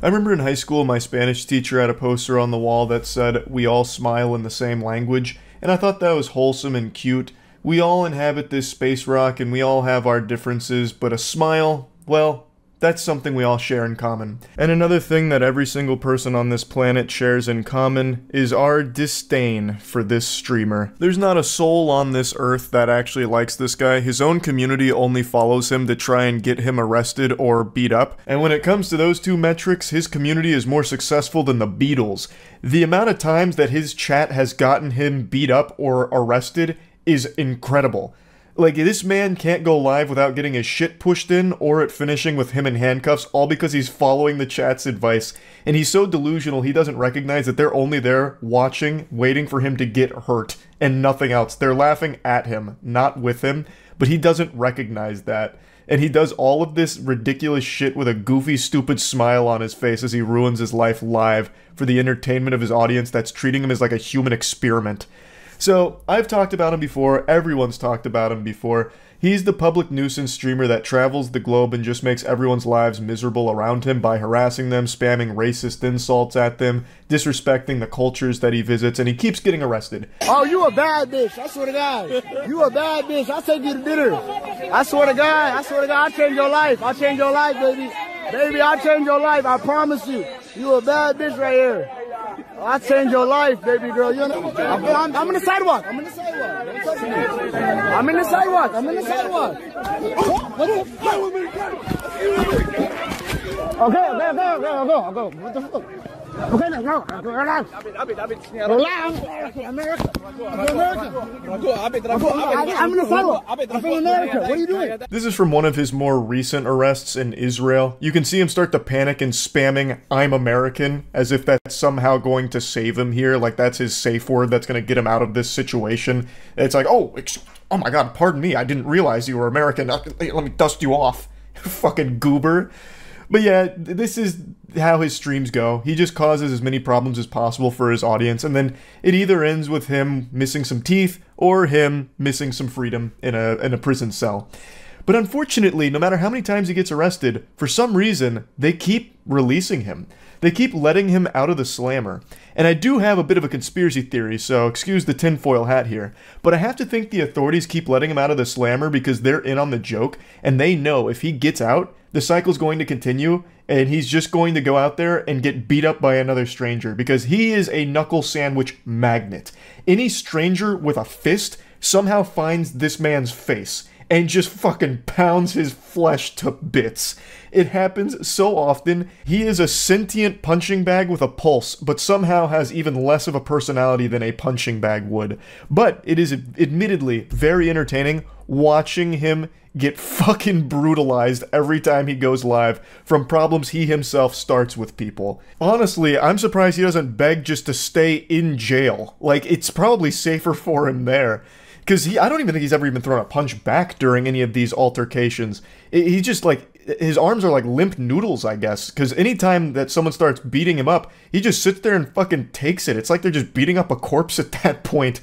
I remember in high school, my Spanish teacher had a poster on the wall that said, "We all smile in the same language," and I thought that was wholesome and cute. We all inhabit this space rock and we all have our differences, but a smile, well, that's something we all share in common. And another thing that every single person on this planet shares in common is our disdain for this streamer. There's not a soul on this earth that actually likes this guy. His own community only follows him to try and get him arrested or beat up. And when it comes to those two metrics, his community is more successful than the Beatles. The amount of times that his chat has gotten him beat up or arrested is incredible. Like, this man can't go live without getting his shit pushed in or it finishing with him in handcuffs, all because he's following the chat's advice. And he's so delusional he doesn't recognize that they're only there watching, waiting for him to get hurt, and nothing else. They're laughing at him, not with him, but he doesn't recognize that. And he does all of this ridiculous shit with a goofy, stupid smile on his face as he ruins his life live for the entertainment of his audience that's treating him as like a human experiment. So, I've talked about him before, everyone's talked about him before. He's the public nuisance streamer that travels the globe and just makes everyone's lives miserable around him by harassing them, spamming racist insults at them, disrespecting the cultures that he visits, and he keeps getting arrested. Oh, you a bad bitch, I swear to God. You a bad bitch, I'll take you to dinner. I swear to God, I'll change your life. I'll change your life, baby. Baby, I'll change your life, I promise you. You a bad bitch right here. I'll change your life, baby girl. You know, I'm in the sidewalk. I'm in the sidewalk. Don't touch me. I'm in the sidewalk. I'm in the sidewalk. Okay. I'll go. What the fuck? Okay, let's go. Relax. Relax. America. I'm in the sidewalk. I'm from America. What are you doing? This is from one of his more recent arrests in Israel. You can see him start to panic and spamming "I'm American" as if that's somehow going to save him here, like that's his safe word that's going to get him out of this situation. It's like, oh my god, pardon me, I didn't realize you were American. Let me dust you off. Fucking goober. But yeah, this is how his streams go. He just causes as many problems as possible for his audience, and then it either ends with him missing some teeth or him missing some freedom in a prison cell. But unfortunately, no matter how many times he gets arrested, for some reason, they keep releasing him. They keep letting him out of the slammer. And I do have a bit of a conspiracy theory, so excuse the tinfoil hat here. But I have to think the authorities keep letting him out of the slammer because they're in on the joke, and they know if he gets out, the cycle's going to continue, and he's just going to go out there and get beat up by another stranger, because he is a knuckle sandwich magnet. Any stranger with a fist somehow finds this man's face and just fucking pounds his flesh to bits. It happens so often. He is a sentient punching bag with a pulse, but somehow has even less of a personality than a punching bag would. But it is admittedly very entertaining watching him get fucking brutalized every time he goes live from problems he himself starts with people. Honestly, I'm surprised he doesn't beg just to stay in jail. Like, it's probably safer for him there. Because I don't even think he's ever even thrown a punch back during any of these altercations. He just, like, his arms are like limp noodles, I guess. Because anytime that someone starts beating him up, he just sits there and fucking takes it. It's like they're just beating up a corpse at that point.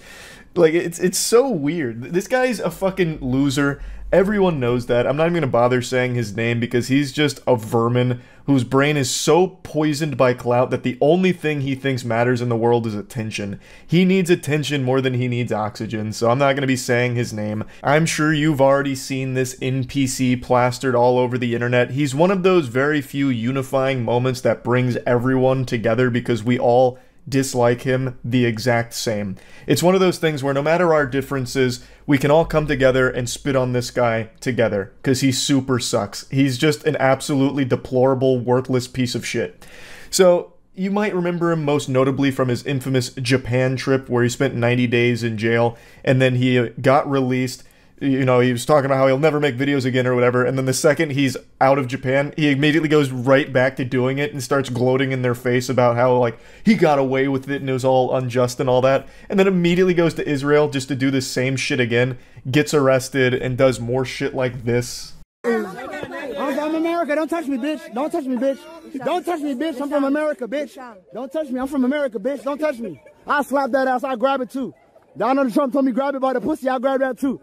Like, it's so weird. This guy's a fucking loser. Everyone knows that. I'm not even going to bother saying his name because he's just a vermin whose brain is so poisoned by clout that the only thing he thinks matters in the world is attention. He needs attention more than he needs oxygen, so I'm not going to be saying his name. I'm sure you've already seen this NPC plastered all over the internet. He's one of those very few unifying moments that brings everyone together because we all dislike him the exact same. It's one of those things where no matter our differences, we can all come together and spit on this guy together, because he super sucks. He's just an absolutely deplorable, worthless piece of shit. So, you might remember him most notably from his infamous Japan trip where he spent 90 days in jail, and then he got released. You know, he was talking about how he'll never make videos again or whatever, and then the second he's out of Japan, he immediately goes right back to doing it and starts gloating in their face about how, like, he got away with it and it was all unjust and all that, and then immediately goes to Israel just to do the same shit again, gets arrested, and does more shit like this. I'm America, don't touch me, bitch. Don't touch me, bitch. Don't touch me, bitch. I'm from America, bitch. Don't touch me, I'm from America, bitch. Don't touch me. I'll slap that ass, I'll grab it too. Donald Trump told me grab it by the pussy, I'll grab that too.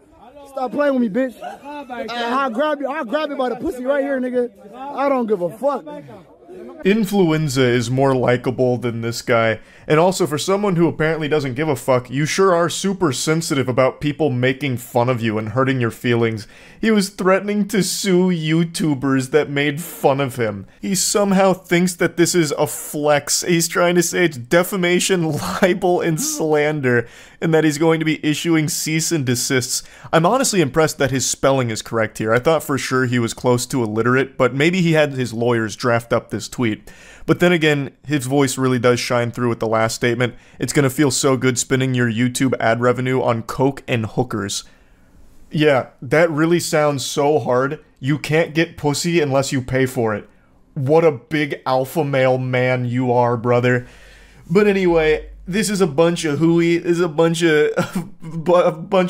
Stop playing with me, bitch. I'll grab it by the pussy right here, nigga. I don't give a fuck. Influenza is more likable than this guy, and also for someone who apparently doesn't give a fuck, you sure are super sensitive about people making fun of you and hurting your feelings. He was threatening to sue YouTubers that made fun of him. He somehow thinks that this is a flex. He's trying to say it's defamation, libel, and slander, and that he's going to be issuing cease and desists. I'm honestly impressed that his spelling is correct here. I thought for sure he was close to illiterate, but maybe he had his lawyers draft up this tweet. But then again, his voice really does shine through with the last statement. It's gonna feel so good spending your YouTube ad revenue on coke and hookers. Yeah, that really sounds so hard. You can't get pussy unless you pay for it. What a big alpha male man you are, brother. But anyway, this is a bunch of hooey. This is a bunch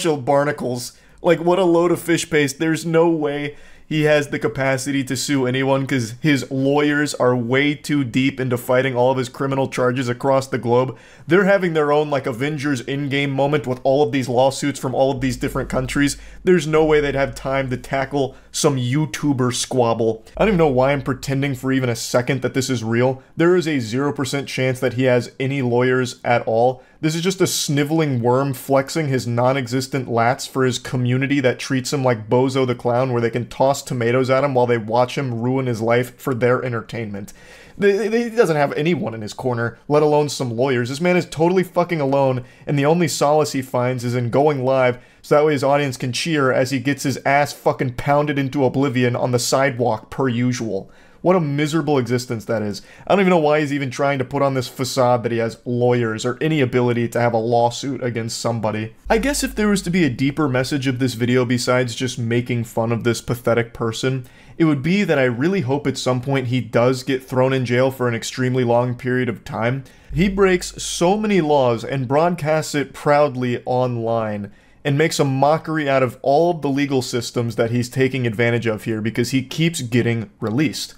of barnacles. Like, what a load of fish paste. There's no way he has the capacity to sue anyone because his lawyers are way too deep into fighting all of his criminal charges across the globe. They're having their own, like, Avengers Endgame moment with all of these lawsuits from all of these different countries. There's no way they'd have time to tackle some YouTuber squabble. I don't even know why I'm pretending for even a second that this is real. There is a 0% chance that he has any lawyers at all. This is just a sniveling worm flexing his non-existent lats for his community that treats him like Bozo the Clown, where they can toss tomatoes at him while they watch him ruin his life for their entertainment. He doesn't have anyone in his corner, let alone some lawyers. This man is totally fucking alone, and the only solace he finds is in going live so that way his audience can cheer as he gets his ass fucking pounded into oblivion on the sidewalk per usual. What a miserable existence that is. I don't even know why he's even trying to put on this facade that he has lawyers or any ability to have a lawsuit against somebody. I guess if there was to be a deeper message of this video besides just making fun of this pathetic person, it would be that I really hope at some point he does get thrown in jail for an extremely long period of time. He breaks so many laws and broadcasts it proudly online and makes a mockery out of all of the legal systems that he's taking advantage of here because he keeps getting released.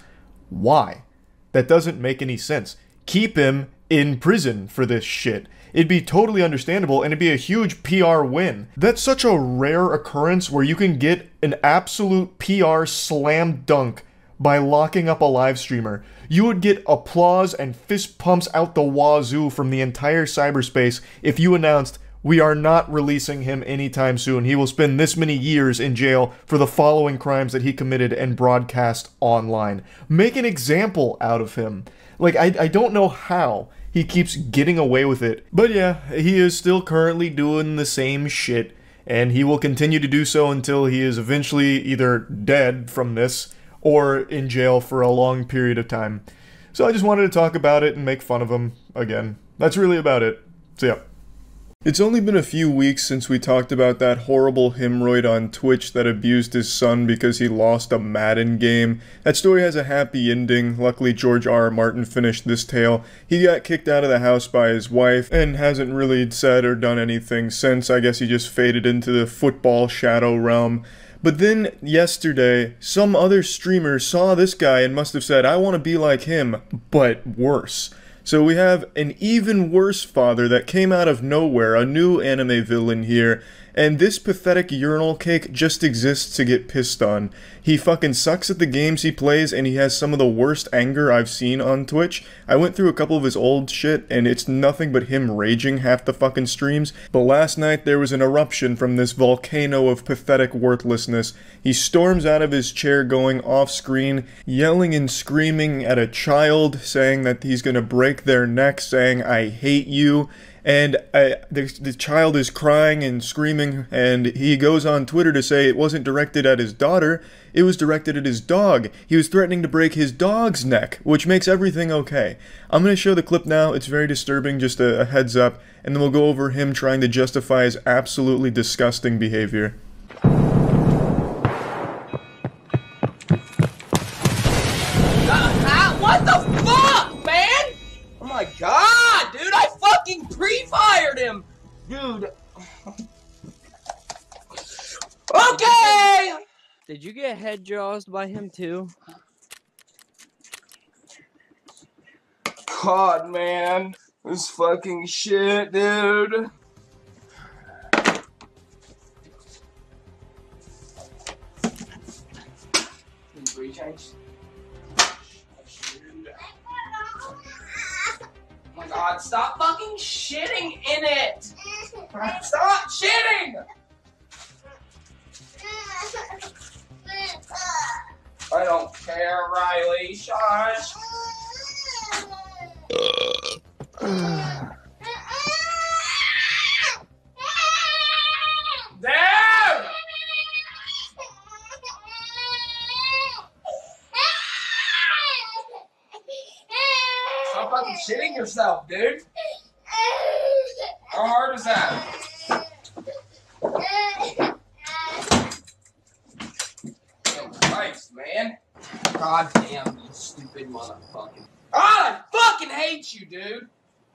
Why? That doesn't make any sense. Keep him in prison for this shit. It'd be totally understandable and it'd be a huge PR win. That's such a rare occurrence where you can get an absolute PR slam dunk by locking up a live streamer. You would get applause and fist pumps out the wazoo from the entire cyberspace if you announced, "We are not releasing him anytime soon. He will spend this many years in jail for the following crimes that he committed and broadcast online." Make an example out of him. Like, I don't know how he keeps getting away with it. But yeah, he is still currently doing the same shit, and he will continue to do so until he is eventually either dead from this or in jail for a long period of time. So I just wanted to talk about it and make fun of him again. That's really about it. So yeah. It's only been a few weeks since we talked about that horrible hemorrhoid on Twitch that abused his son because he lost a Madden game. That story has a happy ending. Luckily, George R.R. Martin finished this tale. He got kicked out of the house by his wife and hasn't really said or done anything since. I guess he just faded into the football shadow realm. But then, yesterday, some other streamer saw this guy and must have said, "I want to be like him, but worse." So we have an even worse father that came out of nowhere, a new anime villain here, and this pathetic urinal cake just exists to get pissed on. He fucking sucks at the games he plays, and he has some of the worst anger I've seen on Twitch. I went through a couple of his old shit, and it's nothing but him raging half the fucking streams. But last night there was an eruption from this volcano of pathetic worthlessness. He storms out of his chair going off screen, yelling and screaming at a child, saying that he's gonna break their neck, saying, "I hate you." And the child is crying and screaming, and he goes on Twitter to say it wasn't directed at his daughter, it was directed at his dog. He was threatening to break his dog's neck, which makes everything okay. I'm going to show the clip now. It's very disturbing, just a heads up, and then we'll go over him trying to justify his absolutely disgusting behavior. What the fuck, man? Oh my god, dude, I fucking pre-fired him! Dude. Okay! Did you get head jaws by him too? God, man. This fucking shit, dude. Need 3 changes? God, stop fucking shitting in it! Stop shitting! I don't care, Riley. Shush. Dad! Stop fucking shitting yourself, dude. How hard is that? Damn Christ, man. God damn, you stupid motherfucker. God, I fucking hate you, dude. Get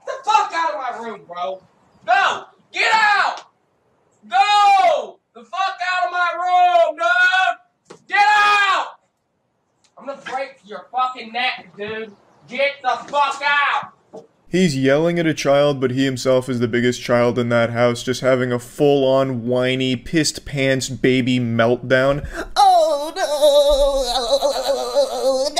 the fuck out of my room, bro. Go! Get out! Go! The fuck out of my room, dude! Get out! I'm gonna break your fucking neck, dude. Get the fuck out! He's yelling at a child, but he himself is the biggest child in that house, just having a full-on, whiny, pissed pants baby meltdown. Oh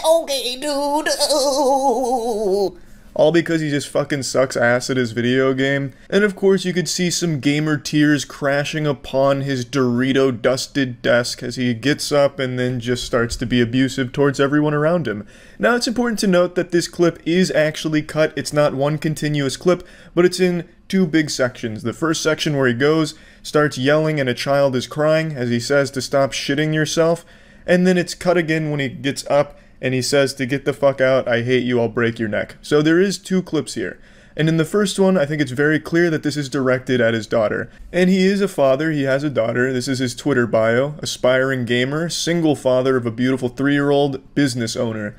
no! Okay, dude. Oh. All because he just fucking sucks ass at his video game. And of course you could see some gamer tears crashing upon his Dorito-dusted desk as he gets up and then just starts to be abusive towards everyone around him. Now it's important to note that this clip is actually cut. It's not one continuous clip, but it's in two big sections. The first section where he goes, starts yelling and a child is crying as he says to stop shitting yourself, and then it's cut again when he gets up and he says to get the fuck out, I hate you, I'll break your neck. So there is two clips here. And in the first one, I think it's very clear that this is directed at his daughter. And he is a father, he has a daughter, this is his Twitter bio, aspiring gamer, single father of a beautiful 3-year-old, business owner.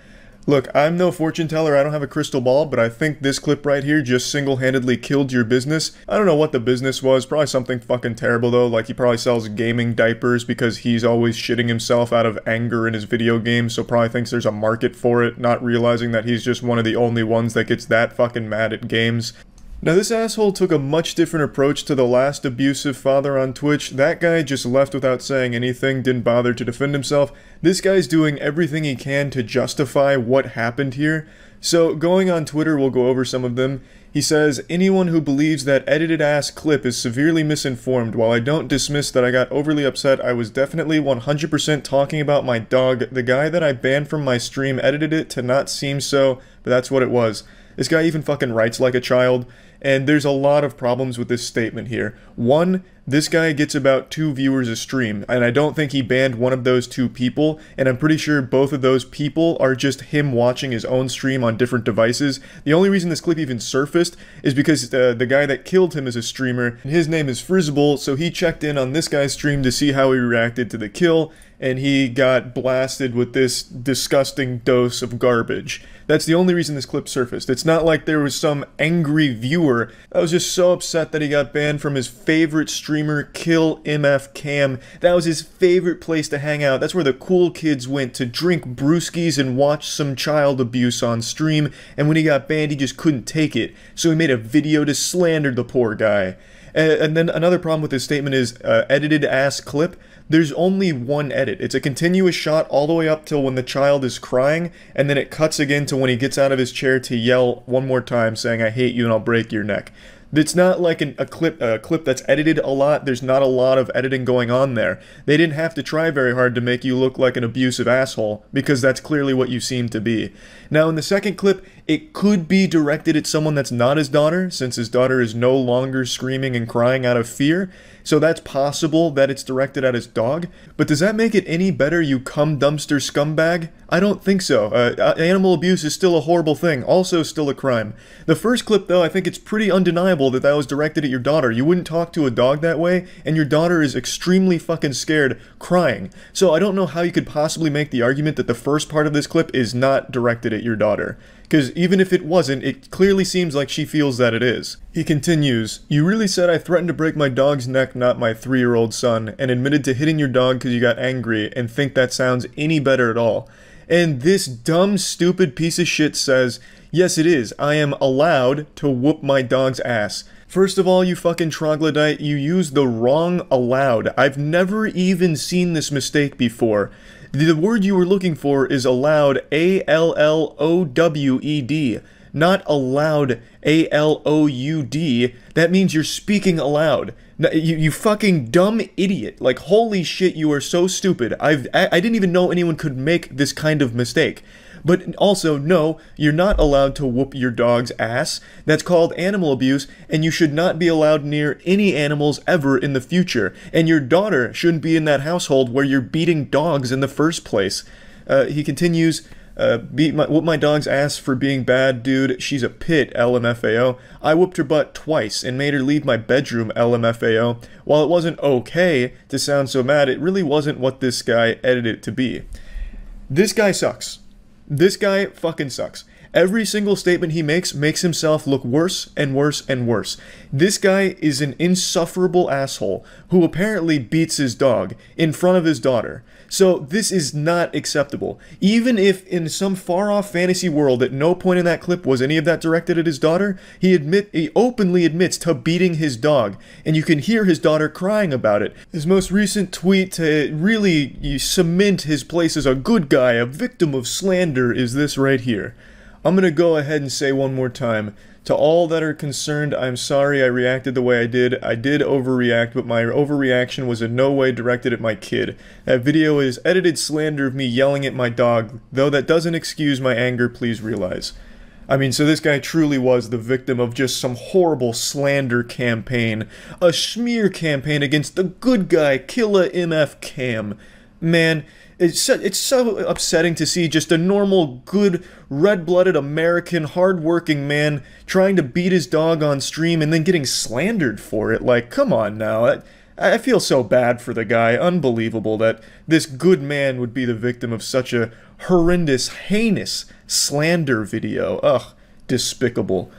Look, I'm no fortune teller, I don't have a crystal ball, but I think this clip right here just single-handedly killed your business. I don't know what the business was, probably something fucking terrible though, like he probably sells gaming diapers because he's always shitting himself out of anger in his video games, so probably thinks there's a market for it, not realizing that he's just one of the only ones that gets that fucking mad at games. Now this asshole took a much different approach to the last abusive father on Twitch. That guy just left without saying anything, didn't bother to defend himself. This guy's doing everything he can to justify what happened here. So going on Twitter, we'll go over some of them. He says, anyone who believes that edited ass clip is severely misinformed. While I don't dismiss that I got overly upset, I was definitely 100% talking about my dog. The guy that I banned from my stream edited it to not seem so, but that's what it was. This guy even fucking writes like a child. And there's a lot of problems with this statement here. One, this guy gets about 2 viewers a stream, and I don't think he banned one of those 2 people, and I'm pretty sure both of those people are just him watching his own stream on different devices. The only reason this clip even surfaced is because the guy that killed him is a streamer, and his name is Frizzable, so he checked in on this guy's stream to see how he reacted to the kill, and he got blasted with this disgusting dose of garbage. That's the only reason this clip surfaced. It's not like there was some angry viewer that was just so upset that he got banned from his favorite streamer, Kill MF Cam. That was his favorite place to hang out. That's where the cool kids went to drink brewskis and watch some child abuse on stream, and when he got banned, he just couldn't take it. So he made a video to slander the poor guy. And then another problem with this statement is edited ass clip. There's only one edit. It's a continuous shot all the way up till when the child is crying, and then it cuts again to when he gets out of his chair to yell one more time saying, I hate you and I'll break your neck. It's not like a clip that's edited a lot. There's not a lot of editing going on there. They didn't have to try very hard to make you look like an abusive asshole, because that's clearly what you seem to be. Now in the second clip, it could be directed at someone that's not his daughter, since his daughter is no longer screaming and crying out of fear. So that's possible that it's directed at his dog. But does that make it any better, you cum dumpster scumbag? I don't think so. Animal abuse is still a horrible thing, also still a crime. The first clip though, I think it's pretty undeniable that that was directed at your daughter. You wouldn't talk to a dog that way, and your daughter is extremely fucking scared, crying. So I don't know how you could possibly make the argument that the first part of this clip is not directed at your daughter. Because even if it wasn't, it clearly seems like she feels that it is. He continues, you really said I threatened to break my dog's neck, not my 3-year-old son, and admitted to hitting your dog because you got angry, and think that sounds any better at all. And this dumb, stupid piece of shit says, yes it is, I am allowed to whoop my dog's ass. First of all, you fucking troglodyte, you used the wrong allowed. I've never even seen this mistake before. The word you were looking for is allowed, A-L-L-O-W-E-D. not allowed, A-L-O-U-D. That means you're speaking aloud. You fucking dumb idiot. Like, holy shit, you are so stupid. I didn't even know anyone could make this kind of mistake. But also, no, you're not allowed to whoop your dog's ass. That's called animal abuse, and you should not be allowed near any animals ever in the future. And your daughter shouldn't be in that household where you're beating dogs in the first place. He continues, whoop my dog's ass for being bad, dude. She's a pit, LMFAO. I whooped her butt twice and made her leave my bedroom, LMFAO. While it wasn't okay to sound so mad, it really wasn't what this guy edited it to be. This guy sucks. This guy fucking sucks. Every single statement he makes himself look worse and worse and worse. This guy is an insufferable asshole who apparently beats his dog in front of his daughter. So this is not acceptable. Even if in some far-off fantasy world at no point in that clip was any of that directed at his daughter, he openly admits to beating his dog, and you can hear his daughter crying about it. His most recent tweet to really cement his place as a good guy, a victim of slander, is this right here. I'm gonna go ahead and say one more time. To all that are concerned, I'm sorry I reacted the way I did. I did overreact, but my overreaction was in no way directed at my kid. That video is edited slander of me yelling at my dog. Though that doesn't excuse my anger, please realize. I mean, so this guy truly was the victim of just some horrible slander campaign. A smear campaign against the good guy, Killa MF Cam. Man, it's so upsetting to see just a normal, good, red-blooded American, hard-working man trying to beat his dog on stream and then getting slandered for it. Like, come on now. I feel so bad for the guy. Unbelievable that this good man would be the victim of such a horrendous, heinous slander video. Ugh, despicable.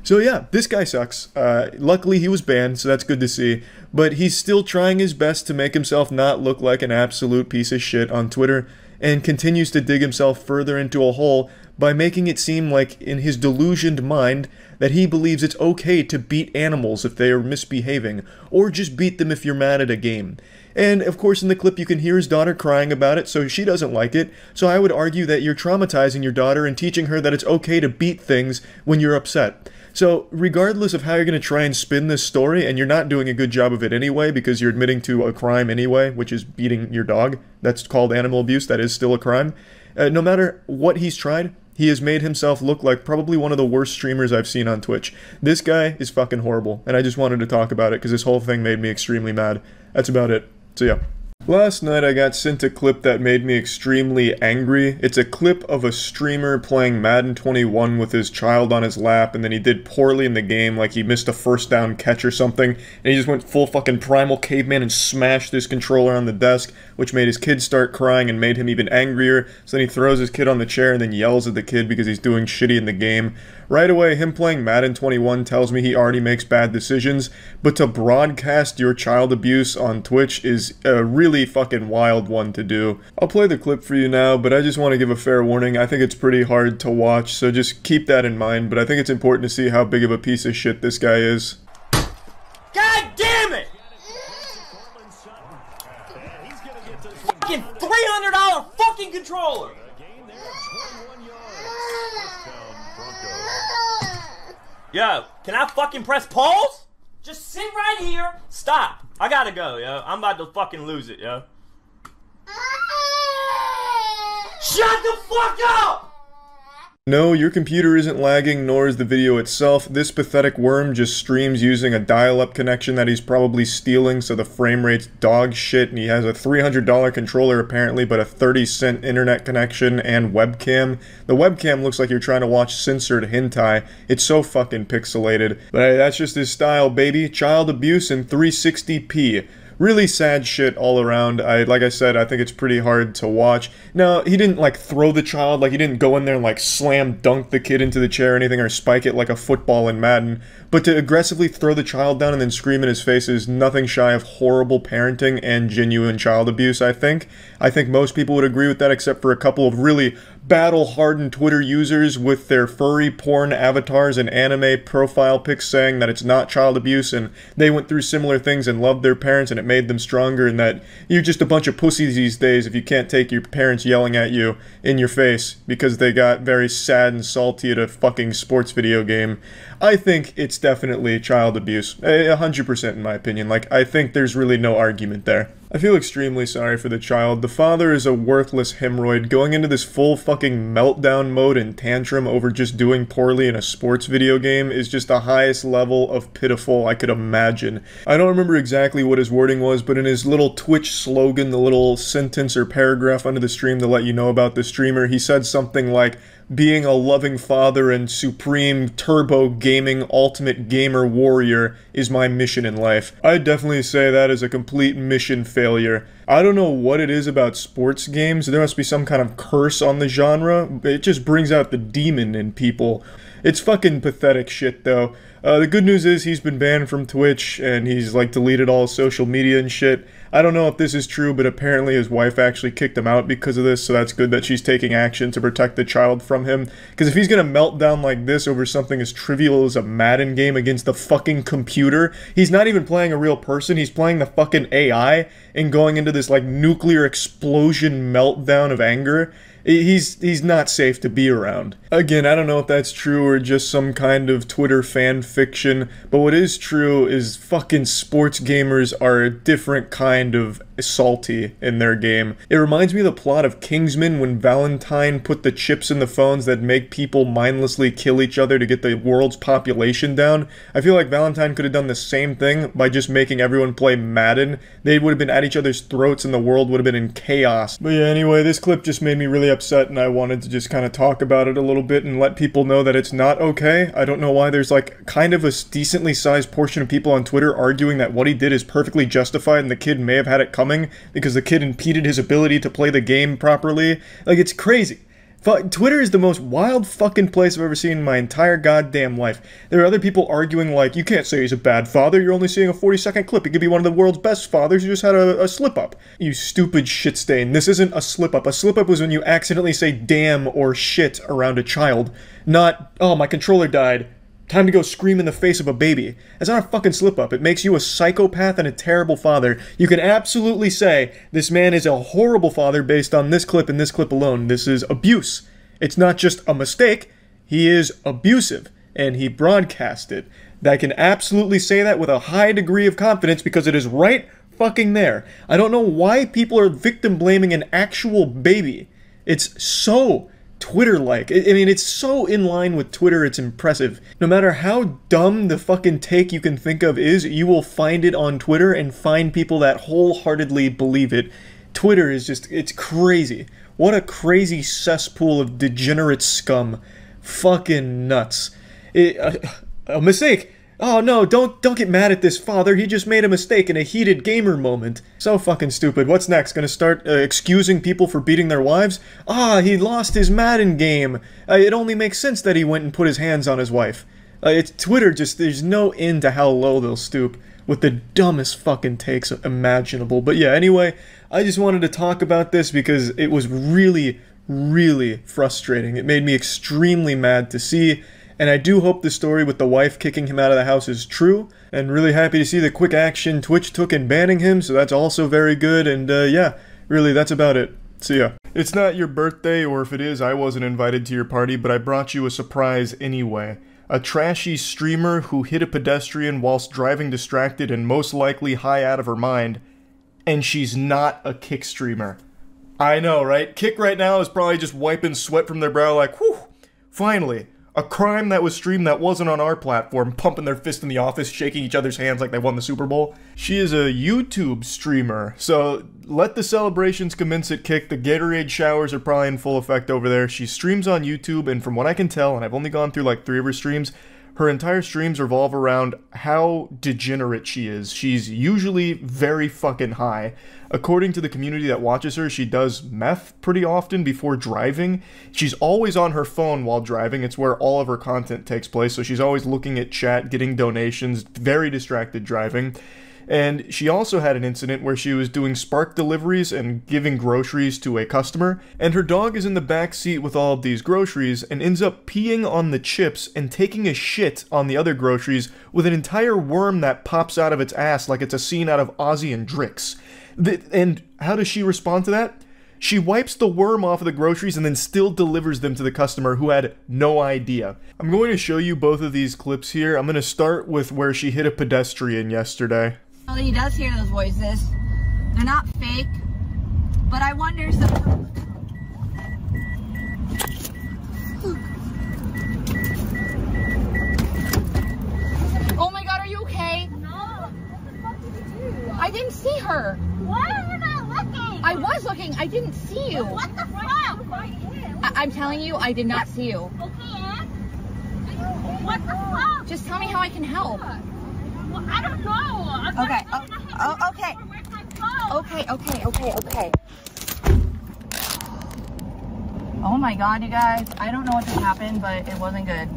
So yeah, this guy sucks. Luckily he was banned, so that's good to see. But he's still trying his best to make himself not look like an absolute piece of shit on Twitter, and continues to dig himself further into a hole by making it seem like in his delusioned mind that he believes it's okay to beat animals if they are misbehaving, or just beat them if you're mad at a game. And of course in the clip you can hear his daughter crying about it, so she doesn't like it. So I would argue that you're traumatizing your daughter and teaching her that it's okay to beat things when you're upset. So, regardless of how you're going to try and spin this story, and you're not doing a good job of it anyway because you're admitting to a crime anyway, which is beating your dog, that's called animal abuse, that is still a crime, no matter what he's tried, he has made himself look like probably one of the worst streamers I've seen on Twitch. This guy is fucking horrible, and I just wanted to talk about it because this whole thing made me extremely mad. That's about it. So yeah. Last night I got sent a clip that made me extremely angry. It's a clip of a streamer playing Madden 21 with his child on his lap, and then he did poorly in the game, like he missed a first down catch or something, and he just went full fucking primal caveman and smashed his controller on the desk, which made his kid start crying and made him even angrier. So then he throws his kid on the chair and then yells at the kid because he's doing shitty in the game. Right away, him playing Madden 21 tells me he already makes bad decisions, but to broadcast your child abuse on Twitch is a really fucking wild one to do. I'll play the clip for you now, but I just want to give a fair warning. I think it's pretty hard to watch, so just keep that in mind, but I think it's important to see how big of a piece of shit this guy is. God damn it! Fucking $300 fucking controller! Yo, can I fucking press pause? Just sit right here. Stop. I gotta go, yo. I'm about to fucking lose it, yo. Shut the fuck up! No, your computer isn't lagging, nor is the video itself. This pathetic worm just streams using a dial-up connection that he's probably stealing, so the frame rate's dog shit, and he has a $300 controller apparently, but a 30-cent internet connection and webcam. The webcam looks like you're trying to watch censored hentai. It's so fucking pixelated. But hey, that's just his style, baby. Child abuse in 360p. Really sad shit all around. Like I said, I think it's pretty hard to watch. Now, he didn't, like, throw the child, like, he didn't go in there and, like, slam dunk the kid into the chair or anything, or spike it like a football in Madden, but to aggressively throw the child down and then scream in his face is nothing shy of horrible parenting and genuine child abuse, I think. I think most people would agree with that, except for a couple of really battle-hardened Twitter users with their furry porn avatars and anime profile pics saying that it's not child abuse and they went through similar things and loved their parents and it made them stronger, and that you're just a bunch of pussies these days if you can't take your parents yelling at you in your face because they got very sad and salty at a fucking sports video game. I think it's definitely child abuse. 100% in my opinion. Like, I think there's really no argument there. I feel extremely sorry for the child. The father is a worthless hemorrhoid going into this full fucking meltdown mode and tantrum over just doing poorly in a sports video game is just the highest level of pitiful I could imagine. I don't remember exactly what his wording was, but in his little Twitch slogan, the little sentence or paragraph under the stream to let you know about the streamer, he said something like, "Being a loving father and supreme turbo gaming ultimate gamer warrior is my mission in life." I'd definitely say that is a complete mission failure. I don't know what it is about sports games. There must be some kind of curse on the genre. It just brings out the demon in people. It's fucking pathetic shit though. The good news is he's been banned from Twitch and he's like deleted all his social media and shit. I don't know if this is true, but apparently his wife actually kicked him out because of this, so that's good that she's taking action to protect the child from him. Because if he's gonna melt down like this over something as trivial as a Madden game against the fucking computer, he's not even playing a real person, he's playing the fucking AI and going into this like nuclear explosion meltdown of anger. He's not safe to be around. Again, I don't know if that's true or just some kind of Twitter fan fiction, but what is true is fucking sports gamers are a different kind of salty in their game. It reminds me of the plot of Kingsman when Valentine put the chips in the phones that make people mindlessly kill each other to get the world's population down. I feel like Valentine could have done the same thing by just making everyone play Madden. They would have been at each other's throats and the world would have been in chaos. But yeah, anyway, this clip just made me really upset and I wanted to just kind of talk about it a little bit and let people know that it's not okay. I don't know why there's like kind of a decently sized portion of people on Twitter arguing that what he did is perfectly justified and the kid may have had it coming because the kid impeded his ability to play the game properly. Like, it's crazy. Twitter is the most wild fucking place I've ever seen in my entire goddamn life. There are other people arguing like, you can't say he's a bad father, you're only seeing a 40-second clip, he could be one of the world's best fathers who just had a slip-up. You stupid shit stain. This isn't a slip-up. A slip-up was when you accidentally say damn or shit around a child. Not, oh, my controller died, time to go scream in the face of a baby. That's not a fucking slip-up. It makes you a psychopath and a terrible father. You can absolutely say, this man is a horrible father based on this clip and this clip alone. This is abuse. It's not just a mistake. He is abusive. And he broadcast it. I can absolutely say that with a high degree of confidence because it is right fucking there. I don't know why people are victim blaming an actual baby. It's so Twitter-like. I mean, it's so in line with Twitter, it's impressive. No matter how dumb the fucking take you can think of is, you will find it on Twitter and find people that wholeheartedly believe it. Twitter is just, it's crazy. What a crazy cesspool of degenerate scum. Fucking nuts. A mistake. Oh no, don't get mad at this father, he just made a mistake in a heated gamer moment. So fucking stupid. What's next? Gonna start excusing people for beating their wives? Ah, he lost his Madden game. It only makes sense that he went and put his hands on his wife. It's Twitter, just, there's no end to how low they'll stoop with the dumbest fucking takes imaginable. But yeah, anyway, I just wanted to talk about this because it was really, really frustrating. It made me extremely mad to see. And I do hope the story with the wife kicking him out of the house is true, and really happy to see the quick action Twitch took in banning him, so that's also very good, and yeah, really, that's about it. See ya. It's not your birthday, or if it is, I wasn't invited to your party, but I brought you a surprise anyway. A trashy streamer who hit a pedestrian whilst driving distracted and most likely high out of her mind, and she's not a Kick streamer. I know, right? Kick right now is probably just wiping sweat from their brow like, whew, finally. A crime that was streamed that wasn't on our platform, pumping their fist in the office, shaking each other's hands like they won the Super Bowl. She is a YouTube streamer, so let the celebrations commence at Kick. The Gatorade showers are probably in full effect over there. She streams on YouTube, and from what I can tell, and I've only gone through like 3 of her streams, her entire streams revolve around how degenerate she is. She's usually very fucking high. According to the community that watches her, she does meth pretty often before driving. She's always on her phone while driving. It's where all of her content takes place, so she's always looking at chat, getting donations, very distracted driving. And she also had an incident where she was doing Spark deliveries and giving groceries to a customer, and her dog is in the back seat with all of these groceries and ends up peeing on the chips and taking a shit on the other groceries with an entire worm that pops out of its ass like it's a scene out of Ozzy and Drix. And how does she respond to that? She wipes the worm off of the groceries and then still delivers them to the customer who had no idea. I'm going to show you both of these clips here. I'm going to start with where she hit a pedestrian yesterday. Well, he does hear those voices. They're not fake, but I wonder sometimes. Oh my god, are you okay? No. What the fuck did you do? I didn't see her. Why are you not looking? I was looking. I didn't see you. What the fuck? I'm telling you, I did not see you. Okay. What the fuck? Just tell me how I can help. Well, I don't know. Okay. Oh my god, you guys. I don't know what just happened, but it wasn't good.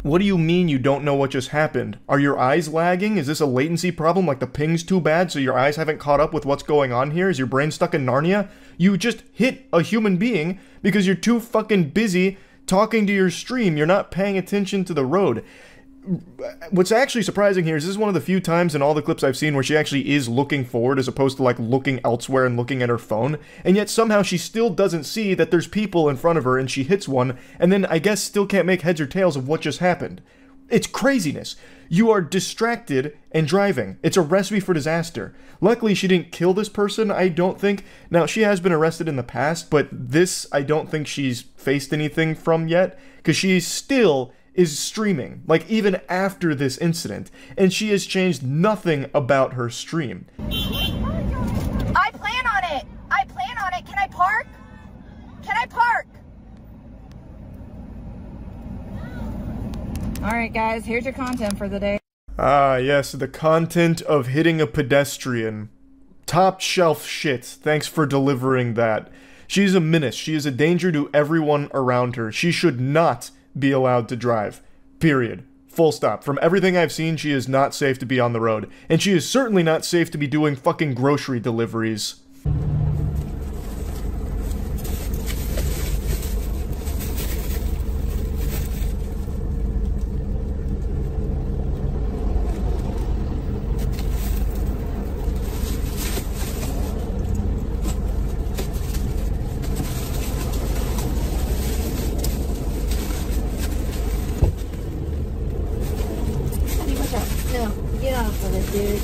What do you mean you don't know what just happened? Are your eyes lagging? Is this a latency problem like the ping's too bad so your eyes haven't caught up with what's going on here? Is your brain stuck in Narnia? You just hit a human being because you're too fucking busy talking to your stream. You're not paying attention to the road. What's actually surprising here is this is one of the few times in all the clips I've seen where she actually is looking forward as opposed to like looking elsewhere and looking at her phone, and yet somehow she still doesn't see that there's people in front of her and she hits one, and then I guess still can't make heads or tails of what just happened. It's craziness. You are distracted and driving. It's a recipe for disaster. Luckily, she didn't kill this person, I don't think. Now, she has been arrested in the past, but this I don't think she's faced anything from yet, because she still is streaming, like even after this incident, and she has changed nothing about her stream. I plan on it. Can I park? All right, guys, here's your content for the day. Ah, yes, the content of hitting a pedestrian. Top shelf shit. Thanks for delivering that. She's a menace. She is a danger to everyone around her. She should not be allowed to drive. Period. Full stop. From everything I've seen, she is not safe to be on the road. And she is certainly not safe to be doing fucking grocery deliveries. No, get off of it, dude.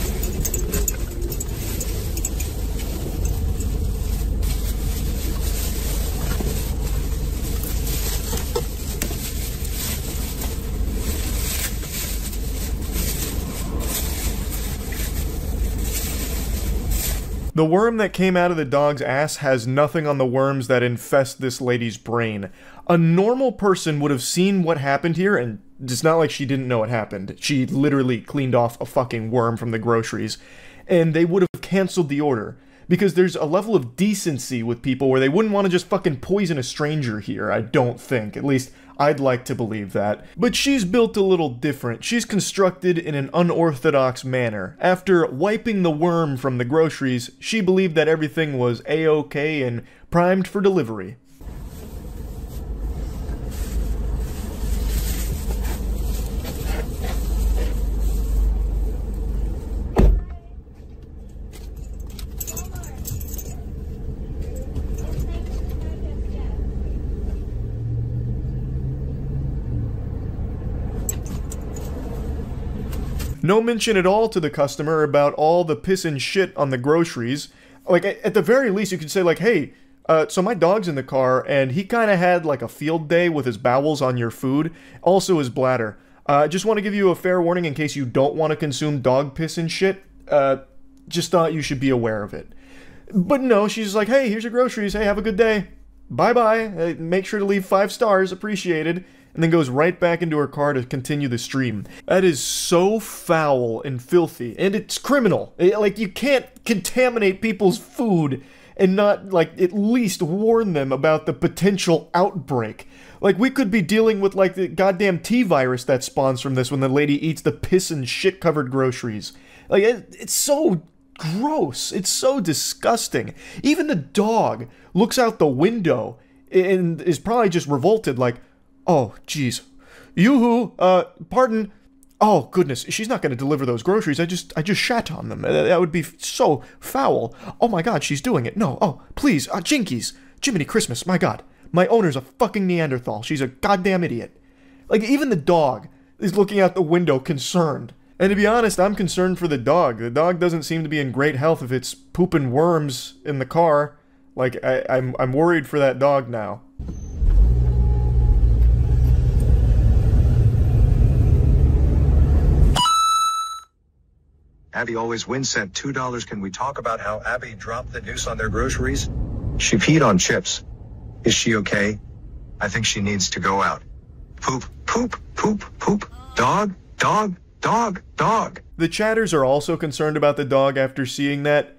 The worm that came out of the dog's ass has nothing on the worms that infest this lady's brain. A normal person would have seen what happened here, and it's not like she didn't know what happened. She literally cleaned off a fucking worm from the groceries, and they would have canceled the order. Because there's a level of decency with people where they wouldn't want to just fucking poison a stranger here, I don't think. At least, I'd like to believe that. But she's built a little different. She's constructed in an unorthodox manner. After wiping the worm from the groceries, she believed that everything was a-okay and primed for delivery. No mention at all to the customer about all the piss and shit on the groceries. Like, at the very least, you could say, like, hey, so my dog's in the car, and he kind of had, like, a field day with his bowels on your food, also his bladder. Just want to give you a fair warning in case you don't want to consume dog piss and shit. Just thought you should be aware of it. But no, she's like, hey, here's your groceries, hey, have a good day. Bye-bye, make sure to leave 5 stars, appreciated. And then goes right back into her car to continue the stream. That is so foul and filthy, and it's criminal. Like, you can't contaminate people's food and not, like, at least warn them about the potential outbreak? Like, we could be dealing with, like, the goddamn T-virus that spawns from this when the lady eats the piss and shit-covered groceries. Like, it's so gross. It's so disgusting. Even the dog looks out the window and is probably just revolted, like, oh, jeez. Yoo-hoo, pardon. Oh, goodness, she's not going to deliver those groceries. I just shat on them. That would be so foul. Oh my god, she's doing it. No, oh, please, Jinkies. Jiminy Christmas, my god. My owner's a fucking Neanderthal. She's a goddamn idiot. Like, even the dog is looking out the window concerned. And to be honest, I'm concerned for the dog. The dog doesn't seem to be in great health if it's pooping worms in the car. Like, I'm worried for that dog now. Abby always wins, sent $2. Can we talk about how Abby dropped the deuce on their groceries? She peed on chips. Is she okay? I think she needs to go out. Poop, poop, poop, poop. Dog, dog, dog, dog. The chatters are also concerned about the dog after seeing that,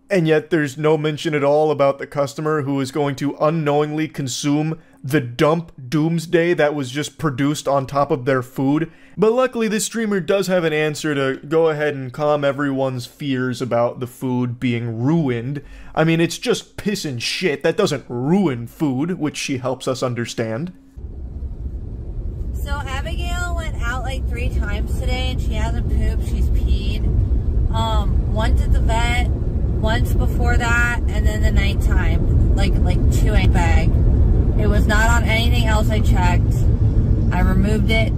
and yet there's no mention at all about the customer who is going to unknowingly consume the dump doomsday that was just produced on top of their food. But luckily this streamer does have an answer to go ahead and calm everyone's fears about the food being ruined. I mean, it's just piss and shit. That doesn't ruin food, which she helps us understand. So Abigail went out like 3 times today and she hasn't pooped, she's peed. Once at the vet, once before that, and then the nighttime, like 2 in a bag. It was not on anything else I checked. I removed it.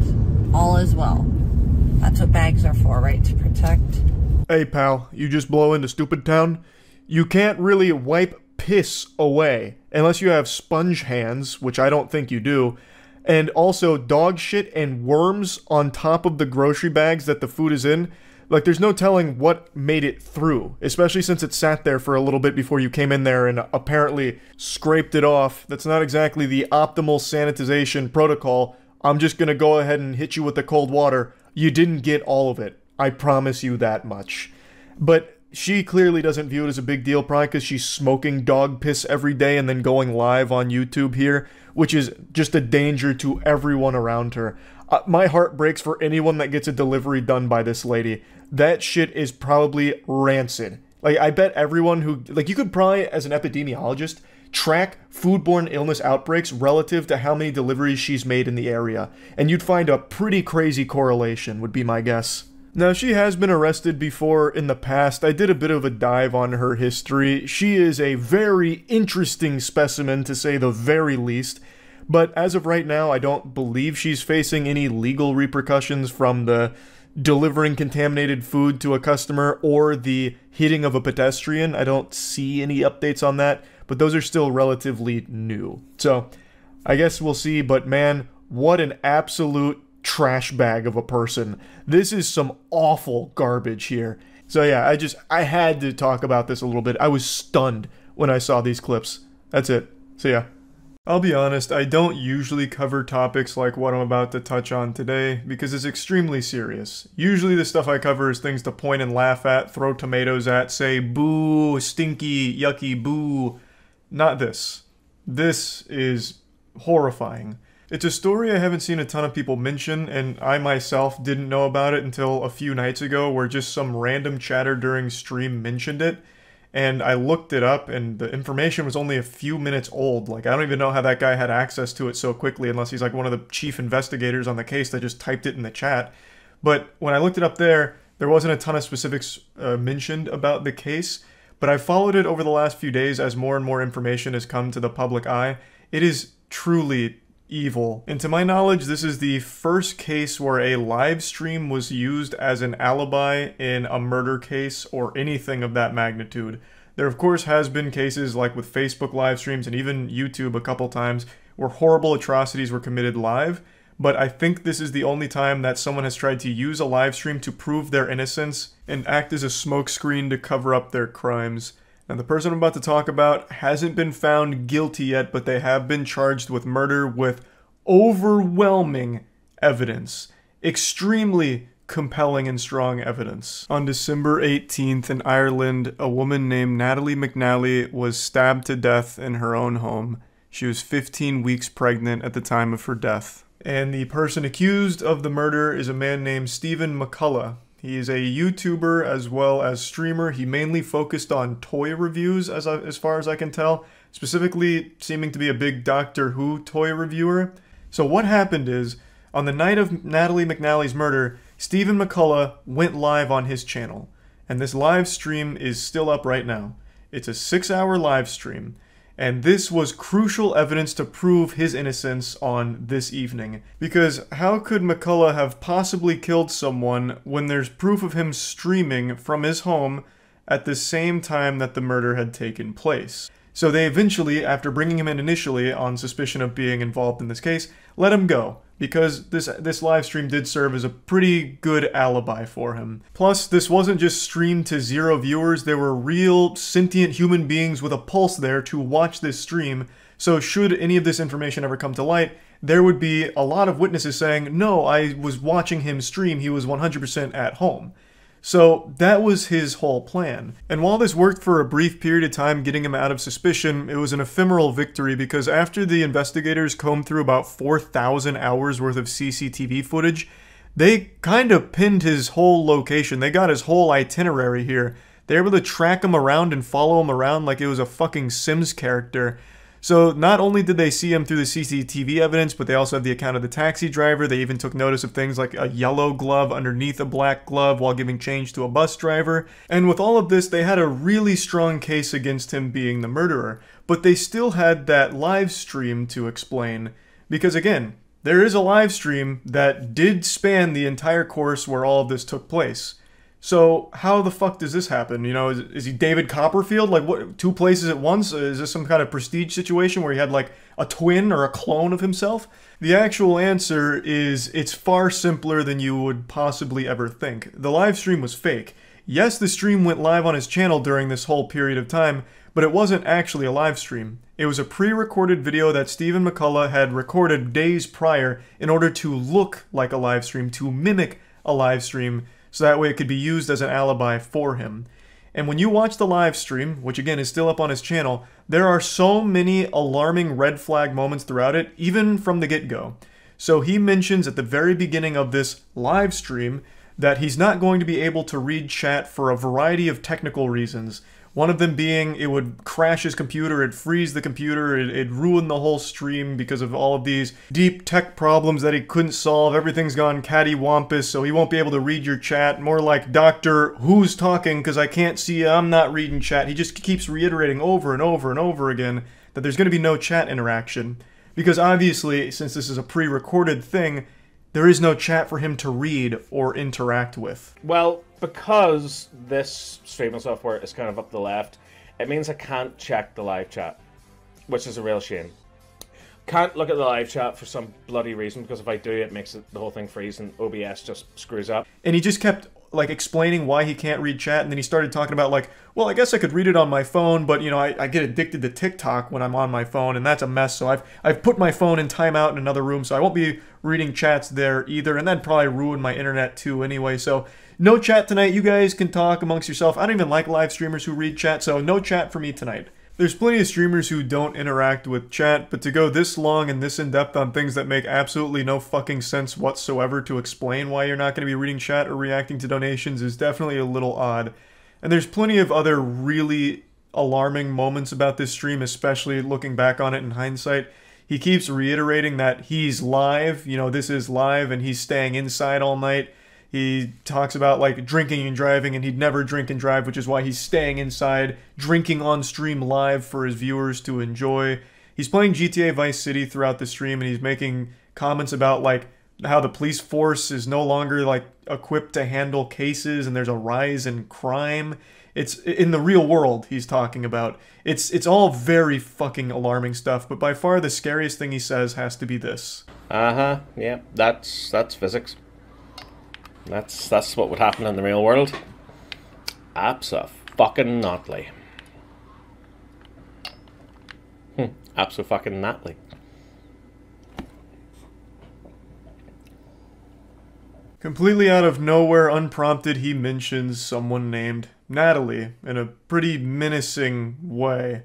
All is well. That's what bags are for, right? To protect. Hey pal, you just blow into Stupid Town? You can't really wipe piss away unless you have sponge hands, which I don't think you do. And also dog shit and worms on top of the grocery bags that the food is in. Like, there's no telling what made it through, especially since it sat there for a little bit before you came in there and apparently scraped it off. That's not exactly the optimal sanitization protocol. I'm just gonna go ahead and hit you with the cold water. You didn't get all of it. I promise you that much. But she clearly doesn't view it as a big deal, probably because she's smoking dog piss every day and then going live on YouTube here, which is just a danger to everyone around her. My heart breaks for anyone that gets a delivery done by this lady. That shit is probably rancid. Like, I bet everyone who... Like, you could probably, as an epidemiologist, track foodborne illness outbreaks relative to how many deliveries she's made in the area. And you'd find a pretty crazy correlation, would be my guess. Now, she has been arrested before in the past. I did a bit of a dive on her history. She is a very interesting specimen, to say the very least. But as of right now, I don't believe she's facing any legal repercussions from the delivering contaminated food to a customer or the hitting of a pedestrian. I don't see any updates on that, but those are still relatively new. So, I guess we'll see, but man, what an absolute trash bag of a person. This is some awful garbage here. So yeah, I had to talk about this a little bit. I was stunned when I saw these clips. That's it. So yeah. I'll be honest, I don't usually cover topics like what I'm about to touch on today, because it's extremely serious. Usually the stuff I cover is things to point and laugh at, throw tomatoes at, say, boo, stinky, yucky, boo. Not this. This is horrifying. It's a story I haven't seen a ton of people mention, and I myself didn't know about it until a few nights ago, where just some random chatter during stream mentioned it. And I looked it up, and the information was only a few minutes old. Like, I don't even know how that guy had access to it so quickly, unless he's like one of the chief investigators on the case that just typed it in the chat. But when I looked it up there wasn't a ton of specifics mentioned about the case. But I followed it over the last few days as more and more information has come to the public eye. It is truly evil. And to my knowledge, this is the first case where a live stream was used as an alibi in a murder case or anything of that magnitude. There of course has been cases like with Facebook live streams and even YouTube a couple times where horrible atrocities were committed live, but I think this is the only time that someone has tried to use a live stream to prove their innocence and act as a smokescreen to cover up their crimes. Now, the person I'm about to talk about hasn't been found guilty yet, but they have been charged with murder with overwhelming evidence. Extremely compelling and strong evidence. On December 18th in Ireland, a woman named Natalie McNally was stabbed to death in her own home. She was 15 weeks pregnant at the time of her death. And the person accused of the murder is a man named Stephen McCullough. He is a YouTuber as well as streamer. He mainly focused on toy reviews as far as I can tell, specifically seeming to be a big Doctor Who toy reviewer. So what happened is, on the night of Natalie McNally's murder, Stephen McCullough went live on his channel. And this live stream is still up right now. It's a 6-hour live stream. And this was crucial evidence to prove his innocence on this evening. Because how could McCullough have possibly killed someone when there's proof of him streaming from his home at the same time that the murder had taken place? So they eventually, after bringing him in initially on suspicion of being involved in this case, let him go, because this live stream did serve as a pretty good alibi for him. Plus, this wasn't just streamed to 0 viewers, there were real sentient human beings with a pulse there to watch this stream, so should any of this information ever come to light, there would be a lot of witnesses saying, no, I was watching him stream, he was 100% at home. So that was his whole plan. And while this worked for a brief period of time getting him out of suspicion, it was an ephemeral victory because after the investigators combed through about 4,000 hours worth of CCTV footage, they kind of pinned his whole location. They got his whole itinerary here. They were able to track him around and follow him around like it was a fucking Sims character. So not only did they see him through the CCTV evidence, but they also have the account of the taxi driver. They even took notice of things like a yellow glove underneath a black glove while giving change to a bus driver. And with all of this, they had a really strong case against him being the murderer. But they still had that live stream to explain. Because again, there is a live stream that did span the entire course where all of this took place. So how the fuck does this happen? You know, is he David Copperfield? Like, what, 2 places at once? Is this some kind of prestige situation where he had like a twin or a clone of himself? The actual answer is it's far simpler than you would possibly ever think. The live stream was fake. Yes, the stream went live on his channel during this whole period of time, but it wasn't actually a live stream. It was a pre-recorded video that Stephen McCullough had recorded days prior in order to look like a live stream, to mimic a live stream, so that way it could be used as an alibi for him. And when you watch the live stream, which again is still up on his channel, there are so many alarming red flag moments throughout it, even from the get-go. So he mentions at the very beginning of this live stream that he's not going to be able to read chat for a variety of technical reasons. One of them being it would crash his computer, it'd freeze the computer, it'd ruin the whole stream because of all of these deep tech problems that he couldn't solve. Everything's gone cattywampus, so he won't be able to read your chat. More like, Doctor, who's talking? Because I can't see you, I'm not reading chat. He just keeps reiterating over and over and over again that there's going to be no chat interaction. Because obviously, since this is a pre-recorded thing, there is no chat for him to read or interact with. Well, because this streaming software is kind of up the left, it means I can't check the live chat, which is a real shame. Can't look at the live chat for some bloody reason, because if I do, it makes the whole thing freeze and OBS just screws up. And he just kept like explaining why he can't read chat, and then he started talking about like, well, I guess I could read it on my phone, but you know, I get addicted to TikTok when I'm on my phone, and that's a mess, so I've put my phone in timeout in another room, so I won't be reading chats there either, and that'd probably ruin my internet too anyway, so no chat tonight. You guys can talk amongst yourself. I don't even like live streamers who read chat, so no chat for me tonight. There's plenty of streamers who don't interact with chat, but to go this long and this in-depth on things that make absolutely no fucking sense whatsoever to explain why you're not going to be reading chat or reacting to donations is definitely a little odd. And there's plenty of other really alarming moments about this stream, especially looking back on it in hindsight. He keeps reiterating that he's live, you know, this is live, and he's staying inside all night. He talks about like drinking and driving, and he'd never drink and drive, which is why he's staying inside, drinking on stream live for his viewers to enjoy. He's playing GTA Vice City throughout the stream, and he's making comments about like how the police force is no longer like equipped to handle cases, and there's a rise in crime. It's in the real world he's talking about. It's all very fucking alarming stuff, but by far the scariest thing he says has to be this. Yeah, that's physics. That's what would happen in the real world. Abso-fucking-notly. Abso-fucking-notly. Completely out of nowhere, unprompted, he mentions someone named Natalie in a pretty menacing way.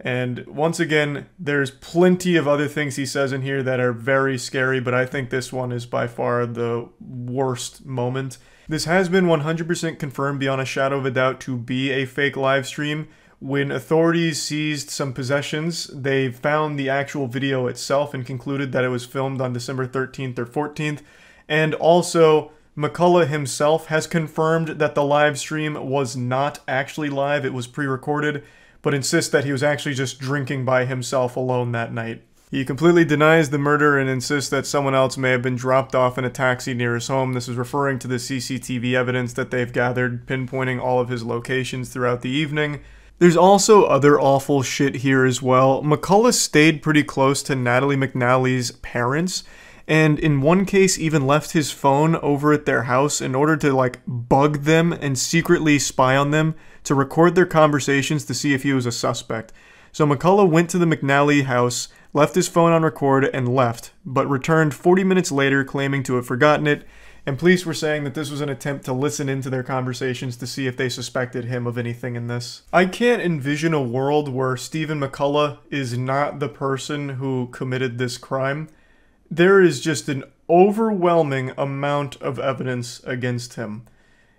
And once again, there's plenty of other things he says in here that are very scary, but I think this one is by far the worst moment. This has been 100% confirmed beyond a shadow of a doubt to be a fake live stream. When authorities seized some possessions, they found the actual video itself and concluded that it was filmed on December 13th or 14th. And also, McCullough himself has confirmed that the live stream was not actually live, it was pre-recorded, but insists that he was actually just drinking by himself alone that night. He completely denies the murder and insists that someone else may have been dropped off in a taxi near his home. This is referring to the CCTV evidence that they've gathered, pinpointing all of his locations throughout the evening. There's also other awful shit here as well. McCullough stayed pretty close to Natalie McNally's parents, and in one case even left his phone over at their house in order to like bug them and secretly spy on them to record their conversations to see if he was a suspect. So McCullough went to the McNally house, left his phone on record, and left, but returned 40 minutes later claiming to have forgotten it, and police were saying that this was an attempt to listen into their conversations to see if they suspected him of anything in this. I can't envision a world where Stephen McCullough is not the person who committed this crime. There is just an overwhelming amount of evidence against him.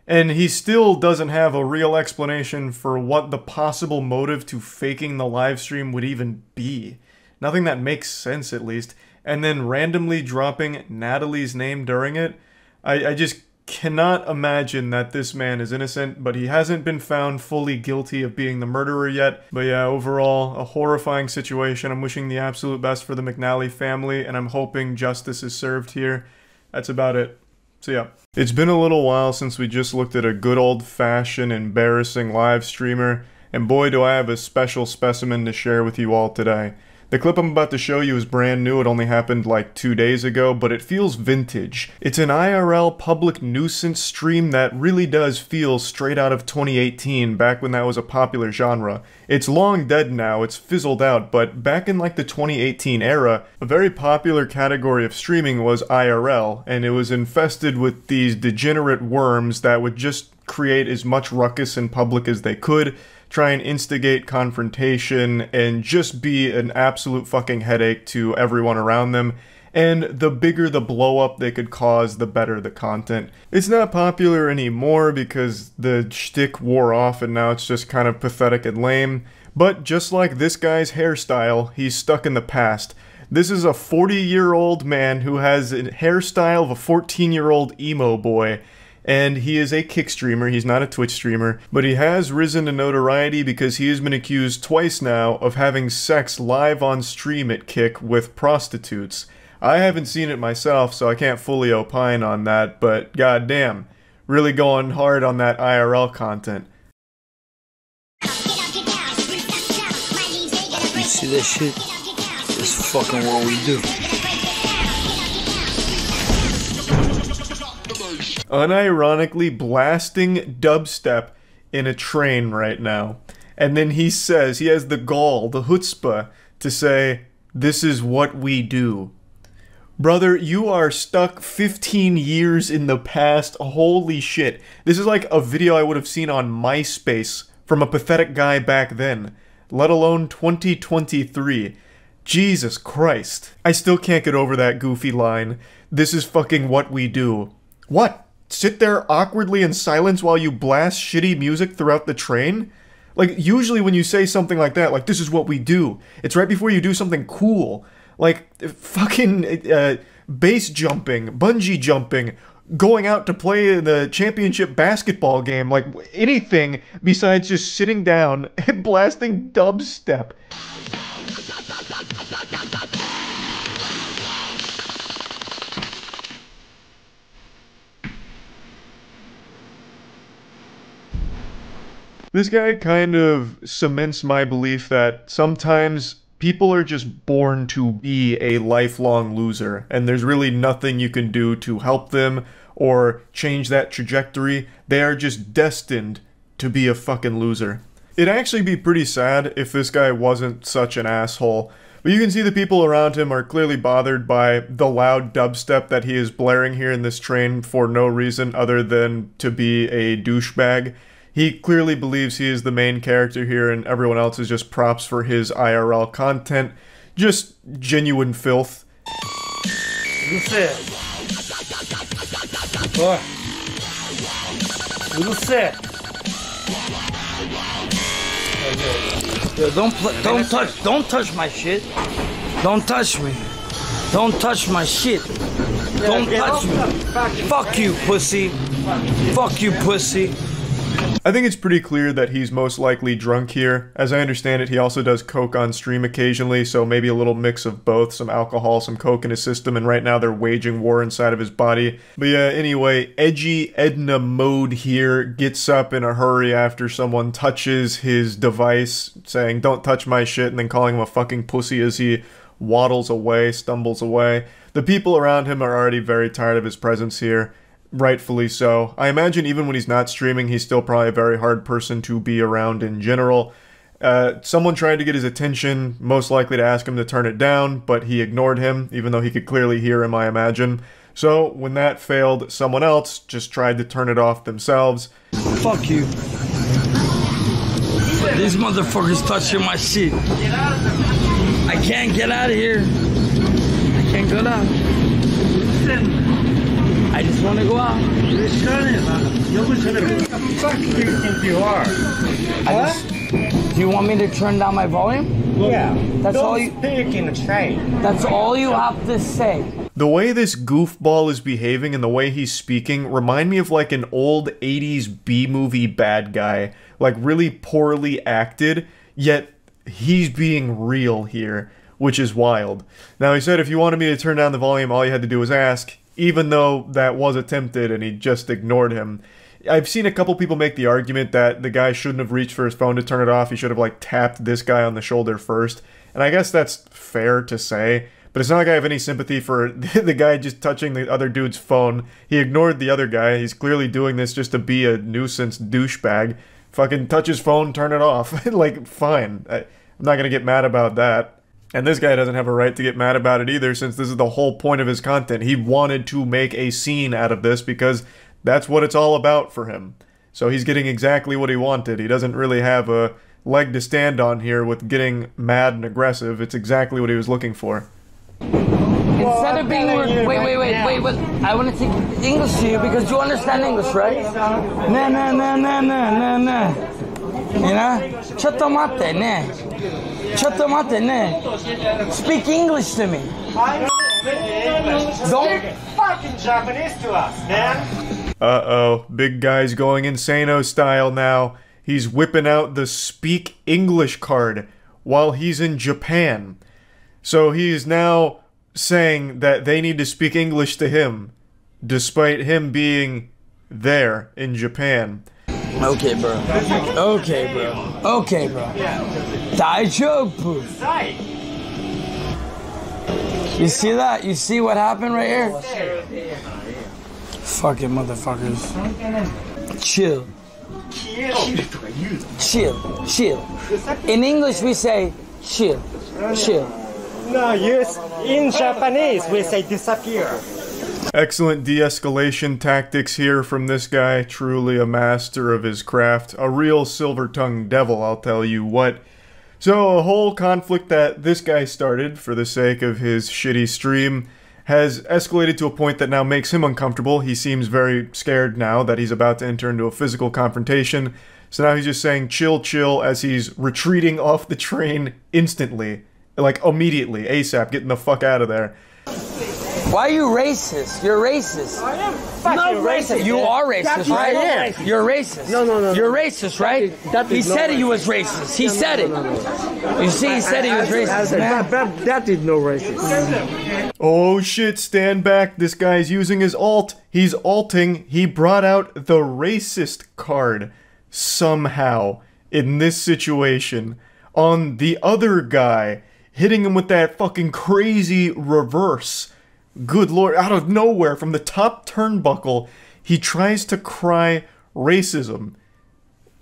And he still doesn't have a real explanation for what the possible motive to faking the live stream would even be. Nothing that makes sense, at least. And then randomly dropping Natalie's name during it. I just cannot imagine that this man is innocent, but he hasn't been found fully guilty of being the murderer yet. But yeah, overall, a horrifying situation. I'm wishing the absolute best for the McNally family, and I'm hoping justice is served here. That's about it. So yeah. It's been a little while since we just looked at a good old-fashioned embarrassing live streamer, and boy do I have a special specimen to share with you all today. The clip I'm about to show you is brand new, it only happened like 2 days ago, but it feels vintage. It's an IRL public nuisance stream that really does feel straight out of 2018, back when that was a popular genre. It's long dead now, it's fizzled out, but back in like the 2018 era, a very popular category of streaming was IRL, and it was infested with these degenerate worms that would just create as much ruckus in public as they could, try and instigate confrontation, and just be an absolute fucking headache to everyone around them. And the bigger the blow up they could cause, the better the content. It's not popular anymore because the shtick wore off and now it's just kind of pathetic and lame. But just like this guy's hairstyle, he's stuck in the past. This is a 40-year-old man who has a hairstyle of a 14-year-old emo boy. And he is a Kick streamer, he's not a Twitch streamer, but he has risen to notoriety because he has been accused twice now of having sex live on stream at Kick with prostitutes. I haven't seen it myself, so I can't fully opine on that, but goddamn, really going hard on that IRL content. You see that shit? It's fucking what we do. Unironically blasting dubstep in a train right now. And then he says, he has the gall, the chutzpah, to say, "This is what we do." Brother, you are stuck 15 years in the past. Holy shit. This is like a video I would have seen on MySpace from a pathetic guy back then, let alone 2023. Jesus Christ. I still can't get over that goofy line. This is fucking what we do. What? Sit there awkwardly in silence while you blast shitty music throughout the train? Like, usually when you say something like that, like, this is what we do, it's right before you do something cool. Like, fucking base jumping, bungee jumping, going out to play in the championship basketball game, like, anything besides just sitting down and blasting dubstep. This guy kind of cements my belief that sometimes people are just born to be a lifelong loser, and there's really nothing you can do to help them or change that trajectory. They are just destined to be a fucking loser. It'd actually be pretty sad if this guy wasn't such an asshole, But you can see the people around him are clearly bothered by the loud dubstep that he is blaring here in this train for no reason other than to be a douchebag. He clearly believes he is the main character here and everyone else is just props for his IRL content. Just genuine filth. Yo, don't touch my shit. Don't touch me. Don't touch my shit. Don't touch me. Fuck you, pussy. Fuck you, pussy. I think it's pretty clear that he's most likely drunk here. As I understand it, he also does coke on stream occasionally, so maybe a little mix of both, some alcohol, some coke in his system, and right now they're waging war inside of his body. But yeah, anyway, Edgy Edna Mode here gets up in a hurry after someone touches his device, saying, "Don't touch my shit," and then calling him a fucking pussy as he waddles away, stumbles away. The people around him are already very tired of his presence here. Rightfully so. I imagine even when he's not streaming, he's still probably a very hard person to be around in general. Someone tried to get his attention, most likely to ask him to turn it down, but he ignored him, even though he could clearly hear him, I imagine. So, when that failed, someone else just tried to turn it off themselves. Fuck you. These motherfuckers touching my shit. I can't get out of here. I can't go down. I just want to go out. Who the fuck do you think you are? Do you want me to turn down my volume? Yeah. That's all you. Speak in the train. That's all you have to say. The way this goofball is behaving and the way he's speaking remind me of like an old 80s B-movie bad guy. Like really poorly acted, yet he's being real here, which is wild. Now he said if you wanted me to turn down the volume, all you had to do was ask, even though that was attempted and he just ignored him. I've seen a couple people make the argument that the guy shouldn't have reached for his phone to turn it off, he should have like tapped this guy on the shoulder first, and I guess that's fair to say, but it's not like I have any sympathy for the guy just touching the other dude's phone. He ignored the other guy, he's clearly doing this just to be a nuisance douchebag. Fucking touch his phone, turn it off. Like, fine. I'm not gonna get mad about that. And this guy doesn't have a right to get mad about it either, since this is the whole point of his content. He wanted to make a scene out of this because that's what it's all about for him. So he's getting exactly what he wanted. He doesn't really have a leg to stand on here with getting mad and aggressive. It's exactly what he was looking for. Instead of being wait. I want to take English to you because you understand English, right? Nah. You know? Chotomate, ne. Chotomate, ne. Speak English to me. Don't fucking Japanese to us, man. Uh-oh. Big guy's going insano style now. He's whipping out the Speak English card while he's in Japan. So he is now saying that they need to speak English to him, despite him being there in Japan. Okay, bro. Okay, bro. Okay, bro. Daijoubu. You see that? You see what happened right here? Fucking motherfuckers. Chill. Chill. In English we say chill. No, in Japanese we say disappear. Excellent de-escalation tactics here from this guy, truly a master of his craft. A real silver-tongued devil, I'll tell you what. So, a whole conflict that this guy started for the sake of his shitty stream has escalated to a point that now makes him uncomfortable. He seems very scared now that he's about to enter into a physical confrontation. So now he's just saying chill as he's retreating off the train instantly. Like, immediately, ASAP, getting the fuck out of there. Why are you racist? You're racist. I am fucking racist. You are racist, right? Yes. You're racist. No. You're racist, right? He said he was racist. He said it. You see, he said he was racist. That is no racist. Oh shit, stand back. This guy's using his alt. He's alting. He brought out the racist card somehow in this situation on the other guy, hitting him with that fucking crazy reverse. Good lord, out of nowhere, from the top turnbuckle, he tries to cry racism.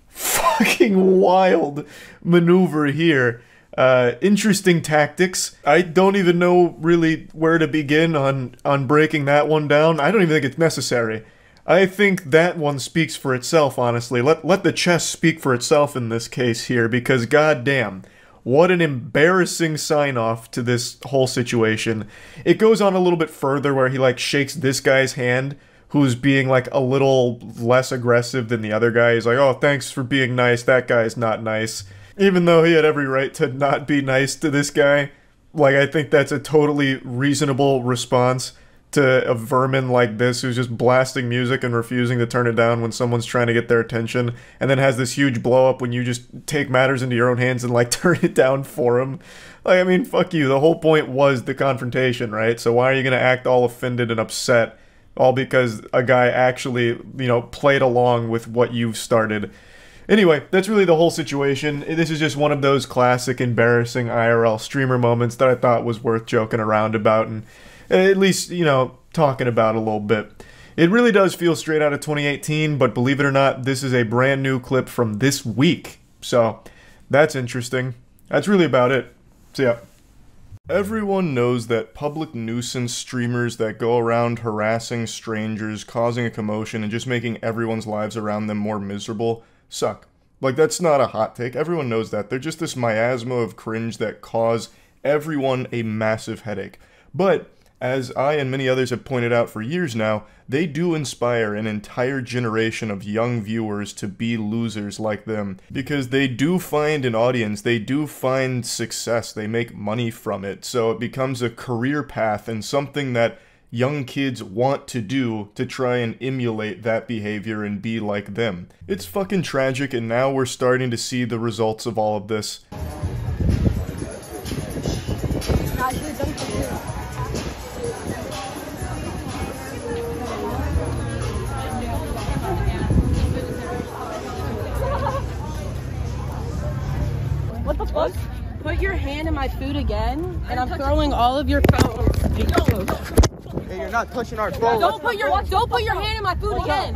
Fucking wild maneuver here. Interesting tactics. I don't even know really where to begin on breaking that one down. I don't even think it's necessary. I think that one speaks for itself, honestly. Let the chess speak for itself in this case here, because goddamn, what an embarrassing sign-off to this whole situation. It goes on a little bit further where he, like, shakes this guy's hand, who's being, like, a little less aggressive than the other guy. He's like, oh, thanks for being nice, that guy's not nice. Even though he had every right to not be nice to this guy. Like, I think that's a totally reasonable response to a vermin like this who's just blasting music and refusing to turn it down when someone's trying to get their attention, and then has this huge blow up when you just take matters into your own hands and, like, turn it down for him. Like, I mean, fuck you. The whole point was the confrontation, right? So why are you gonna act all offended and upset all because a guy actually, you know, played along with what you've started? Anyway, that's really the whole situation. This is just one of those classic embarrassing IRL streamer moments that I thought was worth joking around about and at least, you know, talking about a little bit. It really does feel straight out of 2018, but believe it or not, this is a brand new clip from this week. So, that's interesting. That's really about it. So yeah. Everyone knows that public nuisance streamers that go around harassing strangers, causing a commotion, and just making everyone's lives around them more miserable suck. Like, that's not a hot take. Everyone knows that. They're just this miasma of cringe that cause everyone a massive headache. But, as I and many others have pointed out for years now, they do inspire an entire generation of young viewers to be losers like them. Because they do find an audience, they do find success, they make money from it. So it becomes a career path and something that young kids want to do to try and emulate that behavior and be like them. It's fucking tragic, and now we're starting to see the results of all of this. What the fuck? Put your hand in my food again, and I'm throwing all of your phones. Hey, you're not touching our phone. Don't put your hand in my food again.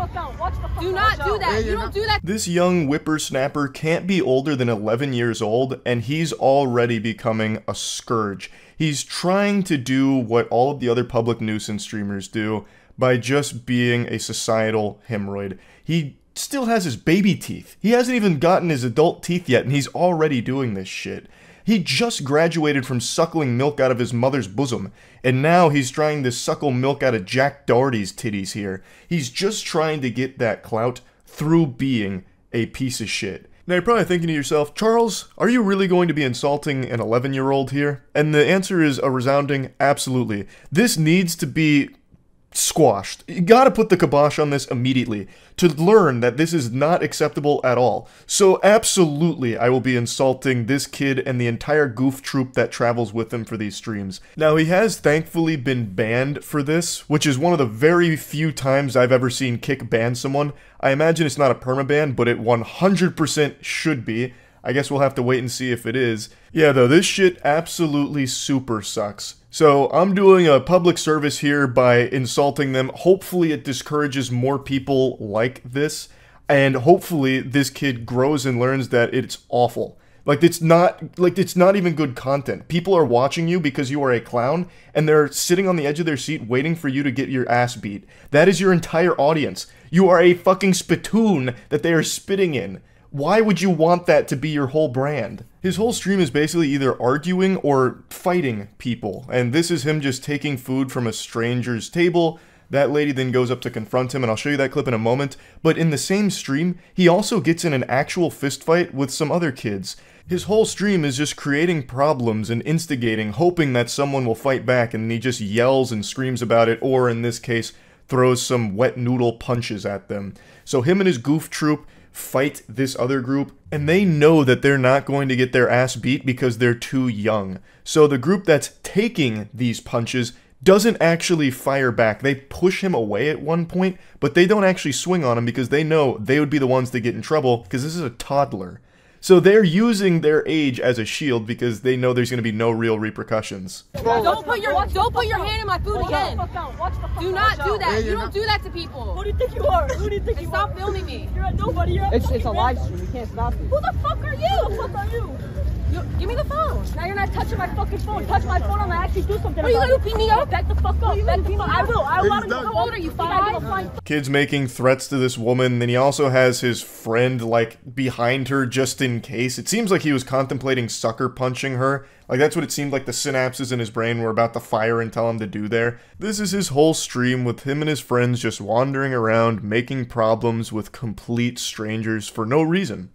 Do not do that. You don't do that. This young whippersnapper can't be older than 11 years old, and he's already becoming a scourge. He's trying to do what all of the other public nuisance streamers do by just being a societal hemorrhoid. He still has his baby teeth. He hasn't even gotten his adult teeth yet, and he's already doing this shit. He just graduated from suckling milk out of his mother's bosom, and now he's trying to suckle milk out of Jack Doherty's titties here. He's just trying to get that clout through being a piece of shit. Now you're probably thinking to yourself, Charles, are you really going to be insulting an 11-year-old here? And the answer is a resounding absolutely. This needs to be squashed. You gotta put the kibosh on this immediately to learn that this is not acceptable at all. So absolutely I will be insulting this kid and the entire goof troop that travels with him for these streams. Now he has thankfully been banned for this, which is one of the very few times I've ever seen Kick ban someone. I imagine it's not a permaban, but it 100% should be. I guess we'll have to wait and see if it is. Yeah, though, this shit absolutely super sucks. So I'm doing a public service here by insulting them. Hopefully it discourages more people like this, and hopefully this kid grows and learns that it's awful. Like, it's not even good content. People are watching you because you are a clown, and they're sitting on the edge of their seat waiting for you to get your ass beat. That is your entire audience. You are a fucking spittoon that they are spitting in. Why would you want that to be your whole brand? His whole stream is basically either arguing or fighting people, and this is him just taking food from a stranger's table. That lady then goes up to confront him, and I'll show you that clip in a moment, but in the same stream, he also gets in an actual fistfight with some other kids. His whole stream is just creating problems and instigating, hoping that someone will fight back, and he just yells and screams about it, or in this case, throws some wet noodle punches at them. So him and his goof troop fight this other group, and they know that they're not going to get their ass beat because they're too young. So the group that's taking these punches doesn't actually fire back. They push him away at one point, but they don't actually swing on him because they know they would be the ones that get in trouble because this is a toddler. So they're using their age as a shield because they know there's going to be no real repercussions. Don't put your hand in my food again. Do not do that. You don't do that to people. Who do you think you are? Who do you think you are? Stop filming me. You're a nobody. It's a live stream. You can't stop it. Who the fuck are you? Who the fuck are you? Give me the phone. Now you're not touching my fucking phone. Touch my phone, I'm gonna actually do something. Are you gonna beat me up? Back the fuck up. Back the fuck. I will. I want to. How old are you? 5? Kid's making threats to this woman, then he also has his friend, like, behind her just in case. It seems like he was contemplating sucker punching her. Like, that's what it seemed like the synapses in his brain were about to fire and tell him to do there. This is his whole stream with him and his friends just wandering around, making problems with complete strangers for no reason.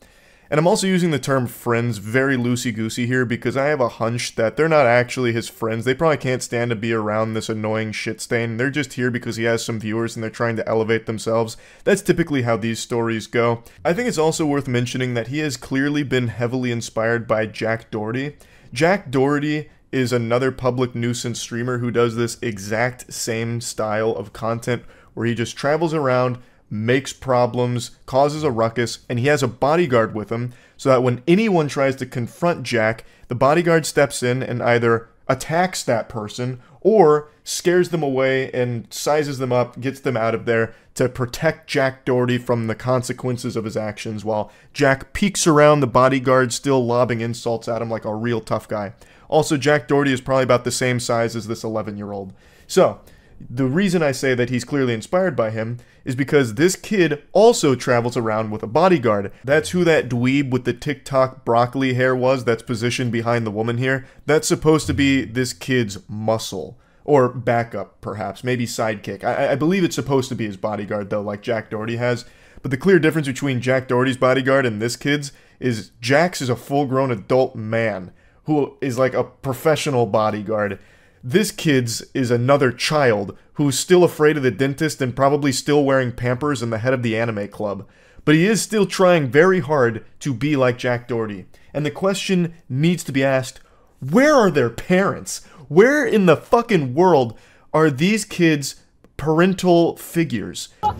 And I'm also using the term friends very loosey-goosey here because I have a hunch that they're not actually his friends. They probably can't stand to be around this annoying shit stain. They're just here because he has some viewers and they're trying to elevate themselves. That's typically how these stories go. I think it's also worth mentioning that he has clearly been heavily inspired by Jack Doherty. Jack Doherty is another public nuisance streamer who does this exact same style of content where he just travels around, makes problems, causes a ruckus, and he has a bodyguard with him so that when anyone tries to confront Jack, the bodyguard steps in and either attacks that person or scares them away and sizes them up, gets them out of there to protect Jack Doherty from the consequences of his actions while Jack peeks around, the bodyguard still lobbing insults at him like a real tough guy. Also, Jack Doherty is probably about the same size as this 11-year-old. So, the reason I say that he's clearly inspired by him is because this kid also travels around with a bodyguard. That's who that dweeb with the TikTok broccoli hair was that's positioned behind the woman here. That's supposed to be this kid's muscle. Or backup, perhaps. Maybe sidekick. I believe it's supposed to be his bodyguard, though, like Jack Doherty has. But the clear difference between Jack Doherty's bodyguard and this kid's is Jack's is a full-grown adult man who is like a professional bodyguard. This kid's is another child who's still afraid of the dentist and probably still wearing Pampers and the head of the anime club. But he is still trying very hard to be like Jack Doherty. And the question needs to be asked, where are their parents? Where in the fucking world are these kids' parental figures? Do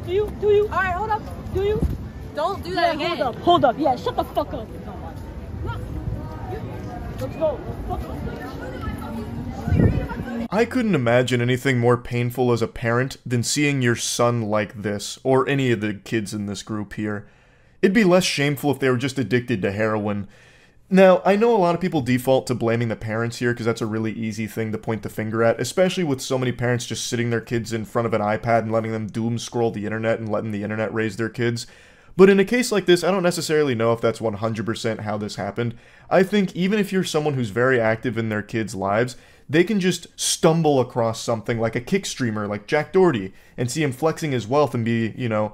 you? Alright, hold up. Do you? Don't do that again. Hold up. Yeah, shut the fuck up. Let's go. I couldn't imagine anything more painful as a parent than seeing your son like this, or any of the kids in this group here. It'd be less shameful if they were just addicted to heroin. Now, I know a lot of people default to blaming the parents here because that's a really easy thing to point the finger at, especially with so many parents just sitting their kids in front of an iPad and letting them doom scroll the internet and letting the internet raise their kids. But in a case like this, I don't necessarily know if that's 100% how this happened. I think even if you're someone who's very active in their kids' lives, they can just stumble across something like a kick streamer like Jack Doherty and see him flexing his wealth and be, you know,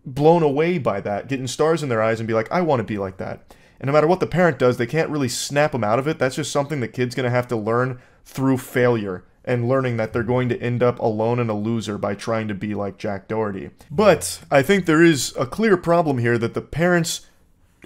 blown away by that, getting stars in their eyes and be like, I want to be like that. And no matter what the parent does, they can't really snap them out of it. That's just something the kid's going to have to learn through failure and learning that they're going to end up alone and a loser by trying to be like Jack Doherty. But I think there is a clear problem here that the parents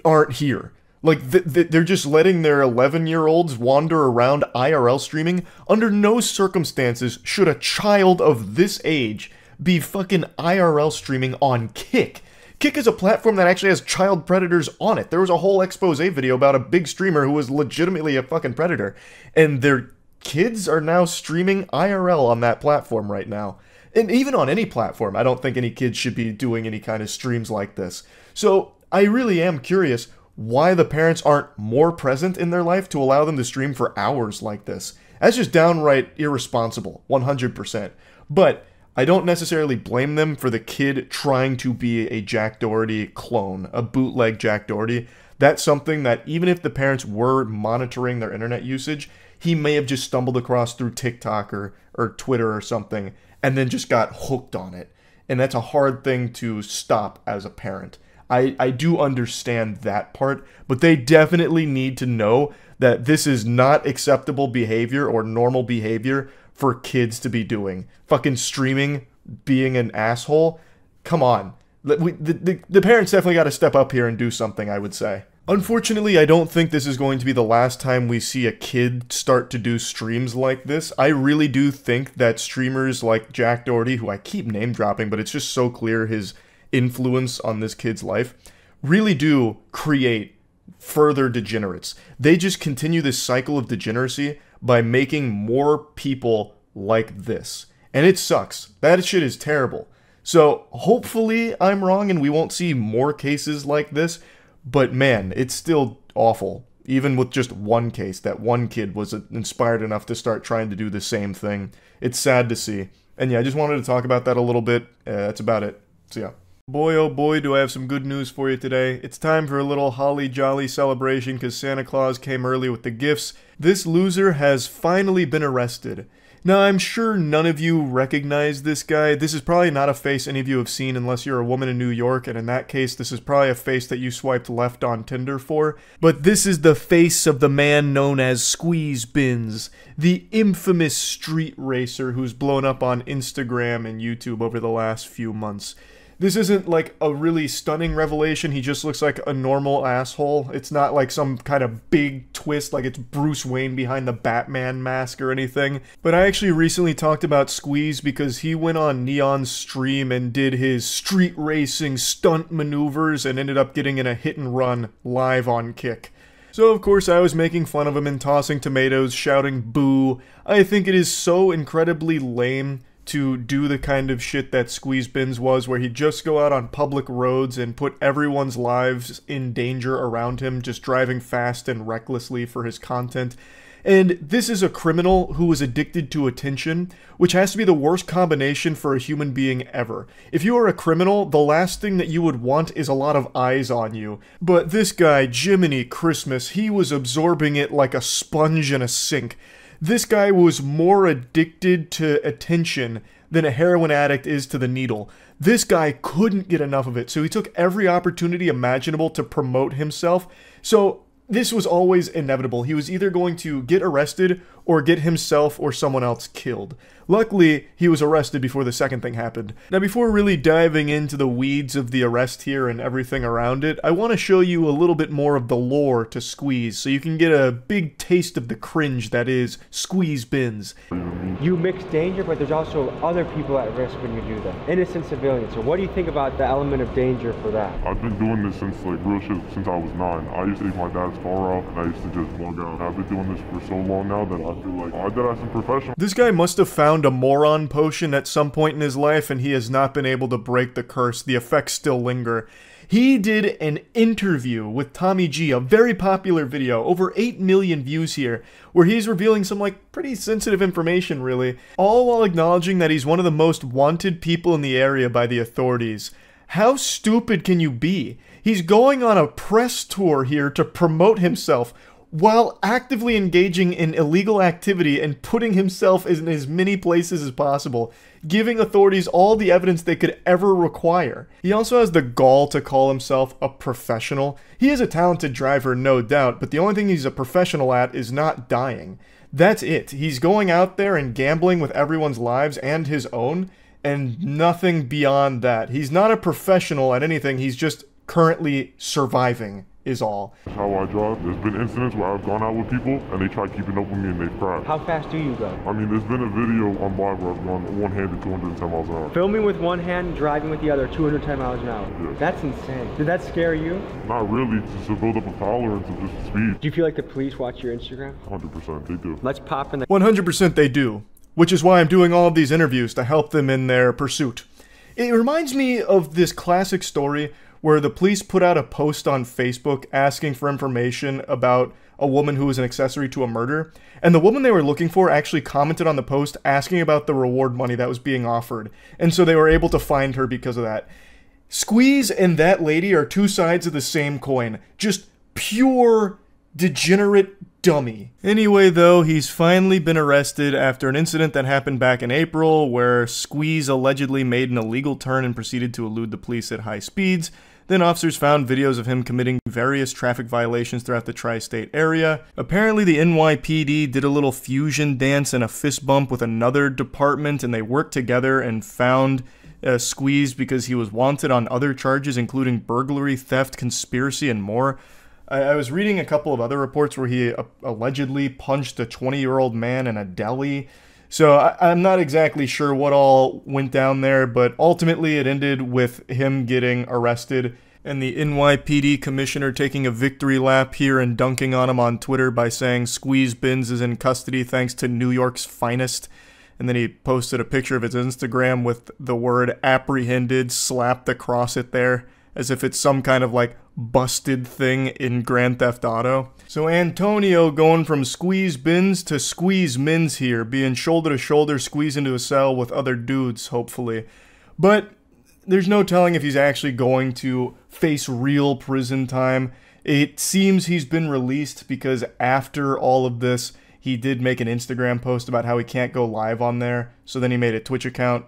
aren't here. Like, they're just letting their 11-year-olds wander around IRL streaming. Under no circumstances should a child of this age be fucking IRL streaming on Kick. Kick is a platform that actually has child predators on it. There was a whole expose video about a big streamer who was legitimately a fucking predator. And their kids are now streaming IRL on that platform right now. And even on any platform, I don't think any kids should be doing any kind of streams like this. So, I really am curious why the parents aren't more present in their life to allow them to stream for hours like this. That's just downright irresponsible, 100%. But I don't necessarily blame them for the kid trying to be a Jack Doherty clone, a bootleg Jack Doherty. That's something that even if the parents were monitoring their internet usage, he may have just stumbled across through TikTok or Twitter or something and then just got hooked on it. And that's a hard thing to stop as a parent. I do understand that part, but they definitely need to know that this is not acceptable behavior or normal behavior for kids to be doing. Fucking streaming, being an asshole. Come on. The parents definitely got to step up here and do something, I would say. Unfortunately, I don't think this is going to be the last time we see a kid start to do streams like this. I really do think that streamers like Jack Doherty, who I keep name dropping, but it's just so clear his influence on this kid's life, really do create further degenerates. They just continue this cycle of degeneracy by making more people like this. And it sucks. That shit is terrible. So hopefully I'm wrong and we won't see more cases like this. But man, it's still awful. Even with just one case, that one kid was inspired enough to start trying to do the same thing. It's sad to see. And yeah, I just wanted to talk about that a little bit. That's about it. So yeah. Boy, oh boy, do I have some good news for you today. It's time for a little holly jolly celebration because Santa Claus came early with the gifts. This loser has finally been arrested. Now, I'm sure none of you recognize this guy. This is probably not a face any of you have seen unless you're a woman in New York, and in that case, this is probably a face that you swiped left on Tinder for. But this is the face of the man known as Penguinz0, the infamous street racer who's blown up on Instagram and YouTube over the last few months. This isn't like a really stunning revelation, he just looks like a normal asshole. It's not like some kind of big twist like it's Bruce Wayne behind the Batman mask or anything. But I actually recently talked about Squeeze because he went on Neon's stream and did his street racing stunt maneuvers and ended up getting in a hit and run live on Kick. So of course I was making fun of him and tossing tomatoes, shouting boo. I think it is so incredibly lame to do the kind of shit that Penguinz0 was, where he'd just go out on public roads and put everyone's lives in danger around him, just driving fast and recklessly for his content. And this is a criminal who is addicted to attention, which has to be the worst combination for a human being ever. If you are a criminal, the last thing that you would want is a lot of eyes on you. But this guy, Jiminy Christmas, he was absorbing it like a sponge in a sink. This guy was more addicted to attention than a heroin addict is to the needle. This guy couldn't get enough of it, so he took every opportunity imaginable to promote himself. So this was always inevitable. He was either going to get arrested or get himself or someone else killed. Luckily, he was arrested before the second thing happened. Now, before really diving into the weeds of the arrest here and everything around it, I want to show you a little bit more of the lore to Squeeze, so you can get a big taste of the cringe that is Penguinz0. You mix danger, but there's also other people at risk when you do that. Innocent civilians. So what do you think about the element of danger for that? I've been doing this since like real shit since I was 9. I used to take my dad's car out and I used to just bug out. I've been doing this for so long now that I feel like I did have some professional. This guy must have found a moron potion at some point in his life and he has not been able to break the curse. The effects still linger. He did an interview with Tommy G, a very popular video, over 8 million views here, where he's revealing some like pretty sensitive information really, all while acknowledging that he's one of the most wanted people in the area by the authorities. How stupid can you be? He's going on a press tour here to promote himself while actively engaging in illegal activity and putting himself in as many places as possible, giving authorities all the evidence they could ever require. He also has the gall to call himself a professional. He is a talented driver, no doubt, but the only thing he's a professional at is not dying. That's it. He's going out there and gambling with everyone's lives and his own, and nothing beyond that. He's not a professional at anything, he's just currently surviving. Is all. That's how I drive. There's been incidents where I've gone out with people and they try keeping up with me and they've crashed. How fast do you go? I mean, there's been a video on live where I've gone one-handed 210 miles an hour. Filming with one hand, driving with the other, 210 miles an hour. Yeah. That's insane. Did that scare you? Not really, just to build up a tolerance of just speed. Do you feel like the police watch your Instagram? 100%, they do. Let's pop in the... 100% they do. Which is why I'm doing all of these interviews to help them in their pursuit. It reminds me of this classic story where the police put out a post on Facebook asking for information about a woman who was an accessory to a murder, and the woman they were looking for actually commented on the post asking about the reward money that was being offered, and so they were able to find her because of that. Squeeze and that lady are two sides of the same coin. Just pure degenerate dummy. Anyway, though, he's finally been arrested after an incident that happened back in April where Squeeze allegedly made an illegal turn and proceeded to elude the police at high speeds. Then officers found videos of him committing various traffic violations throughout the tri-state area. Apparently the NYPD did a little fusion dance and a fist bump with another department, and they worked together and found Squeeze because he was wanted on other charges including burglary, theft, conspiracy, and more. I was reading a couple of other reports where he allegedly punched a 20-year-old man in a deli. So I'm not exactly sure what all went down there, but ultimately it ended with him getting arrested and the NYPD commissioner taking a victory lap here and dunking on him on Twitter by saying Penguinz0 is in custody thanks to New York's finest. And then he posted a picture of his Instagram with the word apprehended slapped across it there, as if it's some kind of like busted thing in Grand Theft Auto. So Antonio going from squeeze bins to squeeze mins here, being shoulder to shoulder squeezed into a cell with other dudes, hopefully. But there's no telling if he's actually going to face real prison time. It seems he's been released because after all of this, he did make an Instagram post about how he can't go live on there. So then he made a Twitch account,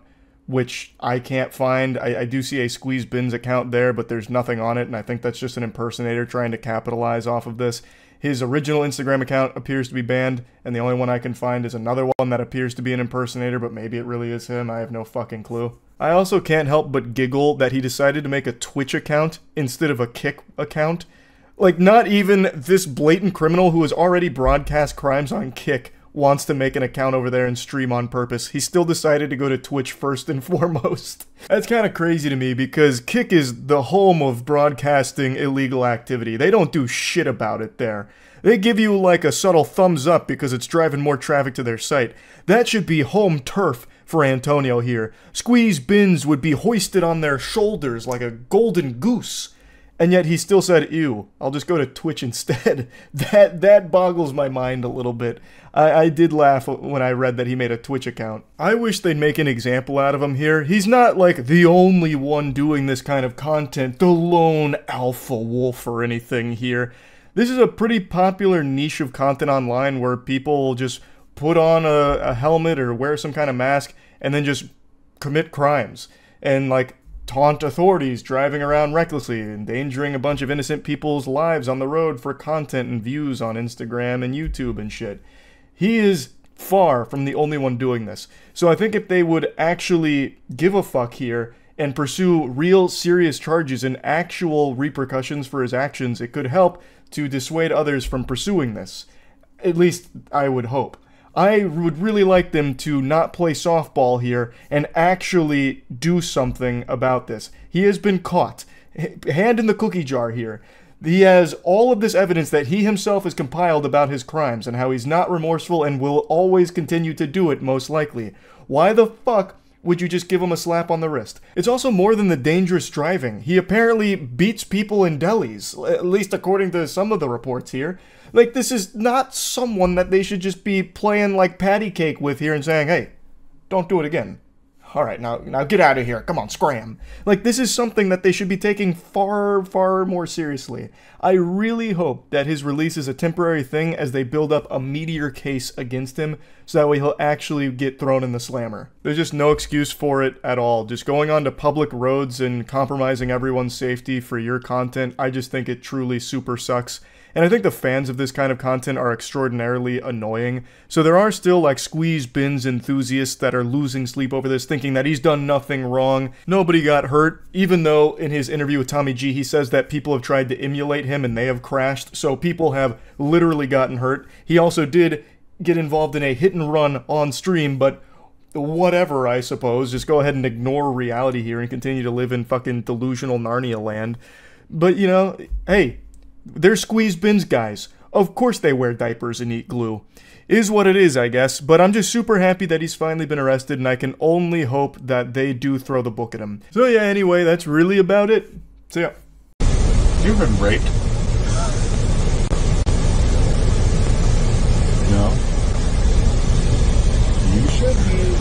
which I can't find. I do see a Squeeze Bins account there, but there's nothing on it, and I think that's just an impersonator trying to capitalize off of this. His original Instagram account appears to be banned, and the only one I can find is another one that appears to be an impersonator, but maybe it really is him. I have no fucking clue. I also can't help but giggle that he decided to make a Twitch account instead of a Kick account. Like, not even this blatant criminal who has already broadcast crimes on Kick wants to make an account over there and stream on purpose. He still decided to go to Twitch first and foremost. That's kind of crazy to me because Kick is the home of broadcasting illegal activity. They don't do shit about it there. They give you like a subtle thumbs up because it's driving more traffic to their site. That should be home turf for Antonio here. Squeeze Bins would be hoisted on their shoulders like a golden goose. And yet he still said, ew, I'll just go to Twitch instead. That boggles my mind a little bit. I did laugh when I read that he made a Twitch account. I wish they'd make an example out of him here. He's not like the only one doing this kind of content, the lone alpha wolf or anything here. This is a pretty popular niche of content online where people just put on a helmet or wear some kind of mask and then just commit crimes. And like, taunt authorities driving around recklessly, endangering a bunch of innocent people's lives on the road for content and views on Instagram and YouTube and shit. He is far from the only one doing this. So I think if they would actually give a fuck here and pursue real serious charges and actual repercussions for his actions, it could help to dissuade others from pursuing this. At least I would hope. I would really like them to not play softball here and actually do something about this. He has been caught. Hand in the cookie jar here. He has all of this evidence that he himself has compiled about his crimes and how he's not remorseful and will always continue to do it, most likely. Why the fuck would you just give him a slap on the wrist? It's also more than the dangerous driving. He apparently beats people in delis, at least according to some of the reports here. Like, this is not someone that they should just be playing like patty cake with here and saying, hey, don't do it again. Alright, now get out of here. Come on, scram. Like, this is something that they should be taking far, far more seriously. I really hope that his release is a temporary thing as they build up a meteor case against him, so that way he'll actually get thrown in the slammer. There's just no excuse for it at all. Just going onto public roads and compromising everyone's safety for your content, I just think it truly super sucks. And I think the fans of this kind of content are extraordinarily annoying. So there are still like Squeeze Bins enthusiasts that are losing sleep over this, thinking that he's done nothing wrong. Nobody got hurt, even though in his interview with Tommy G, he says that people have tried to emulate him and they have crashed. So people have literally gotten hurt. He also did get involved in a hit and run on stream, but whatever, I suppose. Just go ahead and ignore reality here and continue to live in fucking delusional Narnia land. But, you know, hey, they're Squeeze Bins guys. Of course they wear diapers and eat glue. Is what it is, I guess, but I'm just super happy that he's finally been arrested, and I can only hope that they do throw the book at him. So yeah, anyway, that's really about it. So yeah. You've been raped. No. You should be.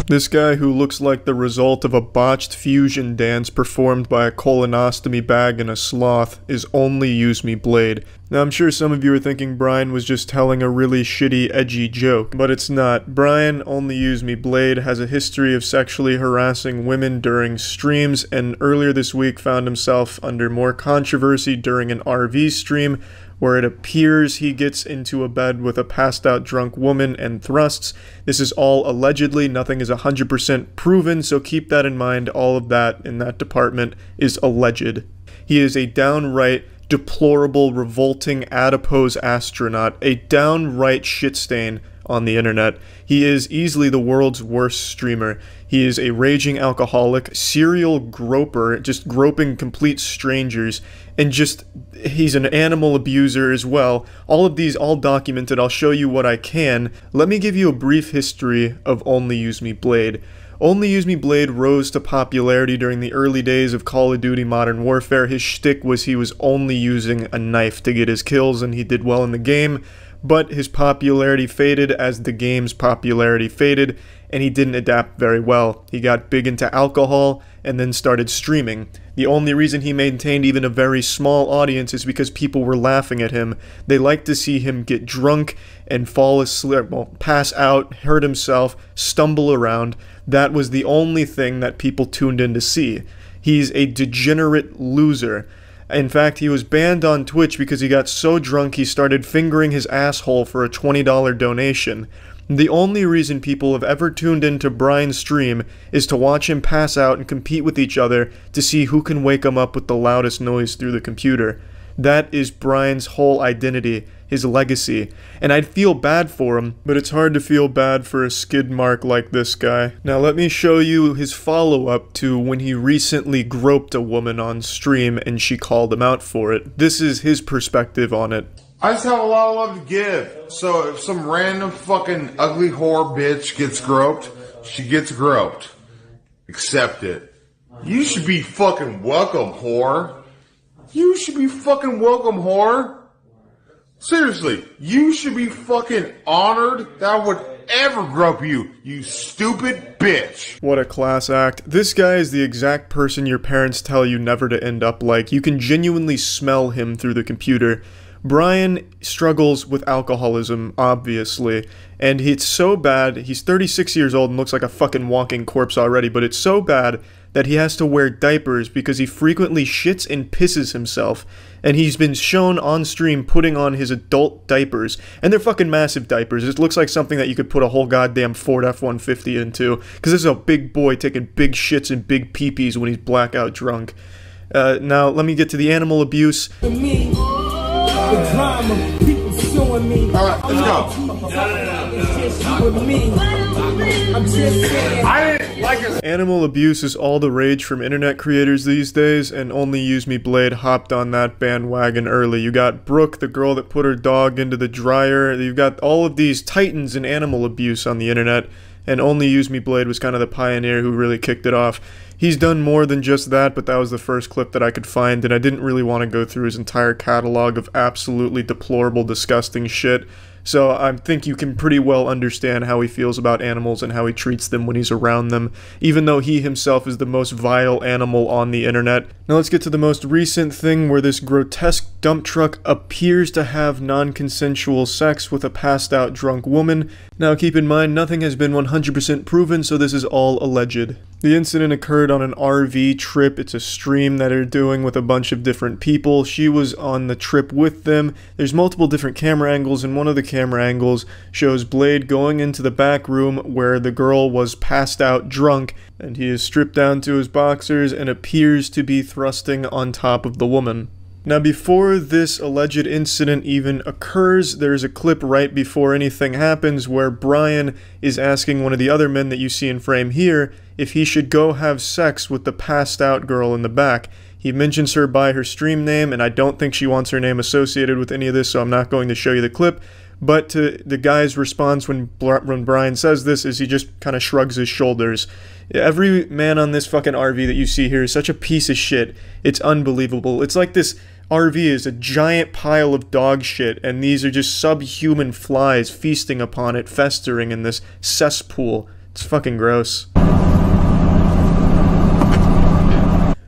This guy who looks like the result of a botched fusion dance performed by a colonostomy bag and a sloth is Only Use Me Blade. Now I'm sure some of you are thinking Brian was just telling a really shitty, edgy joke, but it's not. Brian, Only Use Me Blade, has a history of sexually harassing women during streams, and earlier this week found himself under more controversy during an RV stream, where it appears he gets into a bed with a passed out drunk woman and thrusts. This is all allegedly, nothing is 100% proven, so keep that in mind. All of that in that department is alleged. He is a downright deplorable, revolting, adipose astronaut, a downright shit stain on the internet. He is easily the world's worst streamer. He is a raging alcoholic, serial groper, just groping complete strangers, and he's an animal abuser as well. All of these, all documented. I'll show you what I can. Let me give you a brief history of Only Use Me Blade. Only Use Me Blade rose to popularity during the early days of Call of Duty Modern Warfare. His shtick was he was only using a knife to get his kills, and he did well in the game, but his popularity faded as the game's popularity faded, and he didn't adapt very well. He got big into alcohol and then started streaming. The only reason he maintained even a very small audience is because people were laughing at him. They liked to see him get drunk and fall asleep, well, pass out, hurt himself, stumble around. That was the only thing that people tuned in to see. He's a degenerate loser. In fact, he was banned on Twitch because he got so drunk he started fingering his asshole for a $20 donation. The only reason people have ever tuned into Brian's stream is to watch him pass out and compete with each other to see who can wake him up with the loudest noise through the computer. That is Brian's whole identity, his legacy, and I'd feel bad for him, but it's hard to feel bad for a skid mark like this guy. Now let me show you his follow-up to when he recently groped a woman on stream and she called him out for it. This is his perspective on it. I just have a lot of love to give. So if some random fucking ugly whore bitch gets groped, she gets groped. Accept it. You should be fucking welcome, whore. You should be fucking welcome, whore. Seriously, you should be fucking honored that I would ever grope you, you stupid bitch. What a class act. This guy is the exact person your parents tell you never to end up like. You can genuinely smell him through the computer. Brian struggles with alcoholism, obviously, and it's so bad, he's 36 years old and looks like a fucking walking corpse already, but it's so bad that he has to wear diapers because he frequently shits and pisses himself, and he's been shown on stream putting on his adult diapers, and they're fucking massive diapers. It looks like something that you could put a whole goddamn Ford F-150 into, because this is a big boy taking big shits and big pee-pees when he's blackout drunk. Now, let me get to the animal abuse. The drama, people suing me. Alright, let's go. I didn't like it. Animal abuse is all the rage from internet creators these days, and Only Use Me Blade hopped on that bandwagon early. You got Brooke, the girl that put her dog into the dryer. You've got all of these titans in animal abuse on the internet, and Only Use Me Blade was kind of the pioneer who really kicked it off. He's done more than just that, but that was the first clip that I could find, and I didn't really want to go through his entire catalog of absolutely deplorable, disgusting shit. So I think you can pretty well understand how he feels about animals and how he treats them when he's around them, even though he himself is the most vile animal on the internet. Now let's get to the most recent thing where this grotesque dump truck appears to have non-consensual sex with a passed-out drunk woman. Now keep in mind, nothing has been 100% proven, so this is all alleged. The incident occurred on an RV trip. It's a stream that they're doing with a bunch of different people. She was on the trip with them. There's multiple different camera angles, and one of the camera angles shows Blade going into the back room where the girl was passed out drunk, and he is stripped down to his boxers and appears to be thrusting on top of the woman. Now before this alleged incident even occurs, there's a clip right before anything happens where Brian is asking one of the other men that you see in frame here if he should go have sex with the passed out girl in the back. He mentions her by her stream name, and I don't think she wants her name associated with any of this, so I'm not going to show you the clip. But the guy's response when Brian says this is he just kind of shrugs his shoulders. Every man on this fucking RV that you see here is such a piece of shit. It's unbelievable. It's like this RV is a giant pile of dog shit, and these are just subhuman flies feasting upon it, festering in this cesspool. It's fucking gross.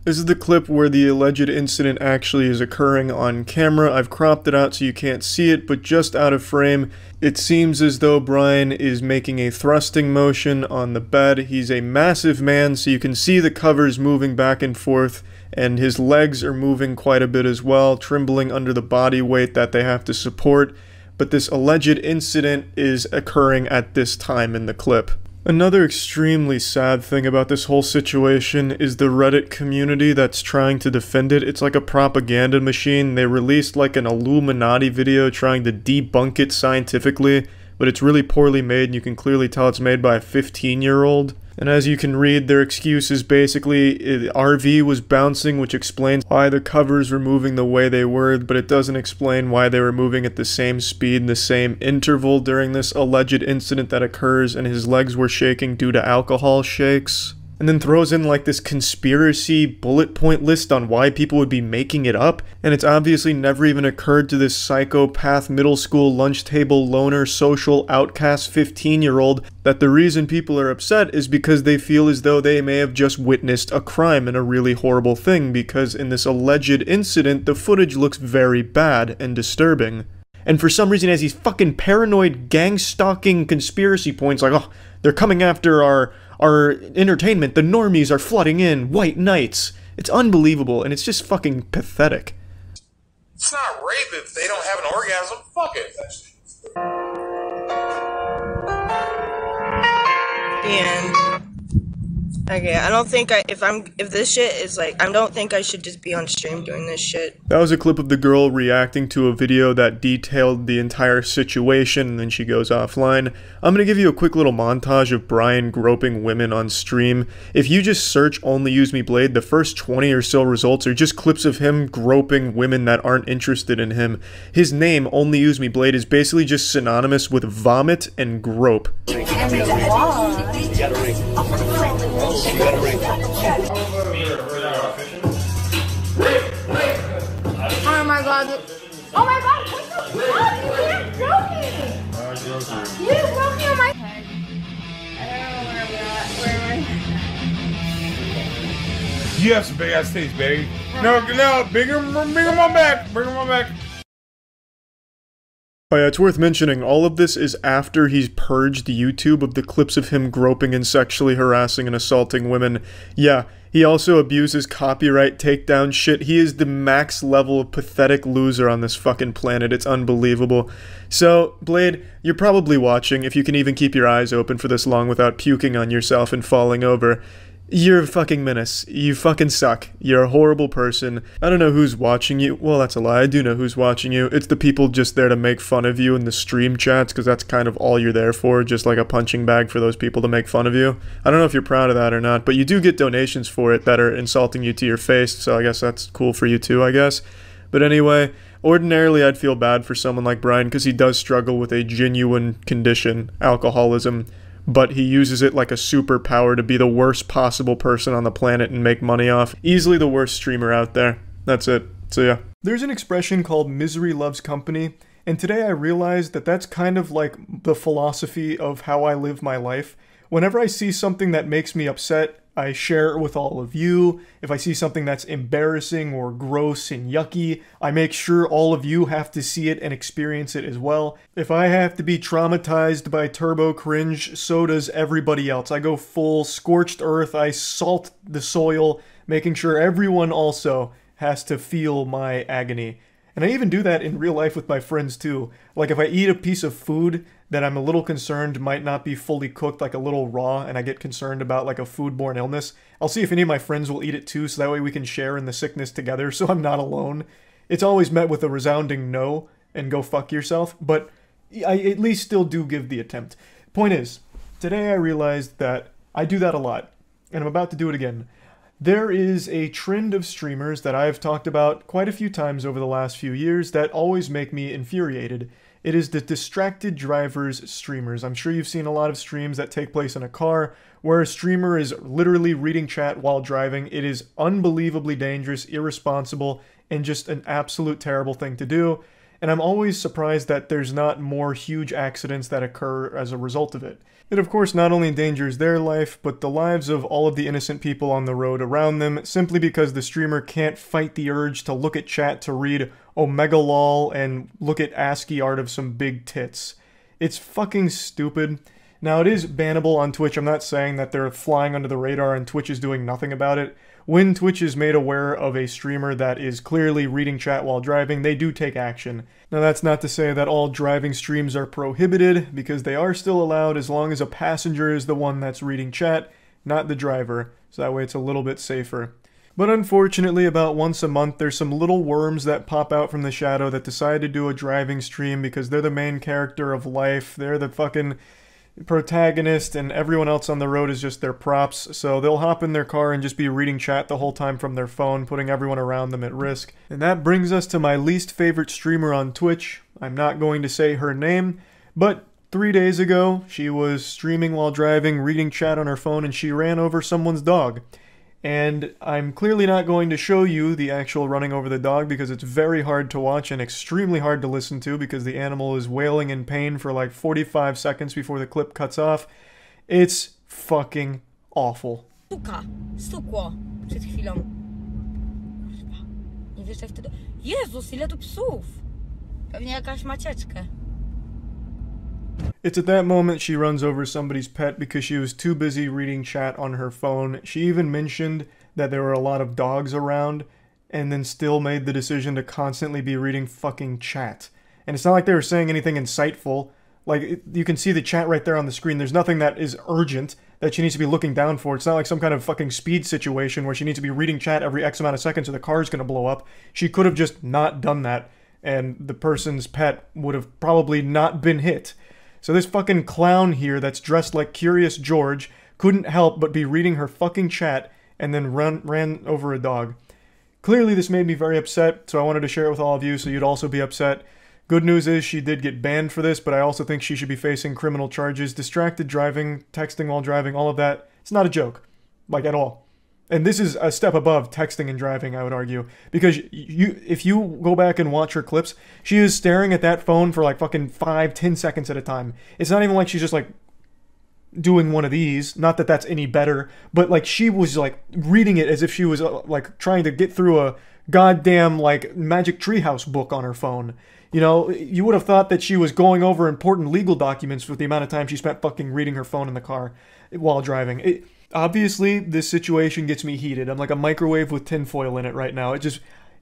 This is the clip where the alleged incident actually is occurring on camera. I've cropped it out so you can't see it, but just out of frame, it seems as though Brian is making a thrusting motion on the bed. He's a massive man, so you can see the covers moving back and forth, and his legs are moving quite a bit as well, trembling under the body weight that they have to support. But this alleged incident is occurring at this time in the clip. Another extremely sad thing about this whole situation is the Reddit community that's trying to defend it. It's like a propaganda machine. They released like an Illuminati video trying to debunk it scientifically, but it's really poorly made, and you can clearly tell it's made by a 15-year-old. And as you can read, their excuse is basically RV was bouncing, which explains why the covers were moving the way they were, but it doesn't explain why they were moving at the same speed and the same interval during this alleged incident that occurs, and his legs were shaking due to alcohol shakes. And then throws in like this conspiracy bullet point list on why people would be making it up, and it's obviously never even occurred to this psychopath middle school lunch table loner social outcast 15-year-old that the reason people are upset is because they feel as though they may have just witnessed a crime and a really horrible thing, because in this alleged incident the footage looks very bad and disturbing. And for some reason, as these fucking paranoid gang-stalking conspiracy points like, oh, they're coming after our entertainment, the normies are flooding in, white knights. It's unbelievable, and it's just fucking pathetic. It's not rape if they don't have an orgasm. Fuck it. And okay, I don't think if this shit is like, I don't think I should just be on stream doing this shit. That was a clip of the girl reacting to a video that detailed the entire situation, and then she goes offline. I'm gonna give you a quick little montage of Brian groping women on stream. If you just search Only Use Me Blade, the first 20 or so results are just clips of him groping women that aren't interested in him. His name, Only Use Me Blade, is basically just synonymous with vomit and grope. Oh my god. Oh my god, what the fuck? You can't broke me! You broke me on my head. I don't know where am I? You have some big ass titties, baby. No, bring him on back. Bring him on back. Oh yeah, it's worth mentioning, all of this is after he's purged YouTube of the clips of him groping and sexually harassing and assaulting women. Yeah, he also abuses copyright takedown shit. He is the max level of pathetic loser on this fucking planet. It's unbelievable. So, Blade, you're probably watching, if you can even keep your eyes open for this long without puking on yourself and falling over. You're a fucking menace. You fucking suck. You're a horrible person. I don't know who's watching you. Well, that's a lie. I do know who's watching you. It's the people just there to make fun of you in the stream chats, because that's kind of all you're there for, just like a punching bag for those people to make fun of you. I don't know if you're proud of that or not, but you do get donations for it that are insulting you to your face, so I guess that's cool for you too, I guess. But anyway, ordinarily I'd feel bad for someone like Brian, because he does struggle with a genuine condition, alcoholism. But he uses it like a superpower to be the worst possible person on the planet and make money off. Easily the worst streamer out there. That's it. So yeah. There's an expression called misery loves company, and today I realized that that's kind of like the philosophy of how I live my life. Whenever I see something that makes me upset, I share it with all of you. If I see something that's embarrassing or gross and yucky, I make sure all of you have to see it and experience it as well. If I have to be traumatized by turbo cringe, so does everybody else. I go full scorched earth, I salt the soil, making sure everyone also has to feel my agony. And I even do that in real life with my friends too. Like if I eat a piece of food that I'm a little concerned might not be fully cooked, like a little raw, and I get concerned about like a foodborne illness, I'll see if any of my friends will eat it too, so that way we can share in the sickness together, so I'm not alone. It's always met with a resounding no, and go fuck yourself, but I at least still do give the attempt. Point is, today I realized that I do that a lot, and I'm about to do it again. There is a trend of streamers that I've talked about quite a few times over the last few years that always make me infuriated. It is the distracted drivers streamers. I'm sure you've seen a lot of streams that take place in a car where a streamer is literally reading chat while driving. It is unbelievably dangerous, irresponsible, and just an absolute terrible thing to do. And I'm always surprised that there's not more huge accidents that occur as a result of it. It of course not only endangers their life, but the lives of all of the innocent people on the road around them, simply because the streamer can't fight the urge to look at chat to read Omega lol and look at ASCII art of some big tits. It's fucking stupid. Now it is bannable on Twitch. I'm not saying that they're flying under the radar and Twitch is doing nothing about it. When Twitch is made aware of a streamer that is clearly reading chat while driving, they do take action. Now that's not to say that all driving streams are prohibited, because they are still allowed as long as a passenger is the one that's reading chat, not the driver, so that way it's a little bit safer. But unfortunately, about once a month, there's some little worms that pop out from the shadow that decide to do a driving stream because they're the main character of life. They're the fucking protagonist and everyone else on the road is just their props, so they'll hop in their car and just be reading chat the whole time from their phone, putting everyone around them at risk. And that brings us to my least favorite streamer on Twitch. I'm not going to say her name, but 3 days ago, she was streaming while driving, reading chat on her phone, and she ran over someone's dog. And I'm clearly not going to show you the actual running over the dog because it's very hard to watch and extremely hard to listen to because the animal is wailing in pain for like 45 seconds before the clip cuts off. It's fucking awful. Stukło przed chwilą. Nie wierzę wtedy. Jezus, ile tu psów! Pewnie jakaś macieczkę. It's at that moment she runs over somebody's pet because she was too busy reading chat on her phone. She even mentioned that there were a lot of dogs around and then still made the decision to constantly be reading fucking chat. And it's not like they were saying anything insightful. Like, you can see the chat right there on the screen. There's nothing that is urgent that she needs to be looking down for. It's not like some kind of fucking speed situation where she needs to be reading chat every X amount of seconds or the car's gonna blow up. She could have just not done that, and the person's pet would have probably not been hit. So this fucking clown here that's dressed like Curious George couldn't help but be reading her fucking chat and then ran over a dog. Clearly this made me very upset, so I wanted to share it with all of you so you'd also be upset. Good news is she did get banned for this, but I also think she should be facing criminal charges. Distracted driving, texting while driving, all of that. It's not a joke. Like, at all. And this is a step above texting and driving, I would argue. Because if you go back and watch her clips, she is staring at that phone for like fucking 5-10 seconds at a time. It's not even like she's just like doing one of these. Not that that's any better. But like she was like reading it as if she was like trying to get through a goddamn like Magic Treehouse book on her phone. You know, you would have thought that she was going over important legal documents with the amount of time she spent fucking reading her phone in the car while driving. Obviously, this situation gets me heated. I'm like a microwave with tinfoil in it right now. It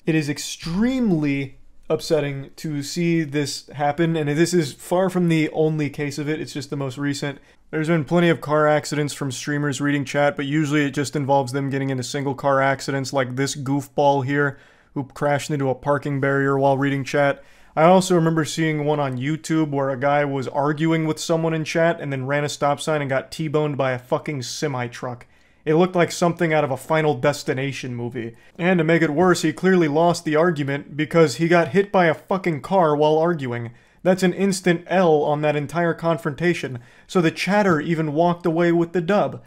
is extremely upsetting to see this happen, and this is far from the only case of it. It's just the most recent. There's been plenty of car accidents from streamers reading chat, but usually it just involves them getting into single car accidents like this goofball here who crashed into a parking barrier while reading chat. I also remember seeing one on YouTube where a guy was arguing with someone in chat and then ran a stop sign and got T-boned by a fucking semi-truck. It looked like something out of a Final Destination movie. And to make it worse, he clearly lost the argument because he got hit by a fucking car while arguing. That's an instant L on that entire confrontation, so the chatter even walked away with the dub.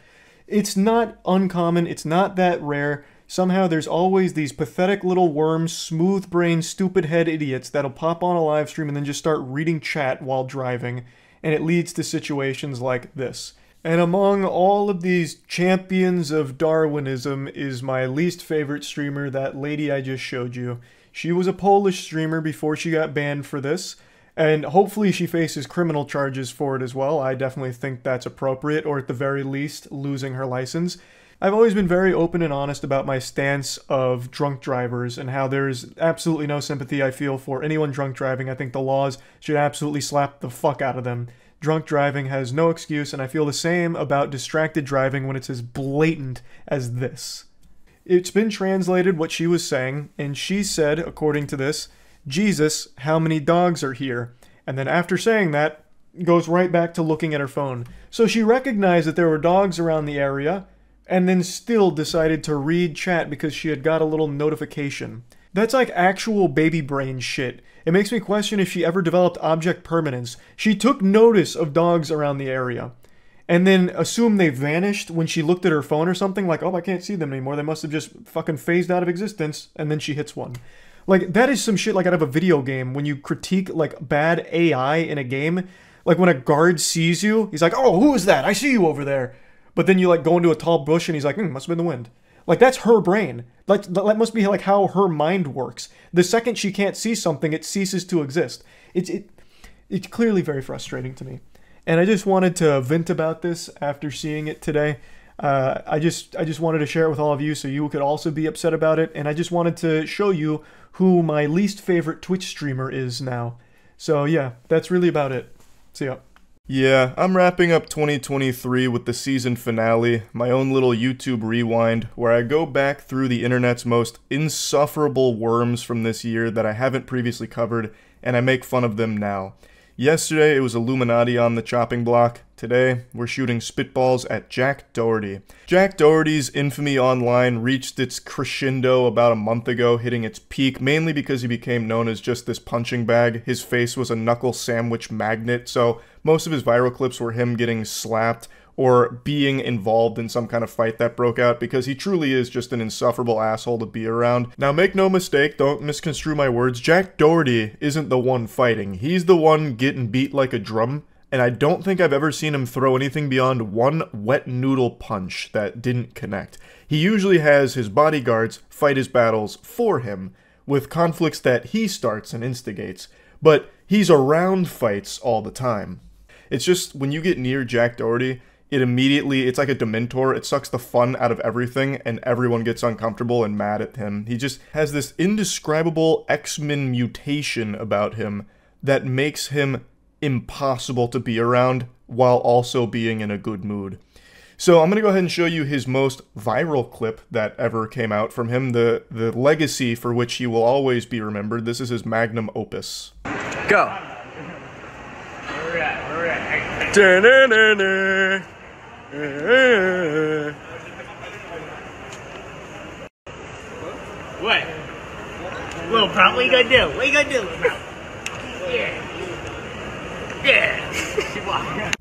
It's not uncommon, it's not that rare. Somehow there's always these pathetic little worms, smooth-brained, stupid-head idiots that'll pop on a live stream and then just start reading chat while driving, and it leads to situations like this. And among all of these champions of Darwinism is my least favorite streamer, that lady I just showed you. She was a Polish streamer before she got banned for this, and hopefully she faces criminal charges for it as well. I definitely think that's appropriate, or at the very least, losing her license. I've always been very open and honest about my stance of drunk drivers and how there's absolutely no sympathy I feel for anyone drunk driving. I think the laws should absolutely slap the fuck out of them. Drunk driving has no excuse, and I feel the same about distracted driving when it's as blatant as this. It's been translated what she was saying, and she said, according to this, "Jesus, how many dogs are here?" And then after saying that, goes right back to looking at her phone. So she recognized that there were dogs around the area, and then still decided to read chat because she had got a little notification. That's like actual baby brain shit. It makes me question if she ever developed object permanence. She took notice of dogs around the area, and then assumed they vanished when she looked at her phone or something, like, oh, I can't see them anymore, they must have just fucking phased out of existence, and then she hits one. Like, that is some shit like out of a video game, when you critique, like, bad AI in a game. Like, when a guard sees you, he's like, oh, who is that? I see you over there. But then you like go into a tall bush and he's like, must have been the wind. Like, that's her brain. Like, that must be like how her mind works. The second she can't see something, it ceases to exist. It's clearly very frustrating to me. And I just wanted to vent about this after seeing it today. I just wanted to share it with all of you so you could also be upset about it. And I just wanted to show you who my least favorite Twitch streamer is now. So yeah, that's really about it. See ya. Yeah, I'm wrapping up 2023 with the season finale, my own little YouTube rewind, where I go back through the internet's most insufferable worms from this year that I haven't previously covered, and I make fun of them now. Yesterday it was Illuminati on the chopping block. Today, we're shooting spitballs at Jack Doherty. Jack Doherty's infamy online reached its crescendo about a month ago, hitting its peak, mainly because he became known as just this punching bag. His face was a knuckle sandwich magnet, so most of his viral clips were him getting slapped or being involved in some kind of fight that broke out, because he truly is just an insufferable asshole to be around. Now make no mistake, don't misconstrue my words, Jack Doherty isn't the one fighting. He's the one getting beat like a drum. And I don't think I've ever seen him throw anything beyond one wet noodle punch that didn't connect. He usually has his bodyguards fight his battles for him, with conflicts that he starts and instigates, but he's around fights all the time. It's just, when you get near Jack Doherty, it's like a Dementor, it sucks the fun out of everything, and everyone gets uncomfortable and mad at him. He just has this indescribable X-Men mutation about him that makes him impossible to be around while also being in a good mood. So I'm going to go ahead and show you his most viral clip that ever came out from him, the legacy for which he will always be remembered. This is his magnum opus. Go! Where we at? Where we at? What? Little bro, what you gonna do? What you gonna do, little bro? Yeah. Yeah.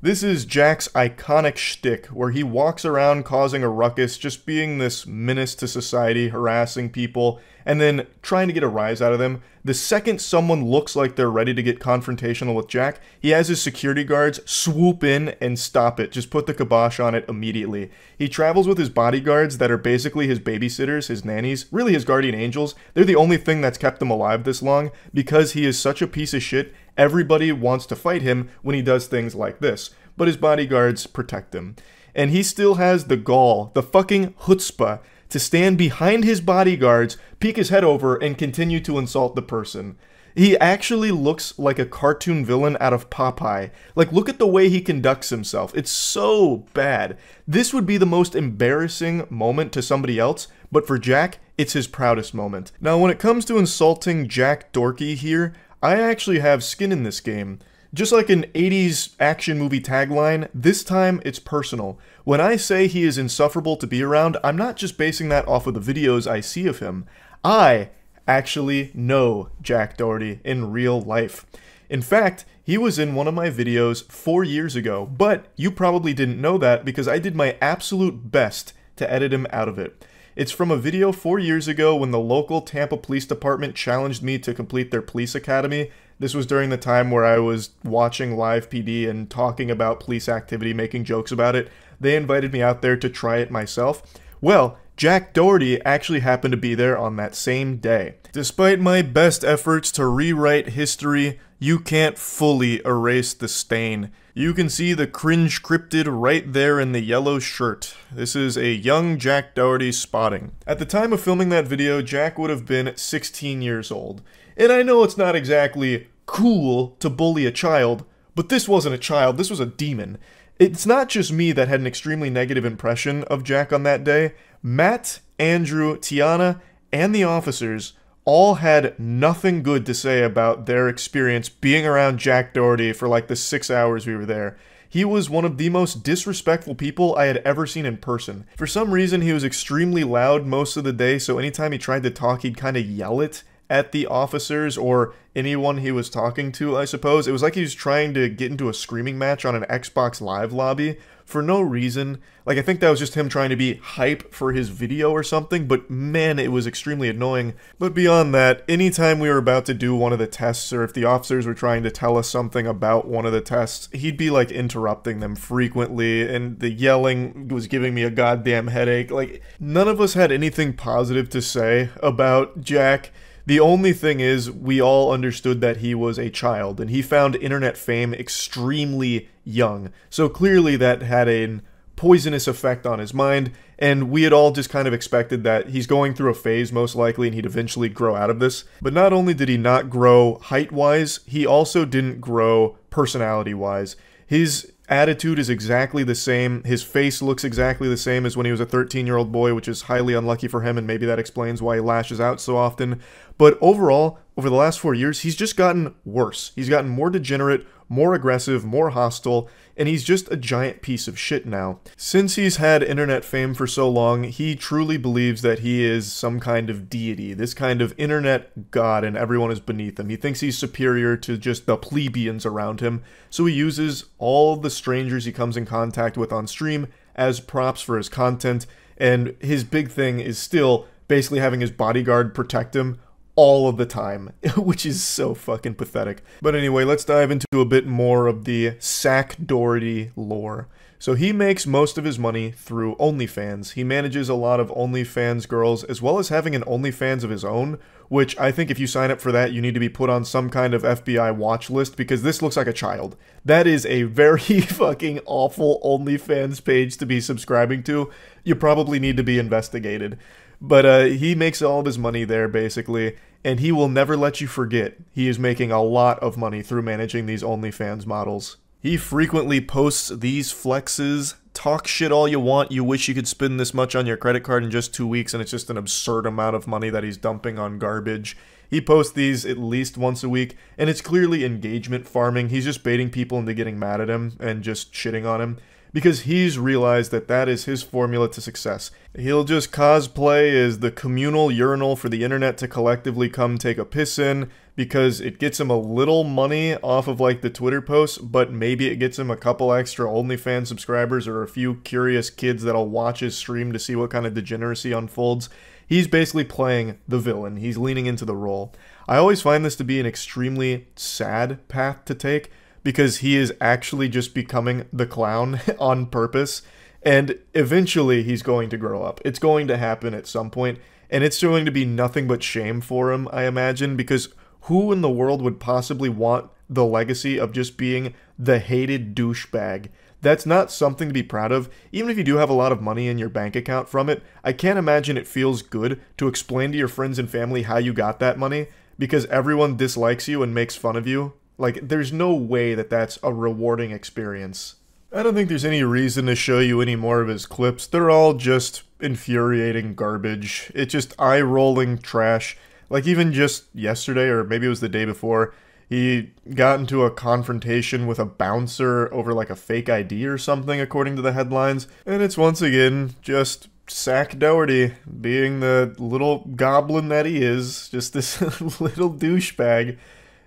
This is Jack's iconic shtick, where he walks around causing a ruckus, just being this menace to society, harassing people, and then trying to get a rise out of them. The second someone looks like they're ready to get confrontational with Jack, he has his security guards swoop in and stop it, just put the kibosh on it immediately. He travels with his bodyguards that are basically his babysitters, his nannies, really his guardian angels. They're the only thing that's kept him alive this long, because he is such a piece of shit. Everybody wants to fight him when he does things like this, but his bodyguards protect him. And he still has the gall, the fucking chutzpah, to stand behind his bodyguards, peek his head over, and continue to insult the person. He actually looks like a cartoon villain out of Popeye. Like, look at the way he conducts himself. It's so bad. This would be the most embarrassing moment to somebody else, but for Jack, it's his proudest moment. Now, when it comes to insulting Jack Doherty here, I actually have skin in this game. Just like an 80s action movie tagline, this time it's personal. When I say he is insufferable to be around, I'm not just basing that off of the videos I see of him. I actually know Jack Doherty in real life. In fact, he was in one of my videos 4 years ago, but you probably didn't know that because I did my absolute best to edit him out of it. It's from a video 4 years ago when the local Tampa Police Department challenged me to complete their police academy. This was during the time where I was watching live PD and talking about police activity, making jokes about it. They invited me out there to try it myself. Well, Jack Doherty actually happened to be there on that same day. Despite my best efforts to rewrite history, you can't fully erase the stain. You can see the cringe cryptid right there in the yellow shirt. This is a young Jack Doherty spotting. At the time of filming that video, Jack would have been 16 years old. And I know it's not exactly cool to bully a child, but this wasn't a child, this was a demon. It's not just me that had an extremely negative impression of Jack on that day. Matt, Andrew, Tiana, and the officers all had nothing good to say about their experience being around Jack Doherty for like the 6 hours we were there. He was one of the most disrespectful people I had ever seen in person. For some reason, he was extremely loud most of the day, so anytime he tried to talk, he'd kind of yell it at the officers or anyone he was talking to, I suppose. It was like he was trying to get into a screaming match on an Xbox Live lobby for no reason. Like, I think that was just him trying to be hype for his video or something, but man, it was extremely annoying. But beyond that, anytime we were about to do one of the tests, or if the officers were trying to tell us something about one of the tests, he'd be like interrupting them frequently, and the yelling was giving me a goddamn headache. Like, none of us had anything positive to say about Jack. The only thing is, we all understood that he was a child, and he found internet fame extremely young. So clearly that had a poisonous effect on his mind, and we had all just kind of expected that he's going through a phase most likely, and he'd eventually grow out of this. But not only did he not grow height-wise, he also didn't grow personality-wise. His attitude is exactly the same. His face looks exactly the same as when he was a 13-year-old boy, which is highly unlucky for him, and maybe that explains why he lashes out so often. But overall, over the last 4 years, he's just gotten worse. He's gotten more degenerate, more aggressive, more hostile, and he's just a giant piece of shit now. Since he's had internet fame for so long, he truly believes that he is some kind of deity, this kind of internet god, and everyone is beneath him. He thinks he's superior to just the plebeians around him, so he uses all the strangers he comes in contact with on stream as props for his content, and his big thing is still basically having his bodyguard protect him all of the time, which is so fucking pathetic. But anyway, let's dive into a bit more of the Sack Doherty lore. So he makes most of his money through OnlyFans. He manages a lot of OnlyFans girls, as well as having an OnlyFans of his own, which I think if you sign up for that, you need to be put on some kind of FBI watch list, because this looks like a child. That is a very fucking awful OnlyFans page to be subscribing to. You probably need to be investigated. But he makes all of his money there, basically, and he will never let you forget he is making a lot of money through managing these OnlyFans models. He frequently posts these flexes, talk shit all you want, you wish you could spend this much on your credit card in just 2 weeks, and it's just an absurd amount of money that he's dumping on garbage. He posts these at least once a week, and it's clearly engagement farming. He's just baiting people into getting mad at him and just shitting on him, because he's realized that that is his formula to success. He'll just cosplay as the communal urinal for the internet to collectively come take a piss in, because it gets him a little money off of like the Twitter posts, but maybe it gets him a couple extra OnlyFans subscribers or a few curious kids that'll watch his stream to see what kind of degeneracy unfolds. He's basically playing the villain. He's leaning into the role. I always find this to be an extremely sad path to take, because he is actually just becoming the clown on purpose, and eventually he's going to grow up. It's going to happen at some point, and it's going to be nothing but shame for him, I imagine, because who in the world would possibly want the legacy of just being the hated douchebag? That's not something to be proud of. Even if you do have a lot of money in your bank account from it, I can't imagine it feels good to explain to your friends and family how you got that money, because everyone dislikes you and makes fun of you. Like, there's no way that that's a rewarding experience. I don't think there's any reason to show you any more of his clips. They're all just infuriating garbage. It's just eye-rolling trash. Like, even just yesterday, or maybe it was the day before, he got into a confrontation with a bouncer over, like, a fake ID or something, according to the headlines. And it's once again just Sack Doherty being the little goblin that he is. Just this little douchebag.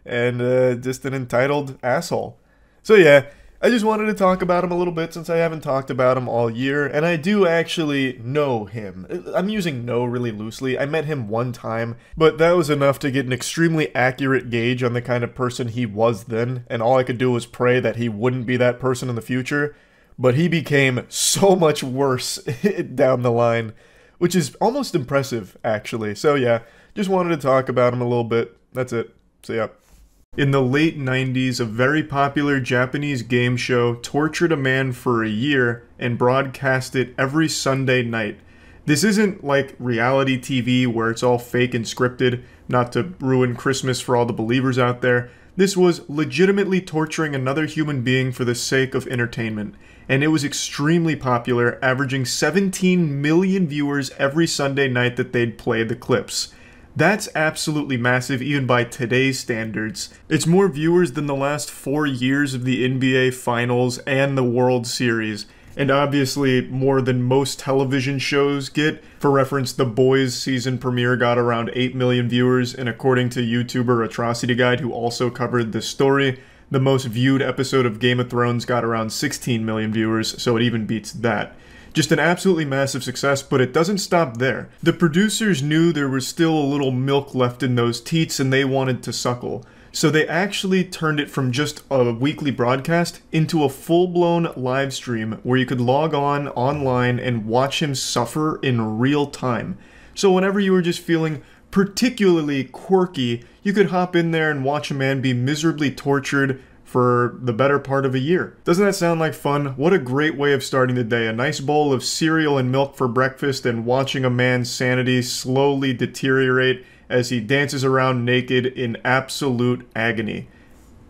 And just an entitled asshole. So yeah, I just wanted to talk about him a little bit since I haven't talked about him all year, and I do actually know him. I'm using know really loosely. I met him one time, but that was enough to get an extremely accurate gauge on the kind of person he was then, and all I could do was pray that he wouldn't be that person in the future. But he became so much worse down the line, which is almost impressive, actually. So yeah, just wanted to talk about him a little bit. That's it. See ya. In the late 90s, a very popular Japanese game show tortured a man for a year and broadcast it every Sunday night. This isn't like reality TV where it's all fake and scripted, not to ruin Christmas for all the believers out there. This was legitimately torturing another human being for the sake of entertainment. And it was extremely popular, averaging 17 million viewers every Sunday night that they'd play the clips. That's absolutely massive even by today's standards. It's more viewers than the last 4 years of the NBA Finals and the World Series, and obviously more than most television shows get. For reference, The Boys season premiere got around 8 million viewers, and according to YouTuber Atrocity Guide, who also covered this story, the most viewed episode of Game of Thrones got around 16 million viewers, so it even beats that. Just an absolutely massive success, but it doesn't stop there. The producers knew there was still a little milk left in those teats and they wanted to suckle. So they actually turned it from just a weekly broadcast into a full-blown live stream where you could log on online and watch him suffer in real time. So whenever you were just feeling particularly quirky, you could hop in there and watch a man be miserably tortured for the better part of a year. Doesn't that sound like fun? What a great way of starting the day. A nice bowl of cereal and milk for breakfast and watching a man's sanity slowly deteriorate as he dances around naked in absolute agony.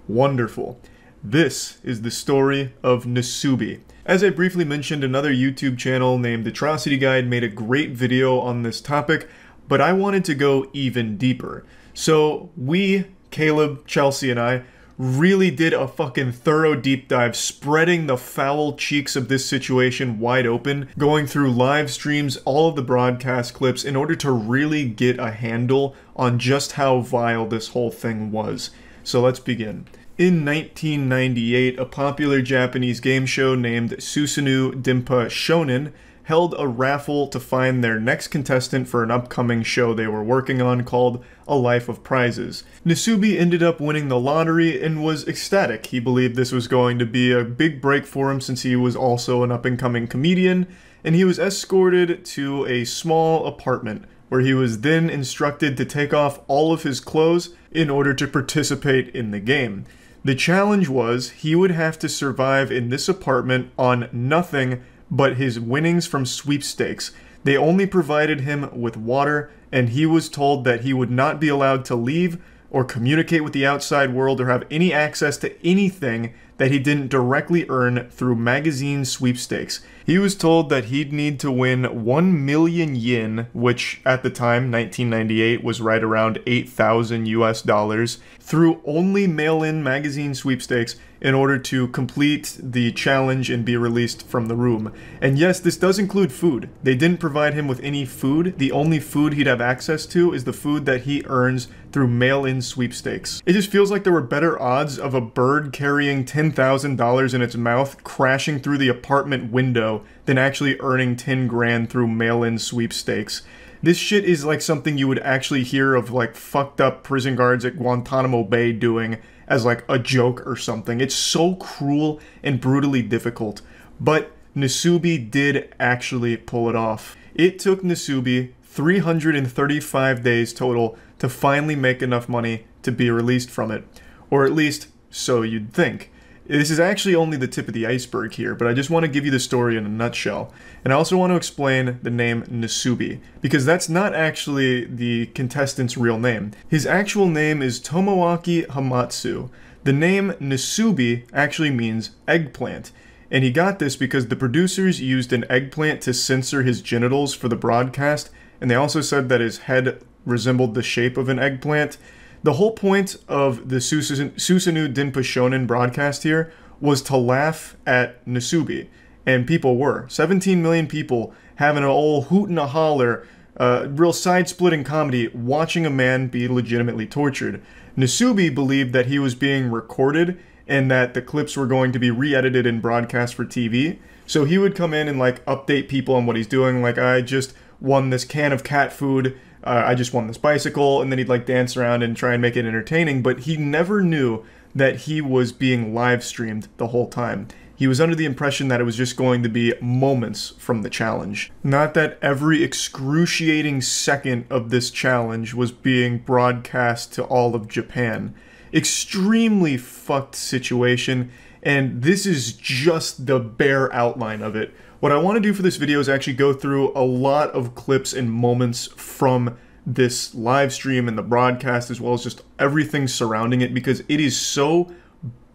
Wonderful. This is the story of Nasubi. As I briefly mentioned, another YouTube channel named Atrocity Guide made a great video on this topic, but I wanted to go even deeper. So we, Caleb, Chelsea, and I really did a fucking thorough deep dive, spreading the foul cheeks of this situation wide open, going through live streams, all of the broadcast clips, in order to really get a handle on just how vile this whole thing was. So let's begin. In 1998, a popular Japanese game show named Susanoo Dimpa Shonen held a raffle to find their next contestant for an upcoming show they were working on called A Life of Prizes. Nasubi ended up winning the lottery and was ecstatic. He believed this was going to be a big break for him since he was also an up-and-coming comedian, and he was escorted to a small apartment where he was then instructed to take off all of his clothes in order to participate in the game. The challenge was he would have to survive in this apartment on nothing but his winnings from sweepstakes. They only provided him with water, and he was told that he would not be allowed to leave or communicate with the outside world or have any access to anything that he didn't directly earn through magazine sweepstakes. He was told that he'd need to win 1 million yen, which at the time, 1998, was right around 8,000 US dollars, through only mail-in magazine sweepstakes in order to complete the challenge and be released from the room. And yes, this does include food. They didn't provide him with any food. The only food he'd have access to is the food that he earns through mail-in sweepstakes. It just feels like there were better odds of a bird carrying $10,000 in its mouth crashing through the apartment window than actually earning 10 grand through mail-in sweepstakes. This shit is like something you would actually hear of like fucked up prison guards at Guantanamo Bay doing as like a joke or something. It's so cruel and brutally difficult. But Nasubi did actually pull it off. It took Nasubi 335 days total to finally make enough money to be released from it. Or at least, so you'd think. This is actually only the tip of the iceberg here, but I just want to give you the story in a nutshell. And I also want to explain the name Nasubi, because that's not actually the contestant's real name. His actual name is Tomoaki Hamatsu. The name Nasubi actually means eggplant, and he got this because the producers used an eggplant to censor his genitals for the broadcast, and they also said that his head resembled the shape of an eggplant. The whole point of the Susanoo Dimpa Shonen broadcast here was to laugh at Nasubi, and people were. 17 million people having an old hoot and a holler, real side-splitting comedy, watching a man be legitimately tortured. Nasubi believed that he was being recorded and that the clips were going to be re-edited and broadcast for TV, so he would come in and like update people on what he's doing, like, I just won this can of cat food, I just won this bicycle, and then he'd like dance around and try and make it entertaining, but he never knew that he was being live streamed the whole time. He was under the impression that it was just going to be moments from the challenge. Not that every excruciating second of this challenge was being broadcast to all of Japan. Extremely fucked situation, and this is just the bare outline of it. What I want to do for this video is actually go through a lot of clips and moments from this live stream and the broadcast, as well as just everything surrounding it, because it is so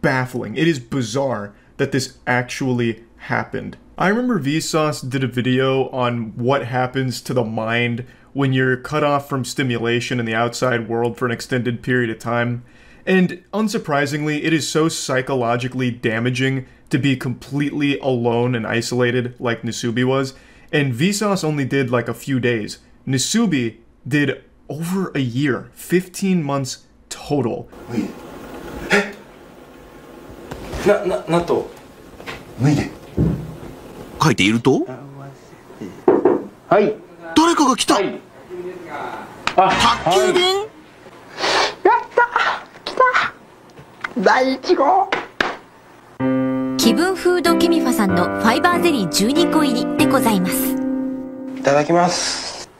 baffling. It is bizarre that this actually happened. I remember Vsauce did a video on what happens to the mind when you're cut off from stimulation in the outside world for an extended period of time. And unsurprisingly, it is so psychologically damaging to be completely alone and isolated like Nasubi was. And Vsauce only did like a few days. Nasubi did over a year, 15 months total. Wait. なんと脱いで書いているとはい。誰かが来た。はい。宅急便。やった来た。第1号。気分フードケミファさんのファイバーゼリー12個入りでございます。いただきます。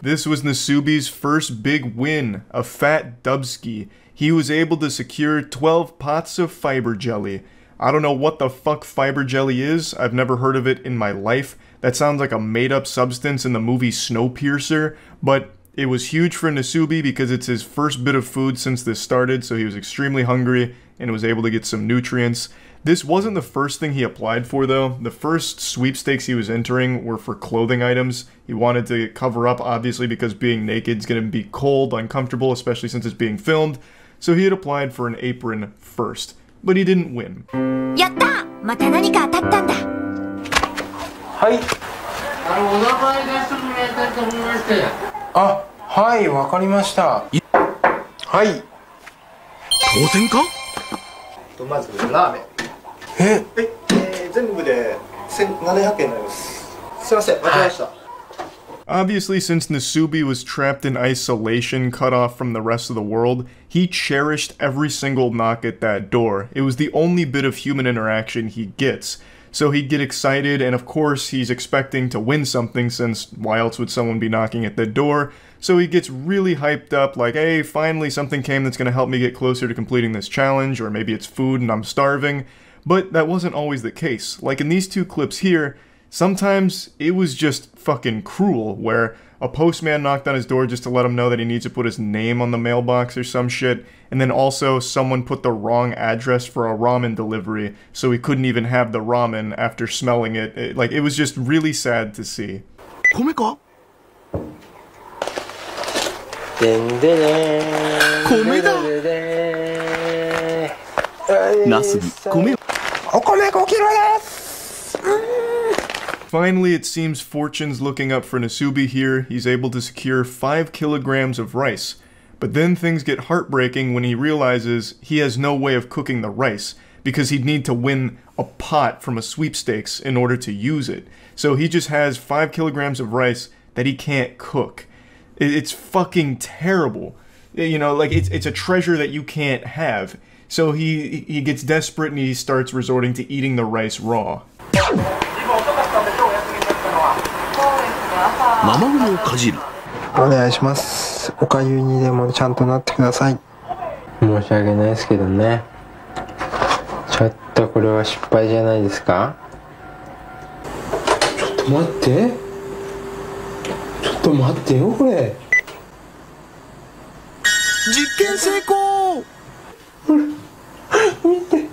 This was Nasubi's first big win, a fat dubski. He was able to secure 12 pots of fiber jelly. I don't know what the fuck fiber jelly is. I've never heard of it in my life. That sounds like a made-up substance in the movie Snowpiercer, but it was huge for Nasubi because it's his first bit of food since this started, so he was extremely hungry and was able to get some nutrients. This wasn't the first thing he applied for, though. The first sweepstakes he was entering were for clothing items. He wanted to cover up, obviously, because being naked is going to be cold, uncomfortable, especially since it's being filmed. So he had applied for an apron first, but he didn't win. Yatta! また何か当たったんだ。はい。お名前出してもらいたいと思いまして。あ、はい、わかりました。はい。当選か？まずラーメン。全部で1700円になります。すいません、間違えました。Obviously, since Nasubi was trapped in isolation, cut off from the rest of the world, he cherished every single knock at that door. It was the only bit of human interaction he gets. So he'd get excited, and of course he's expecting to win something, since why else would someone be knocking at the door? So he gets really hyped up, like, hey, finally something came that's gonna help me get closer to completing this challenge, or maybe it's food and I'm starving. But that wasn't always the case. Like in these two clips here, sometimes it was just fucking cruel, where a postman knocked on his door just to let him know that he needs to put his name on the mailbox or some shit, and then also someone put the wrong address for a ramen delivery, so he couldn't even have the ramen after smelling it. It was just really sad to see. 米か？でんでねー。米だ。ナスビ、米。お米5キロです。Finally, it seems fortune's looking up for Nasubi here. He's able to secure 5 kilograms of rice. But then things get heartbreaking when he realizes he has no way of cooking the rice, because he'd need to win a pot from a sweepstakes in order to use it. So he just has 5 kilograms of rice that he can't cook. It's fucking terrible. You know, like, it's a treasure that you can't have. So he gets desperate and he starts resorting to eating the rice raw. 生をかじる。お願いします。おかゆにでもちゃんとなってください。申し訳ないですけどね。ちょっとこれは失敗じゃないですか？ちょっと待って。ちょっと待ってよこれ。実験成功。見て。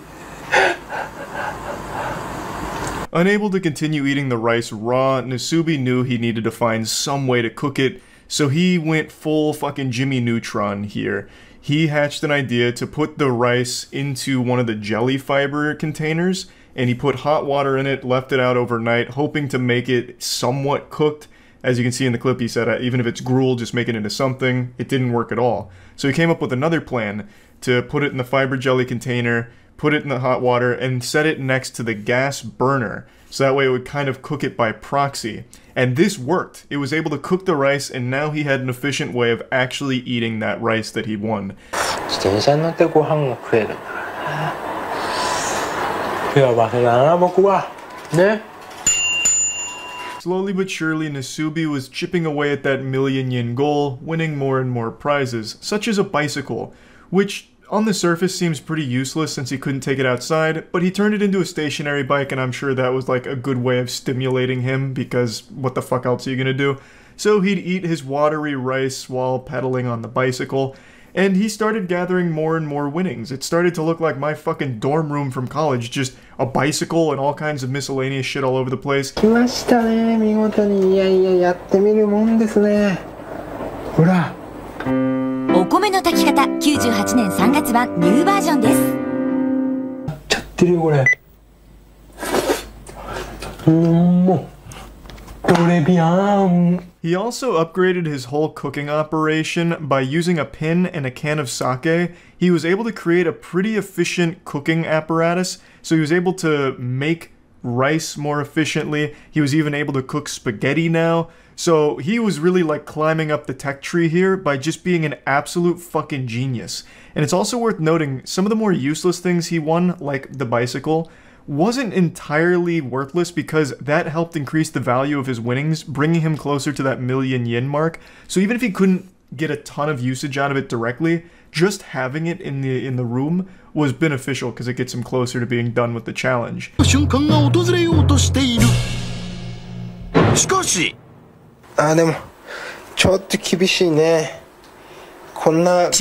Unable to continue eating the rice raw, Nasubi knew he needed to find some way to cook it, so he went full fucking Jimmy Neutron here. He hatched an idea to put the rice into one of the jelly fiber containers, and he put hot water in it, left it out overnight, hoping to make it somewhat cooked. As you can see in the clip, he said, even if it's gruel, just make it into something. It didn't work at all. So he came up with another plan to put it in the fiber jelly container, put it in the hot water, and set it next to the gas burner, so that way it would kind of cook it by proxy. And this worked. It was able to cook the rice, and now he had an efficient way of actually eating that rice that he won. Slowly but surely, Nasubi was chipping away at that 1,000,000 yen goal, winning more and more prizes, such as a bicycle, which on the surface seems pretty useless since he couldn't take it outside, but he turned it into a stationary bike, and I'm sure that was like a good way of stimulating him, because what the fuck else are you gonna do? So he'd eat his watery rice while pedaling on the bicycle, and he started gathering more and more winnings. It started to look like my fucking dorm room from college, just a bicycle and all kinds of miscellaneous shit all over the place. 来ましたね、見事に。いやいや、やってみるもんですね。ほら。お米の炊き方98年3月版ニューバージョンです。やっちゃってるよこれ。もうトレビアン。He also upgraded his whole cooking operation by using a pin and a can of sake. He was able to create a pretty efficient cooking apparatus, so he was able to make rice more efficiently. He was even able to cook spaghetti now. So he was really like climbing up the tech tree here by just being an absolute fucking genius. And it's also worth noting some of the more useless things he won, like the bicycle, wasn't entirely worthless because that helped increase the value of his winnings, bringing him closer to that 1,000,000 yen mark. So even if he couldn't get a ton of usage out of it directly, just having it in the room was beneficial because it gets him closer to being done with the challenge. でもちょっと厳しいね。Now, it's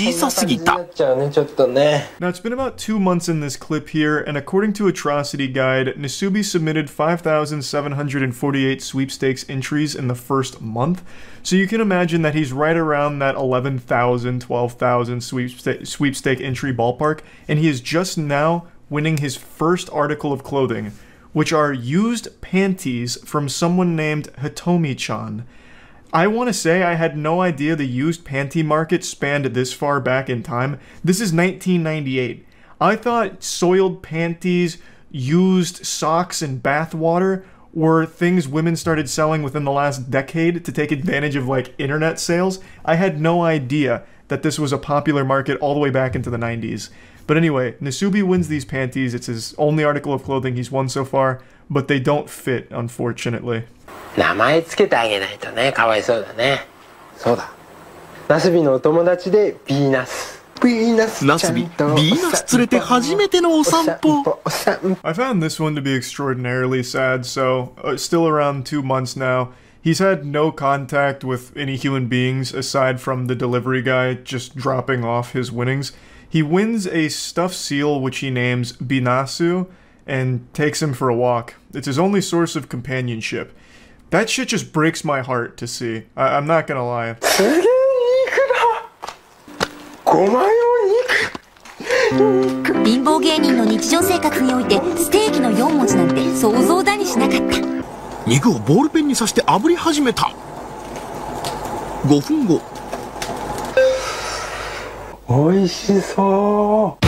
been about 2 months in this clip here, and according to Atrocity Guide, Nasubi submitted 5,748 sweepstakes entries in the first month. So you can imagine that he's right around that 11,000, 12,000 sweepstake entry ballpark, and he is just now winning his first article of clothing, which are used panties from someone named Hitomi-chan. I want to say I had no idea the used panty market spanned this far back in time. This is 1998. I thought soiled panties, used socks, and bath water were things women started selling within the last decade to take advantage of, like, internet sales. I had no idea that this was a popular market all the way back into the 90s. But anyway, Nasubi wins these panties. It's his only article of clothing he's won so far, but they don't fit, unfortunately. 名前つけてあげないとね、かわいそうだね。そうだ。ナスビのお友達でビーナス。ナスビ、ビーナス連れて初めてのお散歩。I found this one to be extraordinarily sad, so still around 2 months now. He's had no contact with any human beings aside from the delivery guy just dropping off his winnings. He wins a stuffed seal which he names Binasu and takes him for a walk. It's his only source of companionship. That shit just breaks my heart to see. I'm not gonna lie. 貧乏芸人の日常生活においてステーキの4文字なんて想像だにしなかった。肉をボールペンに刺して炙り始めた。5分後。美味しそう。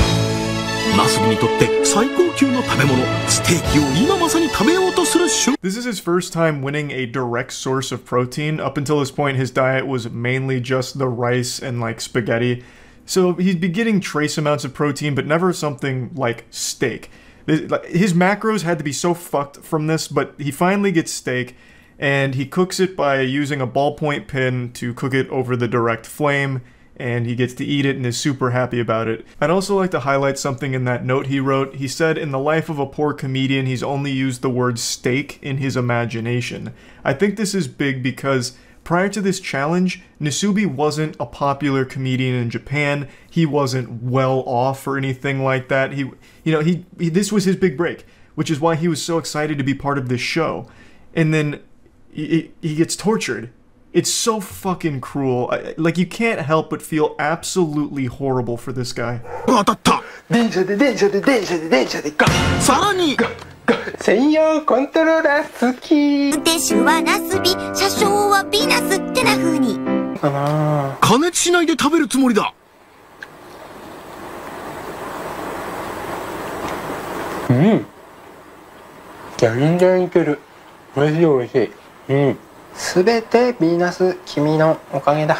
ナスビにとって最高級の食べ物、ステーキを今まさに食べようとする瞬間。 This is his first time winning a direct source of protein. Up until this point, his diet was mainly just the rice and like spaghetti. So he'd be getting trace amounts of protein, but never something like steak. His macros had to be so fucked from this, but he finally gets steak, and he cooks it by using a ballpoint pen to cook it over the direct flame, and he gets to eat it and is super happy about it. I'd also like to highlight something in that note he wrote. He said, in the life of a poor comedian, he's only used the word steak in his imagination. I think this is big because prior to this challenge, Nasubi wasn't a popular comedian in Japan. He wasn't well off or anything like that. This was his big break, which is why he was so excited to be part of this show. And then he gets tortured. It's so fucking cruel. Like, you can't help but feel absolutely horrible for this guy. 専用コントローラー好き。運転手はナスビ、車掌はビナスってな風に。加熱しないで食べるつもりだ。うん。全然いける。美味しい美味しい。うん。すべてビーナス君のおかげだ。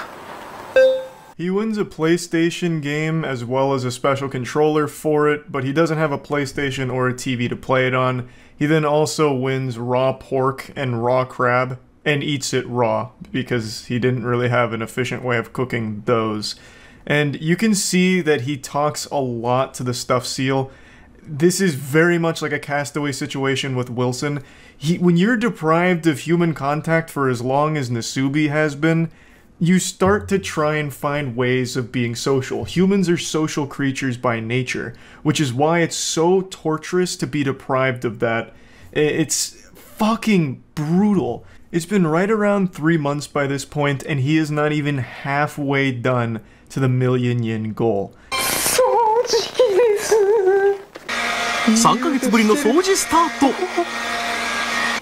He wins a PlayStation game as well as a special controller for it, but he doesn't have a PlayStation or a TV to play it on. He then also wins raw pork and raw crab and eats it raw because he didn't really have an efficient way of cooking those. And you can see that he talks a lot to the stuffed seal. This is very much like a Castaway situation with Wilson. When you're deprived of human contact for as long as Nasubi has been, you start to try and find ways of being social. Humans are social creatures by nature, which is why it's so torturous to be deprived of that. It's fucking brutal. It's been right around 3 months by this point, and he is not even halfway done to the million yen goal. 3ヶ月ぶりの掃除スタート。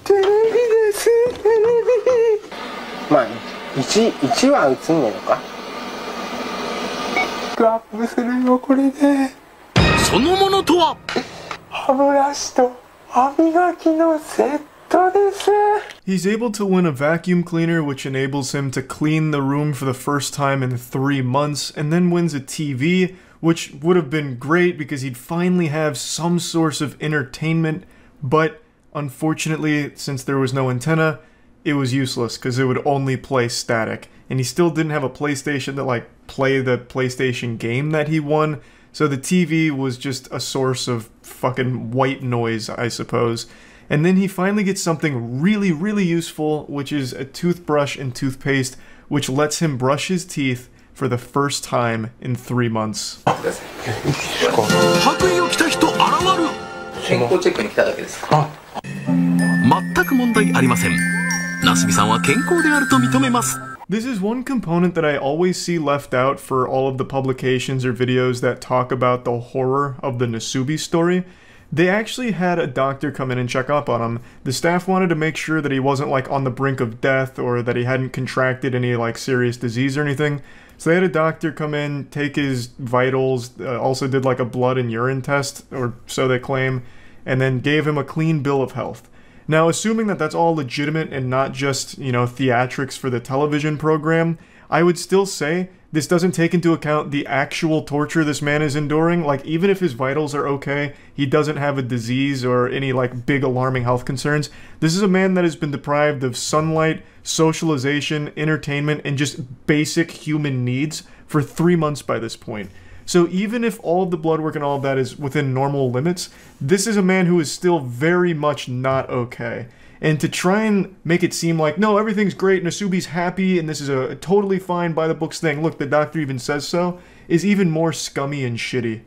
テレビです、テレビ。まあ1は映んねえのか。アップするよこれで。そのものとは歯ブラシと歯磨きのセットです。He's able to win a vacuum cleaner, which enables him to clean the room for the first time in 3 months, and then wins a TV, which would have been great because he'd finally have some source of entertainment, but unfortunately, since there was no antenna, it was useless because it would only play static. And he still didn't have a PlayStation to like play the PlayStation game that he won, so the TV was just a source of fucking white noise, I suppose. And then he finally gets something really, really useful, which is a toothbrush and toothpaste, which lets him brush his teeth for the first time in 3 months. 白衣を着た人現る。健康チェックに来ただけです。全く問題ありません。なすびさんは健康であると認めます。 This is one component that I always see left out for all of the publications or videos that talk about the horror of the Nasubi story. They actually had a doctor come in and check up on him. The staff wanted to make sure that he wasn't like on the brink of death or that he hadn't contracted any like serious disease or anything. So they had a doctor come in, take his vitals, also did like a blood and urine test, or so they claim, and then gave him a clean bill of health. Now, assuming that that's all legitimate and not just, you know, theatrics for the television program, I would still say this doesn't take into account the actual torture this man is enduring. Like, even if his vitals are okay, he doesn't have a disease or any, like, big alarming health concerns. This is a man that has been deprived of sunlight, socialization, entertainment, and just basic human needs for 3 months by this point. So even if all of the blood work and all of that is within normal limits, this is a man who is still very much not okay. And to try and make it seem like, no, everything's great, Nasubi's happy, and this is a totally fine by the books thing, look, the doctor even says so, is even more scummy and shitty.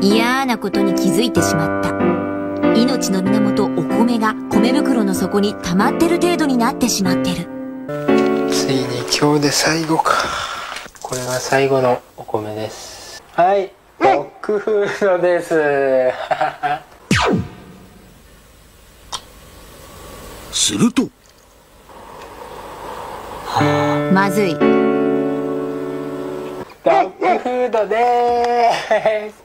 嫌なことに気づいてしまった。命の源お米が米袋の底に溜まってる程度になってしまってる。ついに今日で最後か。これが最後のお米です。はい、ドッグフードです。すると、まずい。ドッグフードです。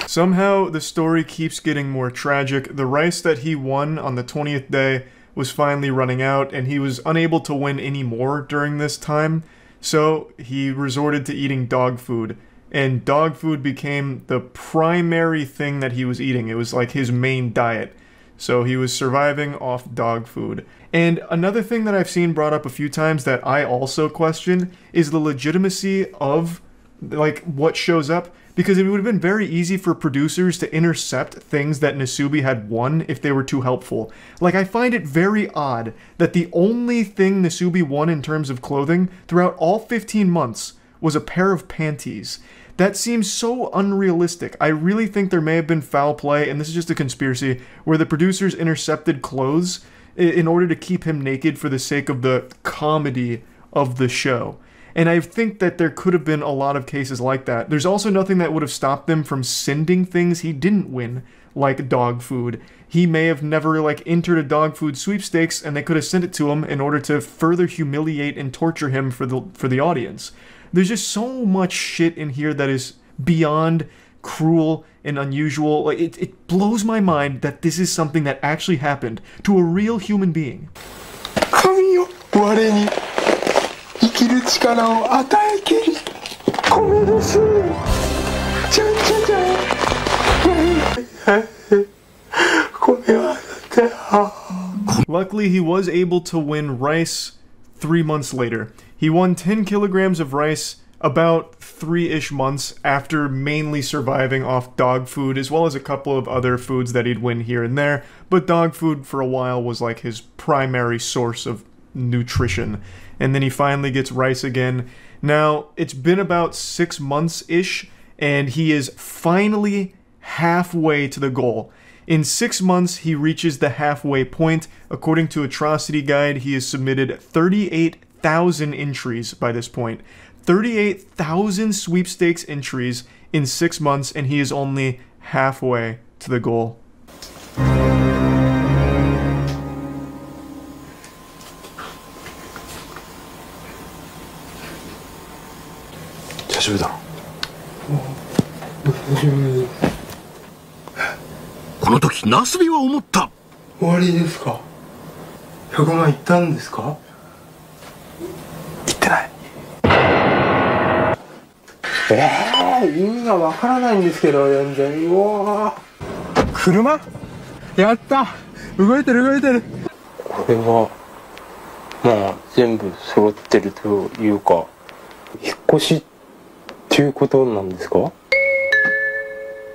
Somehow, the story keeps getting more tragic. The rice that he won on the 20th day was finally running out, and he was unable to win any more during this time. So he resorted to eating dog food, and dog food became the primary thing that he was eating. It was like his main diet. So he was surviving off dog food. And another thing that I've seen brought up a few times that I also question is the legitimacy of like what shows up, because it would have been very easy for producers to intercept things that Nasubi had won if they were too helpful. Like, I find it very odd that the only thing Nasubi won in terms of clothing throughout all 15 months was a pair of panties. That seems so unrealistic. I really think there may have been foul play, and this is just a conspiracy, where the producers intercepted clothes in order to keep him naked for the sake of the comedy of the show. And I think that there could have been a lot of cases like that. There's also nothing that would have stopped them from sending things he didn't win, like dog food. He may have never, like, entered a dog food sweepstakes, and they could have sent it to him in order to further humiliate and torture him for the audience. There's just so much shit in here that is beyond cruel and unusual. Like, it blows my mind that this is something that actually happened to a real human being. 神よ、我に生きる力を与えきり米です。じゃんじゃんじゃん。米はだって。 Luckily, he was able to win rice 3 months later. He won 10 kilograms of rice about 3-ish months after mainly surviving off dog food, as well as a couple of other foods that he'd win here and there, but dog food for a while was like his primary source of nutrition. And then he finally gets rice again. Now, it's been about 6 months-ish, and he is finally halfway to the goal. In 6 months, he reaches the halfway point. According to Atrocity Guide, he has submitted 38,000 entries by this point. 38,000 sweepstakes entries in 6 months, and he is only halfway to the goal. 大丈夫だ。この時ナスビは思った。終わりですか。100万いったんですか。いってない。意味がわからないんですけど全然。うわー。車？やった。動いてる動いてる。これはまあ全部揃ってるというか引っ越し。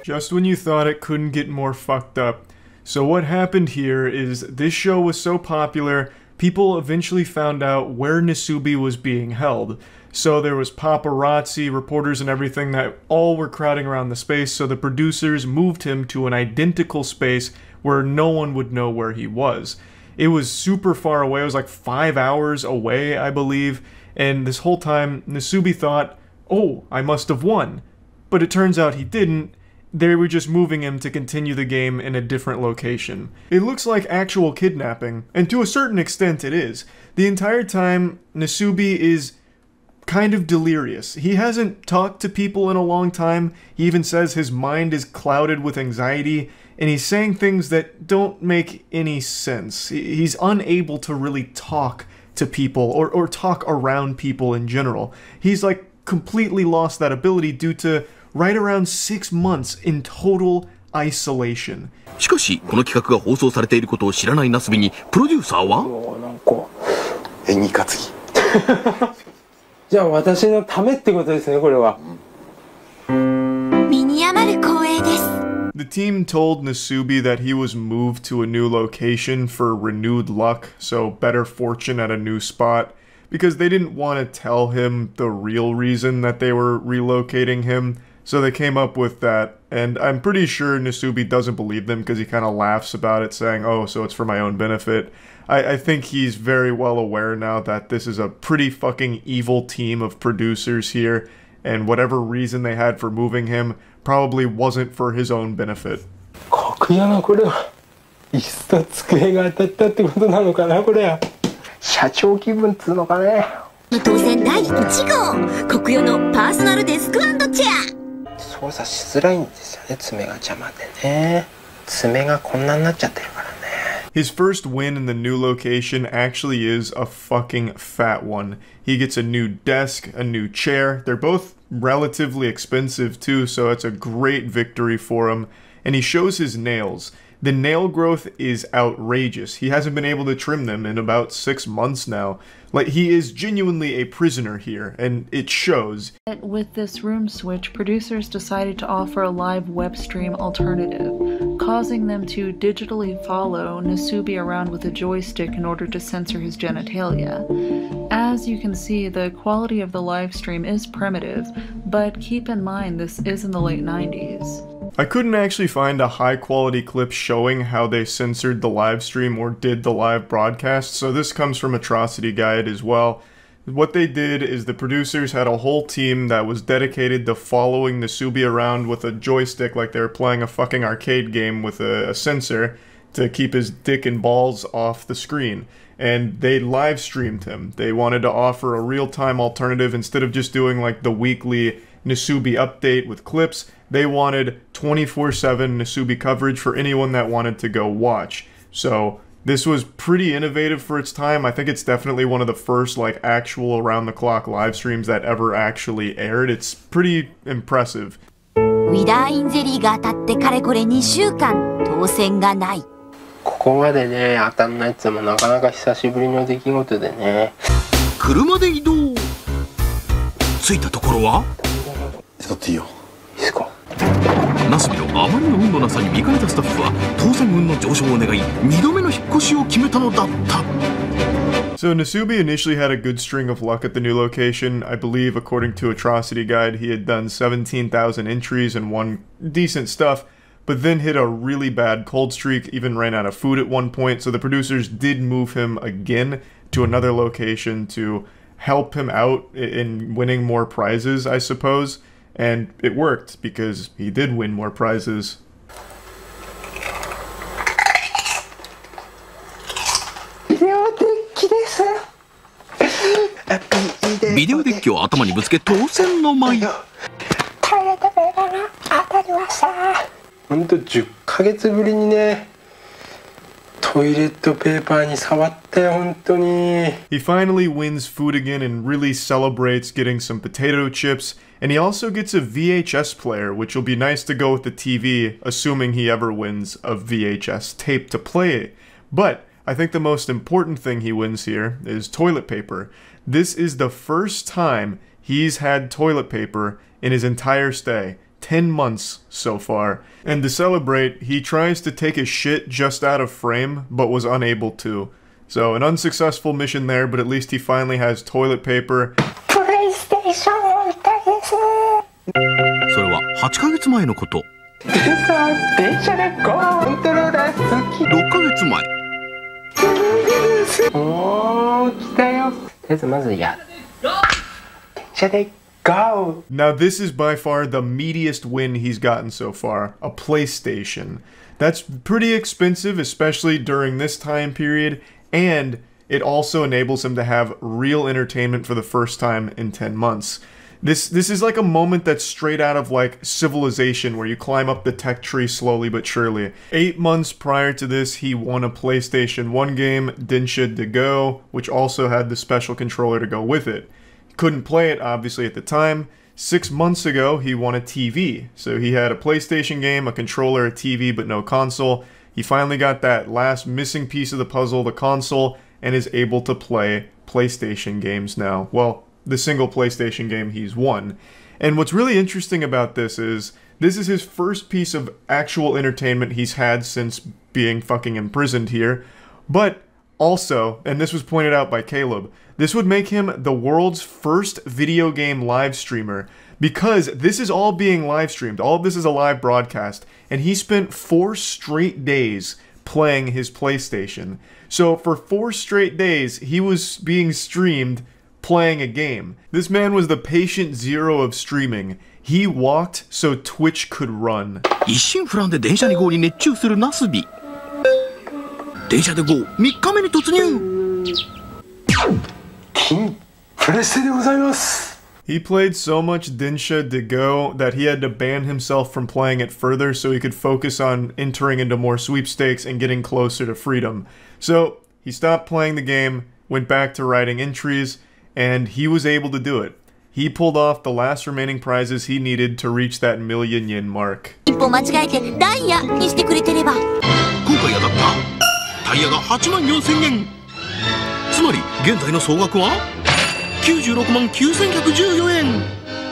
Just when you thought it couldn't get more fucked up. So what happened here is this show was so popular, people eventually found out where Nasubi was being held. So there was paparazzi, reporters, and everything that all were crowding around the space, so the producers moved him to an identical space where no one would know where he was. It was super far away. It was like 5 hours away, I believe, and this whole time, Nasubi thought, oh, I must have won. But it turns out he didn't. They were just moving him to continue the game in a different location. It looks like actual kidnapping, and to a certain extent it is. The entire time, Nasubi is kind of delirious. He hasn't talked to people in a long time. He even says his mind is clouded with anxiety, and he's saying things that don't make any sense. He's unable to really talk to people or talk around people in general. He's like completely lost that ability due to right around 6 months in total isolation. しかし、この企画が放送されていることを知らないナスビに、プロデューサーはなんか演技担ぎ。じゃあ私のためってことですね、これは。身に余る光栄です。The team told Nasubi that he was moved to a new location for renewed luck, so better fortune at a new spot, because they didn't want to tell him the real reason that they were relocating him, so they came up with that, and I'm pretty sure Nasubi doesn't believe them because he kind of laughs about it, saying, oh, so it's for my own benefit. I think he's very well aware now that this is a pretty fucking evil team of producers here, and whatever reason they had for moving him probably wasn't for his own benefit. 格屋がこれは椅子と机が当たったってことなのかな、これは。社長気分っつうのかね。当選第1号国用のパーソナルデスク&チェア。操作しづらいんですよね、爪が邪魔でね。爪がこんなになっちゃってるからね。His first win in the new location actually is a fucking fat one. He gets a new desk, a new chair. They're both relatively expensive too, so it's a great victory for him. And he shows his nails. The nail growth is outrageous. He hasn't been able to trim them in about 6 months now. Like, he is genuinely a prisoner here, and it shows. With this room switch, producers decided to offer a live web stream alternative, causing them to digitally follow Nasubi around with a joystick in order to censor his genitalia. As you can see, the quality of the live stream is primitive, but keep in mind this is in the late 90s. I couldn't actually find a high-quality clip showing how they censored the live stream or did the live broadcast, so this comes from Atrocity Guide as well. What they did is the producers had a whole team that was dedicated to following Nasubi around with a joystick like they were playing a fucking arcade game with a sensor to keep his dick and balls off the screen. And they live streamed him. They wanted to offer a real-time alternative instead of just doing like the weekly Nasubi update with clips. They wanted 24/7 Nasubi coverage for anyone that wanted to go watch. So this was pretty innovative for its time. I think it's definitely one of the first like actual around-the-clock live streams that ever actually aired. It's pretty impressive. ウィダーインゼリーが当たってかれこれ2週間当選がない。ここまでね当たんないってもなかなか久しぶりの出来事でね。車で移動。着いたところは。ちょっといいよ。いいですか。ナスビのあまりの運のなさに見かねたスタッフは当選運の上昇を願い2度目の引っ越しを決めたのだった。So Nasubi initially had a good string of luck at the new location. I believe, according to Atrocity Guide, he had done 17,000 entries and won decent stuff, but then hit a really bad cold streak, even ran out of food at one point, so the producers did move him again to another location to help him out in winning more prizes, I suppose. And it worked, because he did win more prizes. ビデオデッキを頭にぶつけ当選の舞。ほんと10ヶ月ぶりにねトイレットペーパーに触ったよ本当に。He finally wins food again and really celebrates getting some potato chips, and he also gets a VHS player, which will be nice to go with the TV, assuming he ever wins a VHS tape to play it. But I think the most important thing he wins here is toilet paper. This is the first time he's had toilet paper in his entire stay. 10 months so far. And to celebrate, he tries to take a shit just out of frame, but was unable to. So an unsuccessful mission there, but at least he finally has toilet paper. それは8ヶ月前のこと。電車でゴーコントローラー好き。6ヶ月前。おー、来たよ。とりあえずまずや。電車で go. Now this is by far the meatiest win he's gotten so far, a PlayStation. That's pretty expensive, especially during this time period, and it also enables him to have real entertainment for the first time in 10 months. This is like a moment that's straight out of like Civilization, where you climb up the tech tree slowly but surely. 8 months prior to this, he won a PlayStation 1 game, Densha de Go, which also had the special controller to go with it. He couldn't play it, obviously, at the time. 6 months ago, he won a TV. So he had a PlayStation game, a controller, a TV, but no console. He finally got that last missing piece of the puzzle, the console, and is able to play PlayStation games now. Well, the single PlayStation game he's won. And what's really interesting about this is his first piece of actual entertainment he's had since being fucking imprisoned here. But also, and this was pointed out by Caleb, this would make him the world's first video game live streamer, because this is all being live streamed. All of this is a live broadcast, and he spent 4 straight days playing his PlayStation. So for 4 straight days, he was being streamed playing a game. This man was the patient zero of streaming. He walked so Twitch could run. 一心不乱で電車で GO に熱中するナスビ。電車で GO 3日目に突入。金プレステでございます。 He played so much Densha de Go that he had to ban himself from playing it further so he could focus on entering into more sweepstakes and getting closer to freedom. So he stopped playing the game, went back to writing entries, and he was able to do it. He pulled off the last remaining prizes he needed to reach that million yen mark. 一歩間違えてダイヤにしてくれてれば。今回当たったタイヤが84,000円。つまり現在の総額は969,114円。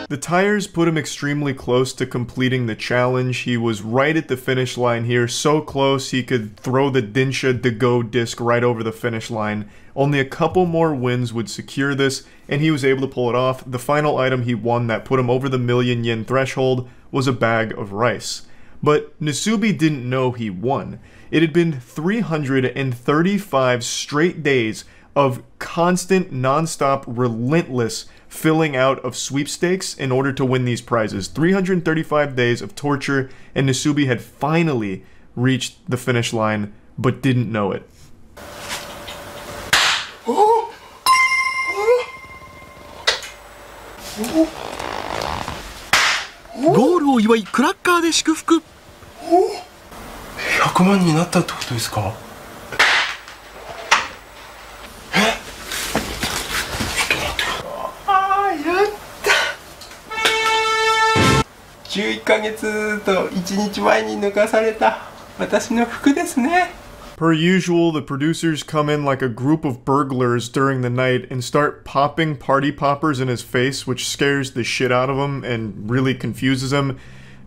The tires put him extremely close to completing the challenge. He was right at the finish line here, so close he could throw the Densha de Go disc right over the finish line. Only a couple more wins would secure this, and he was able to pull it off. The final item he won that put him over the million yen threshold was a bag of rice. But Nasubi didn't know he won. It had been 335 straight days of constant, non-stop, relentless filling out of sweepstakes in order to win these prizes. 335 days of torture, and Nasubi had finally reached the finish line, but didn't know it. ゴールを祝いクラッカーで祝福。100万になったってことですか？11ヶ月と1日前に抜かされた私の服ですね。 Per usual, the producers come in like a group of burglars during the night and start popping party poppers in his face, which scares the shit out of him and really confuses him.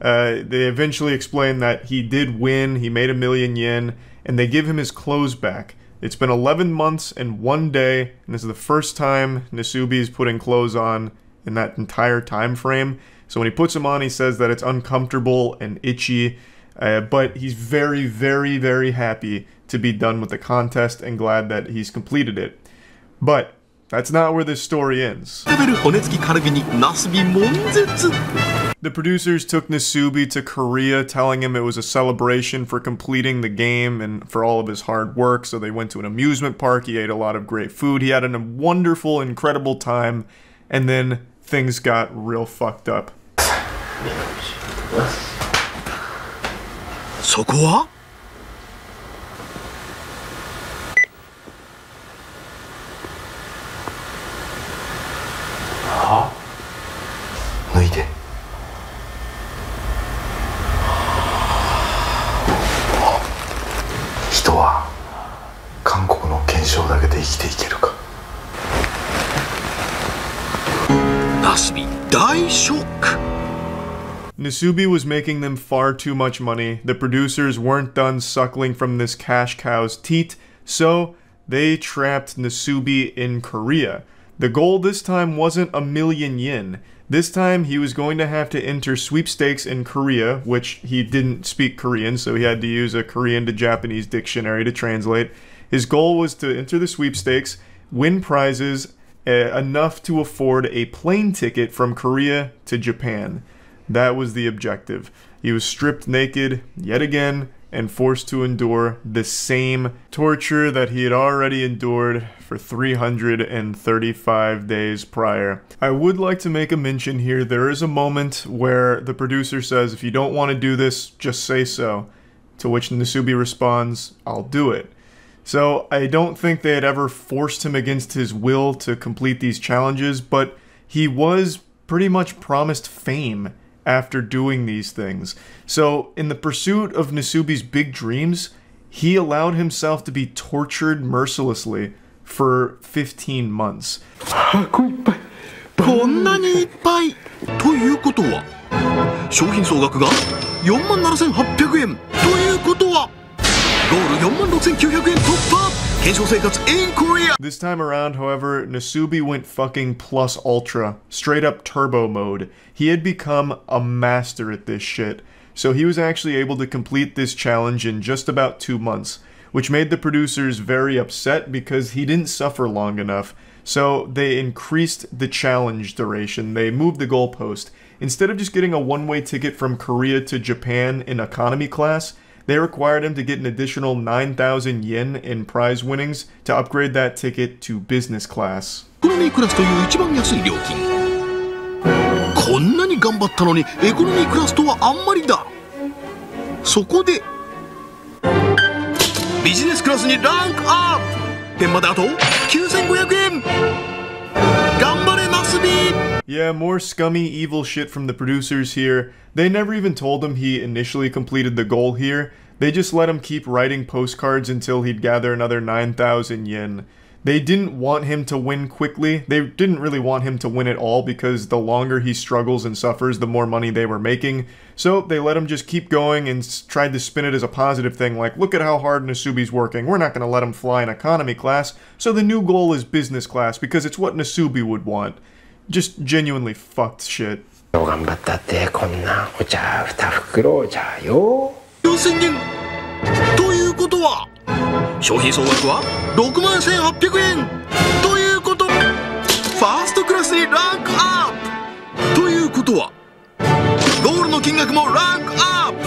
They eventually explain that he did win, he made 1 million yen, and they give him his clothes back. It's been 11 months and 1 day, and this is the first time Nasubi's putting clothes on in that entire time frame. So when he puts them on, he says that it's uncomfortable and itchy, but he's very, very, very happy to be done with the contest and glad that he's completed it. But that's not where this story ends. The producers took Nasubi to Korea, telling him it was a celebration for completing the game and for all of his hard work. So they went to an amusement park, he ate a lot of great food, he had a wonderful, incredible time, and then things got real fucked up. そこはは脱いで人は韓国の憲章だけで生きていけるか。ナスビ大ショック。 Nasubi was making them far too much money. The producers weren't done suckling from this cash cow's teat, so they trapped Nasubi in Korea. The goal this time wasn't 1,000,000 yen. This time he was going to have to enter sweepstakes in Korea, which he didn't speak Korean, so he had to use a Korean to Japanese dictionary to translate. His goal was to enter the sweepstakes, win prizes enough to afford a plane ticket from Korea to Japan. That was the objective. He was stripped naked yet again and forced to endure the same torture that he had already endured for 335 days prior. I would like to make a mention here. There is a moment where the producer says, if you don't want to do this, just say so. To which Nasubi responds, I'll do it. So I don't think they had ever forced him against his will to complete these challenges, but he was pretty much promised fame after doing these things. So in the pursuit of Nasubi's big dreams, he allowed himself to be tortured mercilessly for 15 months. こんなにいっぱいということは商品総額が 47,800 円ということはゴール 46,900 円突破 検証生活 in Korea. This time around, however, Nasubi went fucking plus ultra, straight up turbo mode. He had become a master at this shit, so he was actually able to complete this challenge in just about 2 months, which made the producers very upset because he didn't suffer long enough. So they increased the challenge duration. They moved the goalpost. Instead of just getting a one-way ticket from Korea to Japan in economy class, they required him to get an additional 9,000 yen in prize winnings to upgrade that ticket to business class. エコノミークラスという一番安い料金。こんなに頑張ったのにエコノミークラスとはあんまりだ。そこでビジネスクラスにランクアップ。点まであと 9,500 円。頑張れナスビ。 Yeah, more scummy, evil shit from the producers here. They never even told him he initially completed the goal here. They just let him keep writing postcards until he'd gather another 9,000 yen. They didn't want him to win quickly. They didn't really want him to win at all because the longer he struggles and suffers, the more money they were making. So they let him just keep going and tried to spin it as a positive thing, like, look at how hard Nasubi's working. We're not going to let him fly in economy class. So the new goal is business class because it's what Nasubi would want. Just genuinely fucked shit. 頑張ったってこんなお茶2袋お茶よ。4,000円ということは商品総額は 61,800 円ということファーストクラスにランクアップということはゴールの金額もランクアップ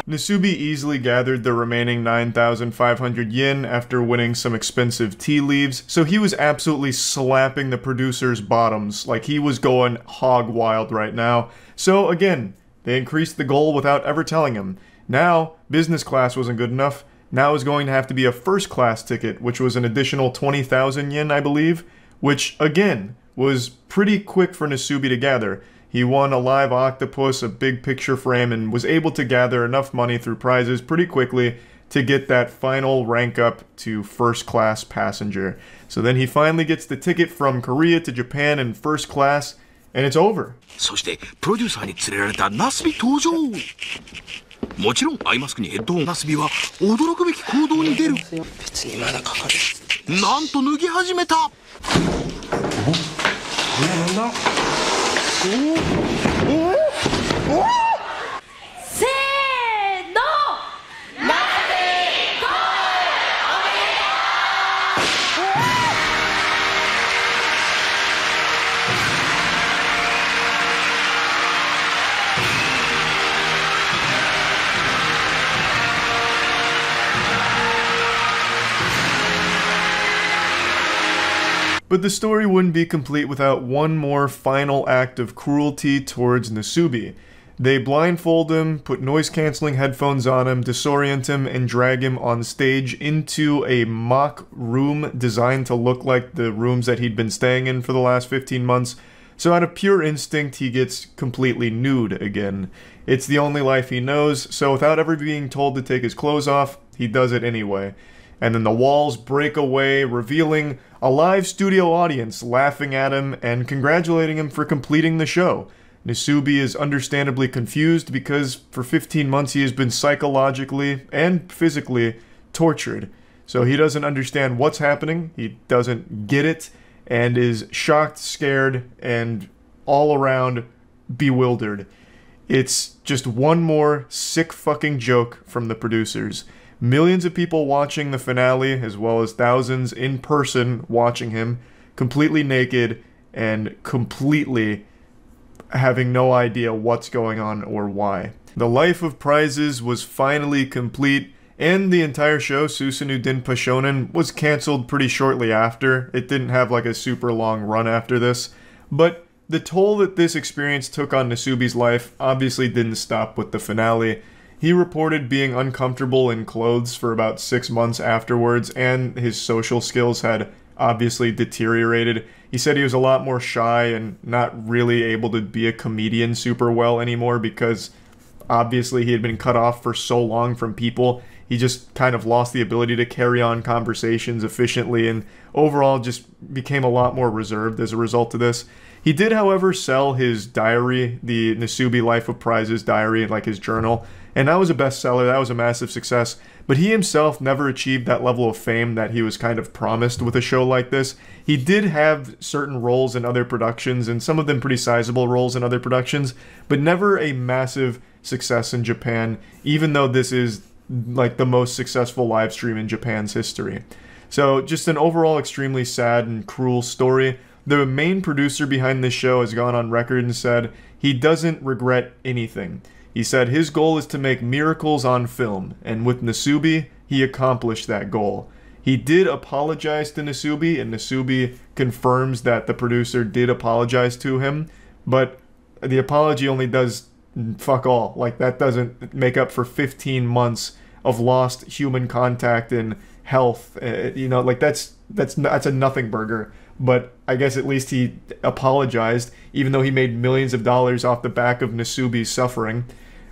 Nasubi easily gathered the remaining 9,500 yen after winning some expensive tea leaves, so he was absolutely slapping the producers' bottoms, like he was going hog wild right now. So again, they increased the goal without ever telling him. Now, business class wasn't good enough. Now it was going to have to be a first class ticket, which was an additional 20,000 yen, I believe, which again was pretty quick for Nasubi to gather. He won a live octopus, a big picture frame, and was able to gather enough money through prizes pretty quickly to get that final rank up to first class passenger. So then he finally gets the ticket from Korea to Japan in first class, and it's over. そしてプロデューサーに連れられたナスビ登場。もちろんアイマスクにヘッドホン。ナスビは驚くべき行動に出る。別にまだかかる。なんと脱ぎ始めた。なんだ。せーのBut the story wouldn't be complete without one more final act of cruelty towards Nasubi. They blindfold him, put noise-canceling headphones on him, disorient him, and drag him on stage into a mock room designed to look like the rooms that he'd been staying in for the last 15 months. So out of pure instinct, he gets completely nude again. It's the only life he knows, so without ever being told to take his clothes off, he does it anyway. And then the walls break away, revealing a live studio audience laughing at him and congratulating him for completing the show. Nasubi is understandably confused because for 15 months he has been psychologically and physically tortured. So he doesn't understand what's happening, he doesn't get it, and is shocked, scared, and all around bewildered. It's just one more sick fucking joke from the producers. Millions of people watching the finale, as well as thousands in person watching him, completely naked and completely having no idea what's going on or why. The life of prizes was finally complete, and the entire show, Susanoo Denpa Shonen, was cancelled pretty shortly after. It didn't have like a super long run after this, but the toll that this experience took on Nasubi's life obviously didn't stop with the finale. He reported being uncomfortable in clothes for about 6 months afterwards, and his social skills had obviously deteriorated. He said he was a lot more shy and not really able to be a comedian super well anymore because obviously he had been cut off for so long from people. He just kind of lost the ability to carry on conversations efficiently and overall just became a lot more reserved as a result of this. He did, however, sell his diary, the Nasubi Life of Prizes diary, like his journal, and that was a bestseller. That was a massive success. But he himself never achieved that level of fame that he was kind of promised with a show like this. He did have certain roles in other productions, and some of them pretty sizable roles in other productions, but never a massive success in Japan, even though this is like the most successful live stream in Japan's history. So just an overall extremely sad and cruel story. The main producer behind this show has gone on record and said he doesn't regret anything. He said his goal is to make miracles on film, and with Nasubi, he accomplished that goal. He did apologize to Nasubi, and Nasubi confirms that the producer did apologize to him, but the apology only does fuck all. Like, that doesn't make up for 15 months of lost human contact and health. You know, like, that's a nothing burger. But I guess at least he apologized, even though he made millions of dollars off the back of Nasubi's suffering.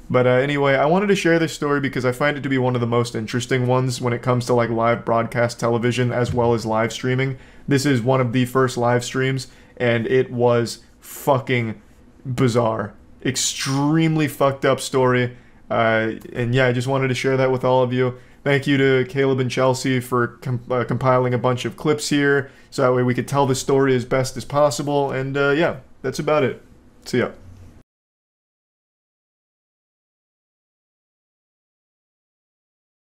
But anyway, I wanted to share this story because I find it to be one of the most interesting ones when it comes to like live broadcast television as well as live streaming. This is one of the first live streams, and it was fucking bizarre. Extremely fucked up story. And yeah, I just wanted to share that with all of you. Thank you to Caleb and Chelsea for compiling a bunch of clips here, so that way we could tell the story as best as possible. And yeah, that's about it. See ya.